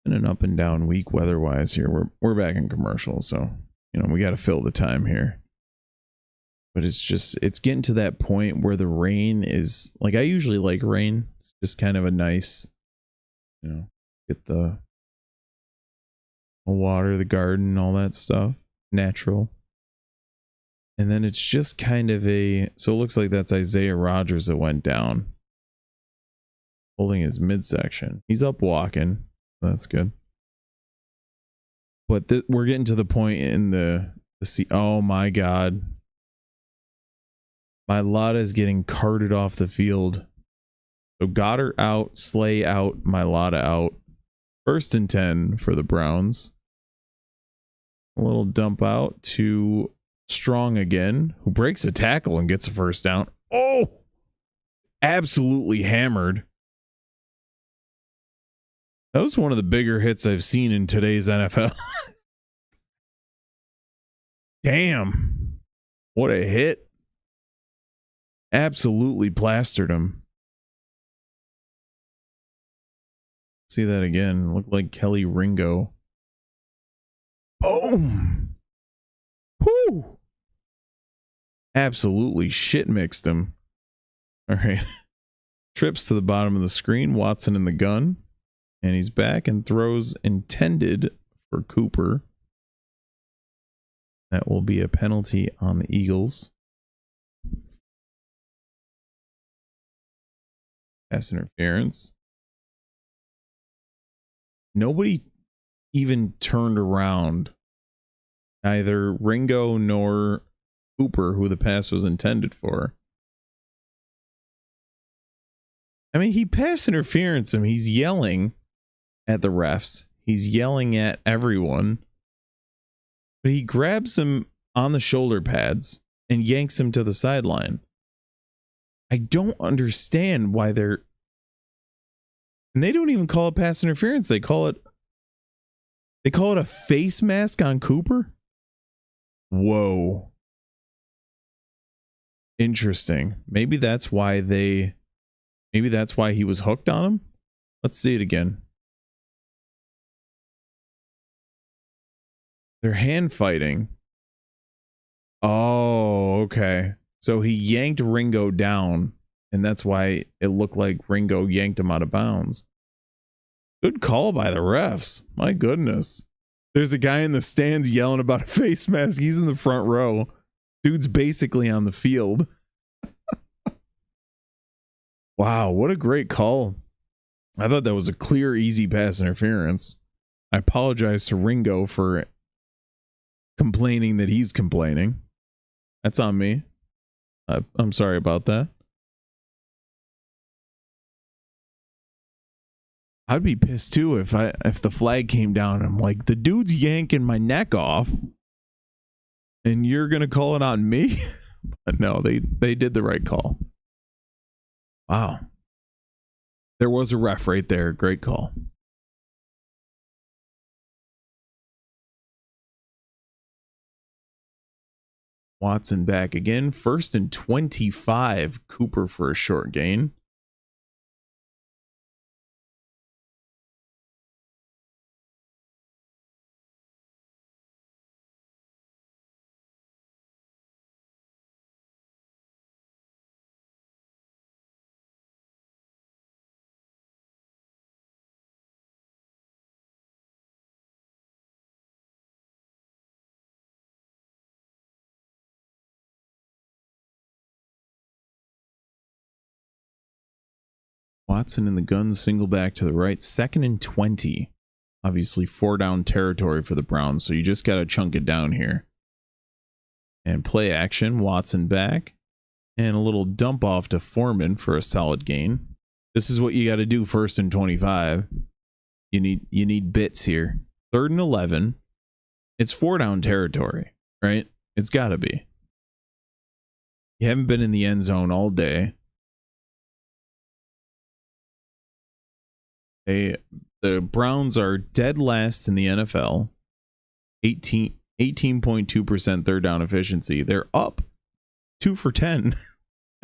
An up and down week weather-wise here. We're back in commercial, so we got to fill the time here. But it's getting to that point where the rain is like, I usually like rain. It's just kind of a nice, get the water, the garden, all that stuff, natural. And then it's just kind of so it looks like that's Isaiah Rodgers that went down, holding his midsection. He's up walking. That's good. But we're getting to the point in the oh my God. Mailata is getting carted off the field. So Goddard out, Slay out, Mailata out. 1st and 10 for the Browns. A little dump out to Strong again, who breaks a tackle and gets a first down. Oh! Absolutely hammered. That was one of the bigger hits I've seen in today's NFL. Damn. What a hit. Absolutely plastered him. See that again. Looked like Kelly Ringo. Boom. Whoo. Absolutely shit mixed him. All right. Trips to the bottom of the screen. Watson in the gun. And he's back and throws intended for Cooper. That will be a penalty on the Eagles. Pass interference. Nobody even turned around. Neither Ringo nor Cooper, who the pass was intended for. I mean, he pass interference him. He's yelling at the refs. He's yelling at everyone. But he grabs him on the shoulder pads and yanks him to the sideline. I don't understand why they're... And they don't even call it pass interference. They call it a face mask on Cooper? Whoa. Interesting. Maybe that's why he was hooked on him. Let's see it again. They're hand fighting. Oh, okay. So he yanked Ringo down, and that's why it looked like Ringo yanked him out of bounds. Good call by the refs. My goodness. There's a guy in the stands yelling about a face mask. He's in the front row. Dude's basically on the field. Wow, what a great call. I thought that was a clear, easy pass interference. I apologize to Ringo for complaining that he's complaining. That's on me. I'm sorry about that. I'd be pissed too if the flag came down and I'm like, the dude's yanking my neck off and you're gonna call it on me. But no, they did the right call. Wow. There was a ref right there. Great call. Watson back again. 1st and 25. Cooper for a short gain. Watson in the gun, single back to the right. 2nd and 20. Obviously 4 down territory for the Browns, so you just got to chunk it down here. And play action, Watson back. And a little dump off to Foreman for a solid gain. This is what you got to do 1st and 25. You need bits here. 3rd and 11. It's 4 down territory, right? It's got to be. You haven't been in the end zone all day. The Browns are dead last in the NFL. 18.2% third down efficiency. They're up 2 for 10.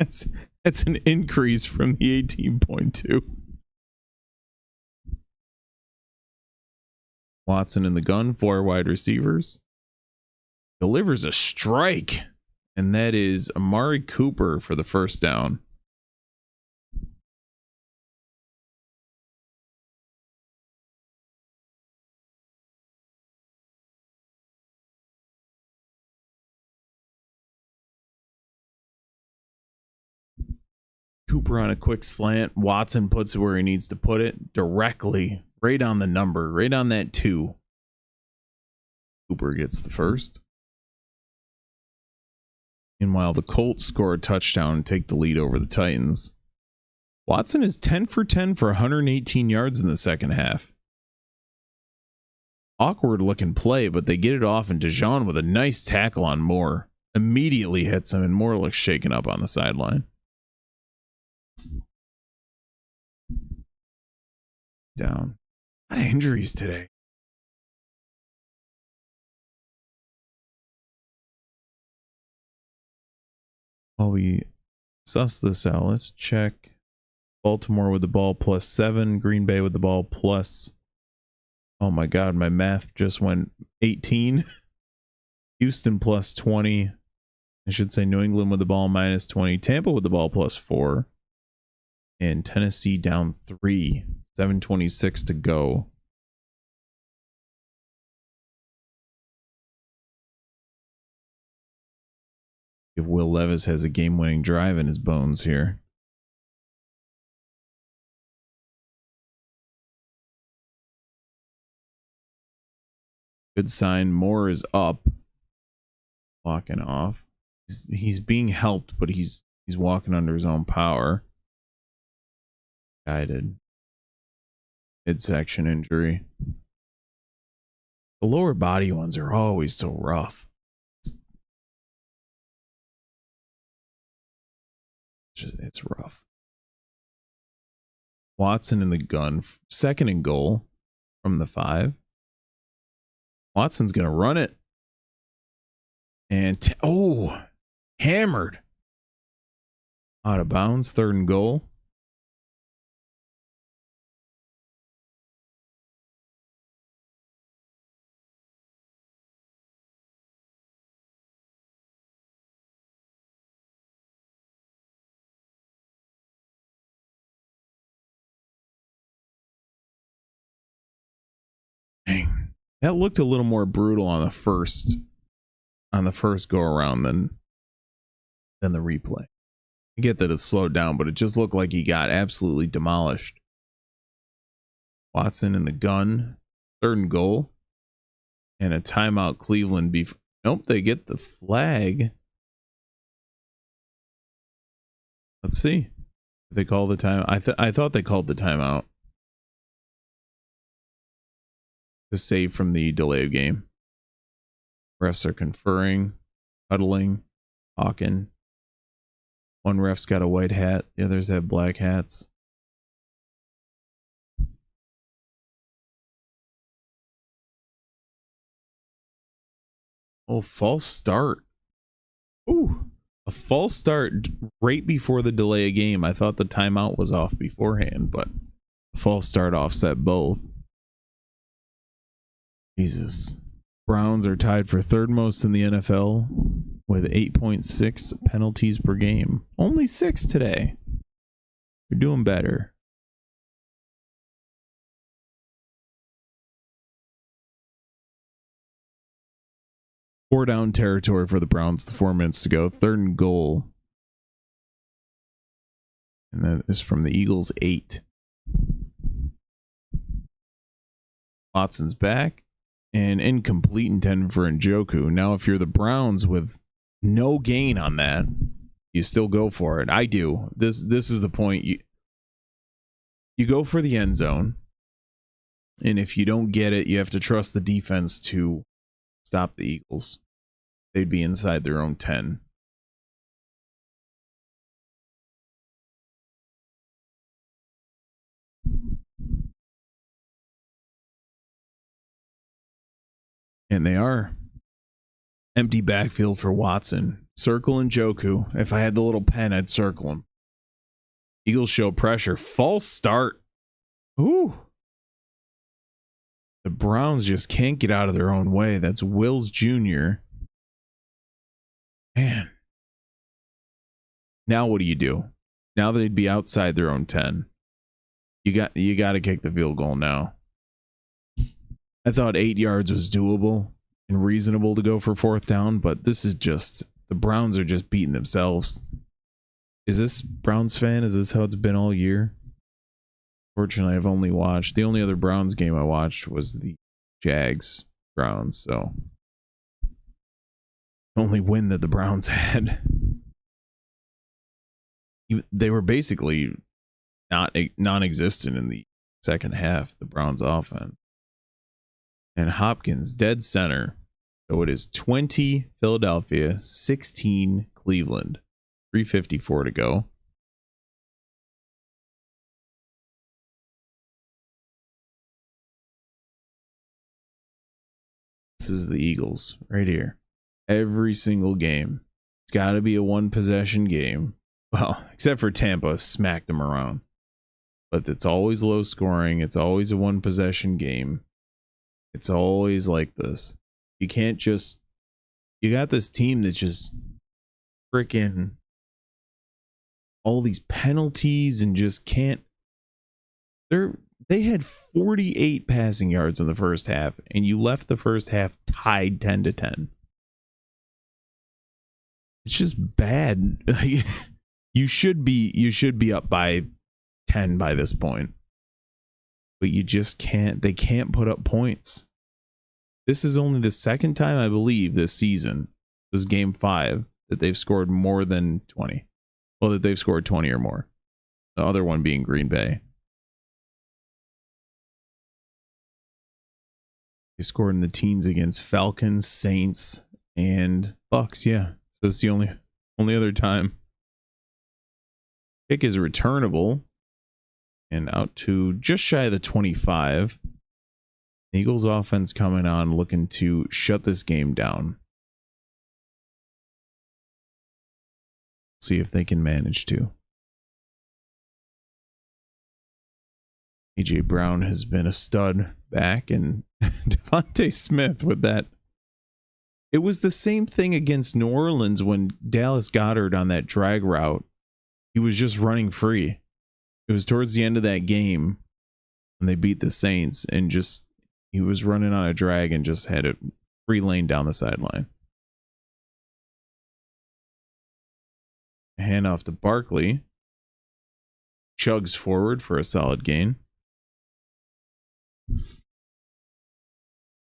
That's an increase from the 18.2. Watson in the gun, 4 wide receivers. Delivers a strike, and that is Amari Cooper for the first down. Cooper on a quick slant. Watson puts it where he needs to put it. Directly. Right on the number. Right on that 2. Cooper gets the first. Meanwhile, the Colts score a touchdown and take the lead over the Titans. Watson is 10 for 10 for 118 yards in the second half. Awkward looking play, but they get it off, and Dijon with a nice tackle on Moore. Immediately hits him, and Moore looks shaken up on the sideline. Down. A lot of injuries today. While we suss this out, let's check Baltimore with the ball +7, Green Bay with the ball plus, oh my god, my math just went 18. Houston +20. I should say New England with the ball -20. Tampa with the ball +4. And Tennessee down 3. 7:26 to go. If Will Levis has a game-winning drive in his bones here. Good sign. Moore is up. Walking off. He's being helped, but he's walking under his own power. Guided. Midsection injury. The lower body ones are always so rough. It's rough. Watson in the gun. 2nd and goal from the 5. Watson's going to run it. And, hammered. Out of bounds. 3rd and goal. Dang. That looked a little more brutal on the first go around than the replay. I get that it's slowed down, but it just looked like he got absolutely demolished. Watson in the gun. 3rd and goal. And a timeout Cleveland. Nope, they get the flag. Let's see. They call the time. I thought they called the timeout. The save from the delay of game. Refs are conferring, huddling, talking. One ref's got a white hat. The others have black hats. Oh, false start. Ooh, a false start right before the delay of game. I thought the timeout was off beforehand, but a false start offset both. Jesus. Browns are tied for third most in the NFL with 8.6 penalties per game. Only 6 today. You're doing better. Four down territory for the Browns with 4 minutes to go. 3rd and goal. And that is from the Eagles' 8. Watson's back. And incomplete intended for Njoku. Now, if you're the Browns with no gain on that, you still go for it. I do. This is the point. You go for the end zone. And if you don't get it, you have to trust the defense to stop the Eagles. They'd be inside their own 10. And they are. Empty backfield for Watson. Circle Njoku. If I had the little pen, I'd circle him. Eagles show pressure. False start. Ooh. The Browns just can't get out of their own way. That's Wills Jr. Man. Now what do? Now that they'd be outside their own 10. You got to kick the field goal now. I thought 8 yards was doable and reasonable to go for 4th down, but this is just, the Browns are just beating themselves. Is this Browns fan? Is this how it's been all year? Fortunately, I've only watched, the only other Browns game I watched was the Jags Browns, so only win that the Browns had. They were basically non-existent in the second half, the Browns offense. And Hopkins, dead center. So it is 20 Philadelphia, 16 Cleveland. 3:54 to go. This is the Eagles right here. Every single game. It's got to be a 1-possession game. Well, except for Tampa, smacked them around. But it's always low scoring. It's always a 1-possession game. It's always like this. You can't just... You got this team that just freaking... all these penalties and just can't... They had 48 passing yards in the first half, and you left the first half tied 10-10. It's just bad. You should be up by 10 by this point. But you just can't. They can't put up points. This is only the second time, I believe, this season, this is game 5, that they've scored more than 20. Well, that they've scored 20 or more. The other one being Green Bay. They scored in the teens against Falcons, Saints, and Bucks. Yeah, so it's the only other time. Kick is returnable. And out to just shy of the 25. Eagles offense coming on, looking to shut this game down. See if they can manage to. AJ Brown has been a stud back, and Devontae Smith with that. It was the same thing against New Orleans when Dallas Goedert on that drag route. He was just running free. It was towards the end of that game when they beat the Saints, and just he was running on a drag and just had a free lane down the sideline. Handoff to Barkley. Chugs forward for a solid gain. A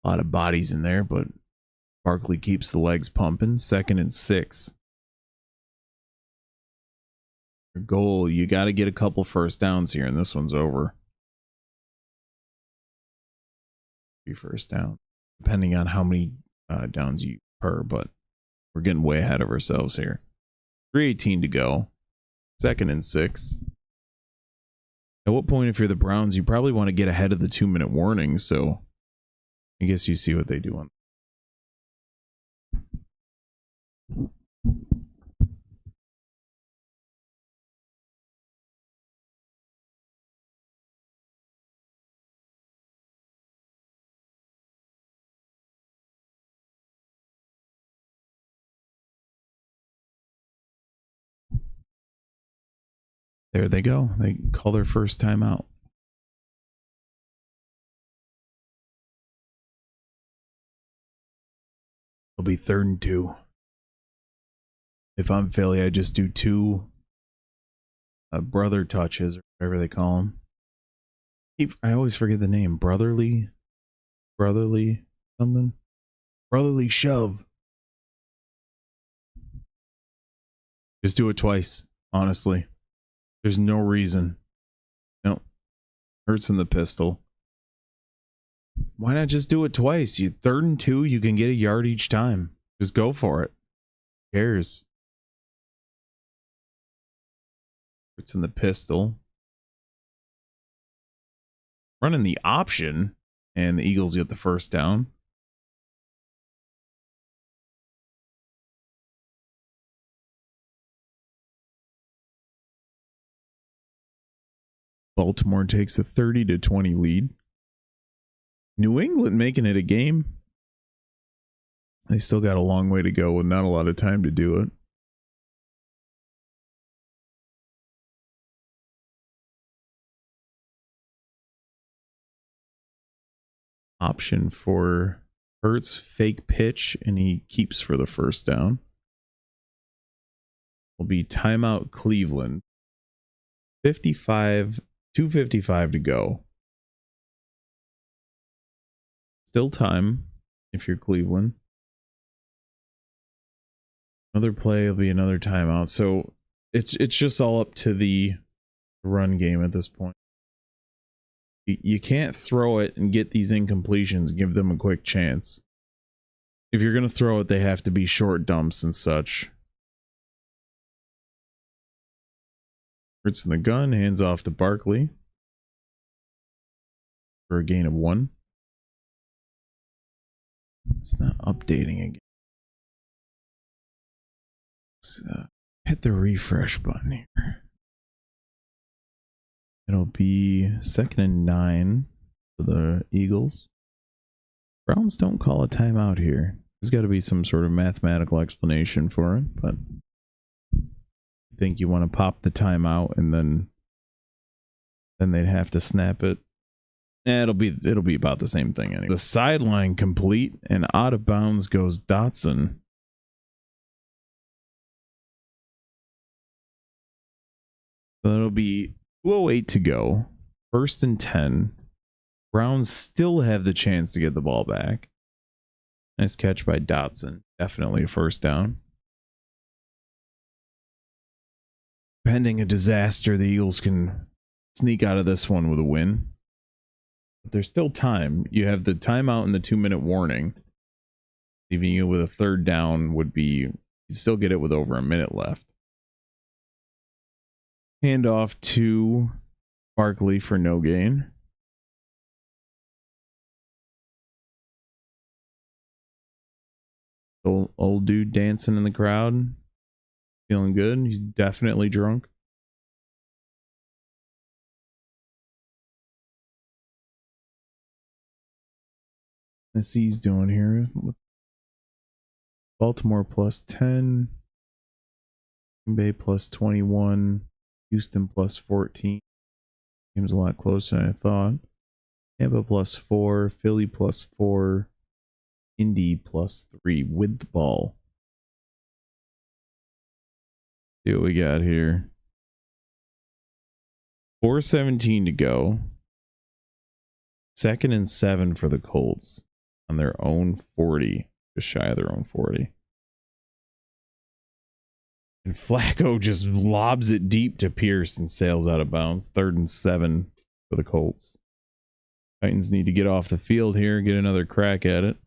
lot of bodies in there, but Barkley keeps the legs pumping. 2nd and 6. Your goal, you got to get a couple first downs here, and this one's over. be first down, depending on how many downs you per, but we're getting way ahead of ourselves here. 3:18 to go. 2nd and 6. At what point, if you're the Browns, you probably want to get ahead of the 2-minute warning, so I guess you see what they do on. There they go. They call their first time out. It'll be 3rd and 2. If I'm Philly, I just do 2 brother touches, or whatever they call them. I always forget the name. Brotherly something. Brotherly shove. Just do it twice, honestly. There's no reason. No. Hurts in the pistol. Why not just do it twice? You 3rd and 2, you can get a yard each time. Just go for it. Who cares? Hurts in the pistol. Running the option, and the Eagles get the first down. Baltimore takes a 30-20 lead. New England making it a game. They still got a long way to go with not a lot of time to do it. Option for Hurts, fake pitch, and he keeps for the first down. Will be timeout Cleveland. 2:55 to go. Still time if you're Cleveland. Another play will be another timeout. So it's just all up to the run game at this point. You can't throw it and get these incompletions and give them a quick chance. If you're going to throw it, they have to be short dumps and such. Hurts in the gun, hands off to Barkley for a gain of 1. It's not updating again. Let's hit the refresh button here. It'll be 2nd and 9 for the Eagles. Browns don't call a timeout here. There's got to be some sort of mathematical explanation for it, but I think you want to pop the timeout and then they'd have to snap it. It'll be about the same thing anyway. The sideline complete, and out of bounds goes Dotson. So that'll be 2:08 to go. 1st and 10. Browns still have the chance to get the ball back. Nice catch by Dotson. Definitely a first down. Pending a disaster, the Eagles can sneak out of this one with a win. But there's still time. You have the timeout and the 2-minute warning. Leaving you with a 3rd down would be, you still get it with over a minute left. Hand off to Barkley for no gain. Old dude dancing in the crowd. Feeling good. He's definitely drunk. Let's see he's doing here. Baltimore plus 10. Green Bay plus 21. Houston plus 14. Game's a lot closer than I thought. Tampa plus 4. Philly plus 4. Indy plus 3 with the ball. See what we got here. 4:17 to go. 2nd and 7 for the Colts on their own 40. Just shy of their own 40. And Flacco just lobs it deep to Pierce and sails out of bounds. 3rd and 7 for the Colts. Titans need to get off the field here, get another crack at it.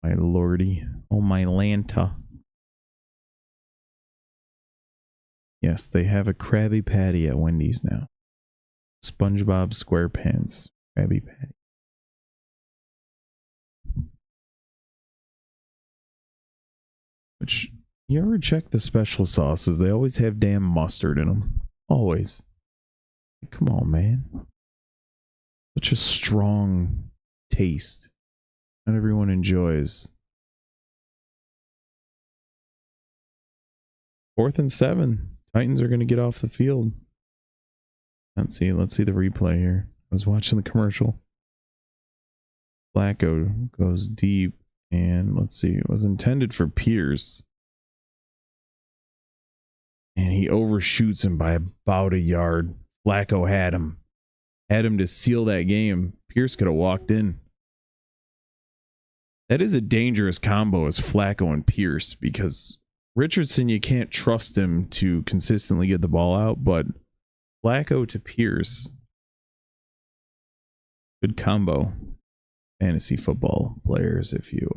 My lordy. Oh, my Lanta. Yes, they have a Krabby Patty at Wendy's now. SpongeBob SquarePants Krabby Patty. Which, you ever check the special sauces? They always have damn mustard in them. Always. Come on, man. Such a strong taste. Not everyone enjoys. 4th and 7. Titans are going to get off the field. Let's see the replay here. I was watching the commercial. Flacco goes deep, and let's see, it was intended for Pierce. And he overshoots him by about a yard. Flacco had him. Had him to seal that game. Pierce could have walked in. That is a dangerous combo as Flacco and Pierce, because Richardson, you can't trust him to consistently get the ball out, but Flacco to Pierce, good combo. Fantasy football players, if you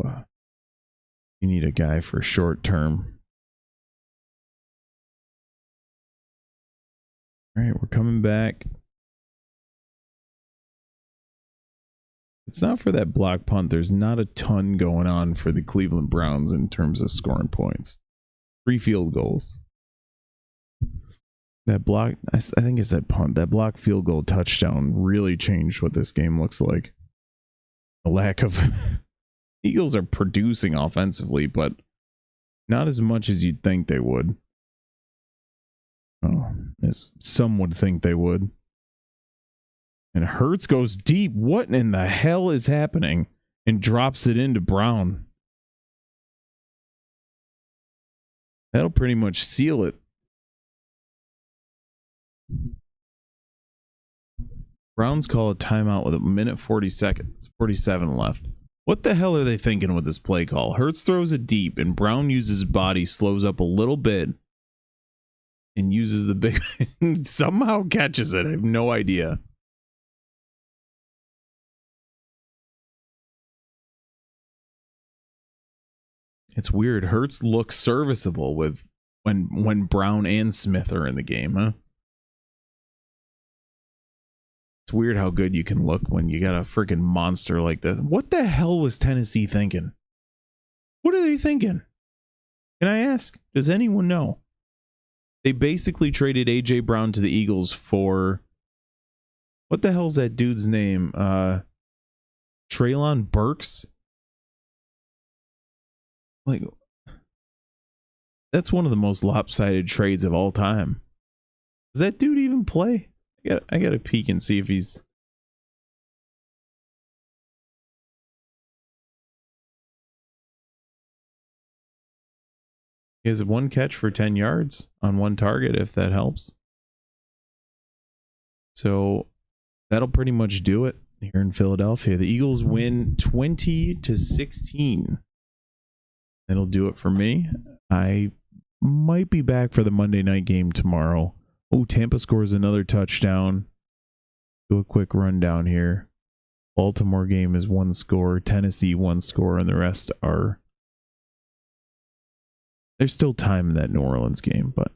need a guy for short term. All right, we're coming back. It's not for that block punt. There's not a ton going on for the Cleveland Browns in terms of scoring points. 3 field goals. That block, I think it's that punt. That block field goal touchdown really changed what this game looks like. The lack of Eagles are producing offensively, but not as much as you'd think they would. Oh, as some would think they would. And Hurts goes deep. What in the hell is happening? And drops it into Brown. That'll pretty much seal it. Browns call a timeout with a minute 40 seconds, 47 left. What the hell are they thinking with this play call? Hurts throws it deep, and Brown uses his body, slows up a little bit, and uses the big... somehow catches it. I have no idea. It's weird. Hurts looks serviceable with when Brown and Smith are in the game, huh? It's weird how good you can look when you got a freaking monster like this. What the hell was Tennessee thinking? What are they thinking? Can I ask? Does anyone know? They basically traded A.J. Brown to the Eagles for... what the hell's that dude's name? Treylon Burks? Like, that's one of the most lopsided trades of all time. Does that dude even play? I gotta peek and see if he's... He has 1 catch for 10 yards on 1 target, if that helps. So that'll pretty much do it here in Philadelphia. The Eagles win 20-16. That'll do it for me. I might be back for the Monday night game tomorrow. Oh, Tampa scores another touchdown. Do a quick rundown here. Baltimore game is 1 score. Tennessee 1 score, and the rest are... there's still time in that New Orleans game, but...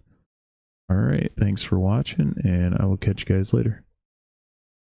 all right, thanks for watching, and I will catch you guys later.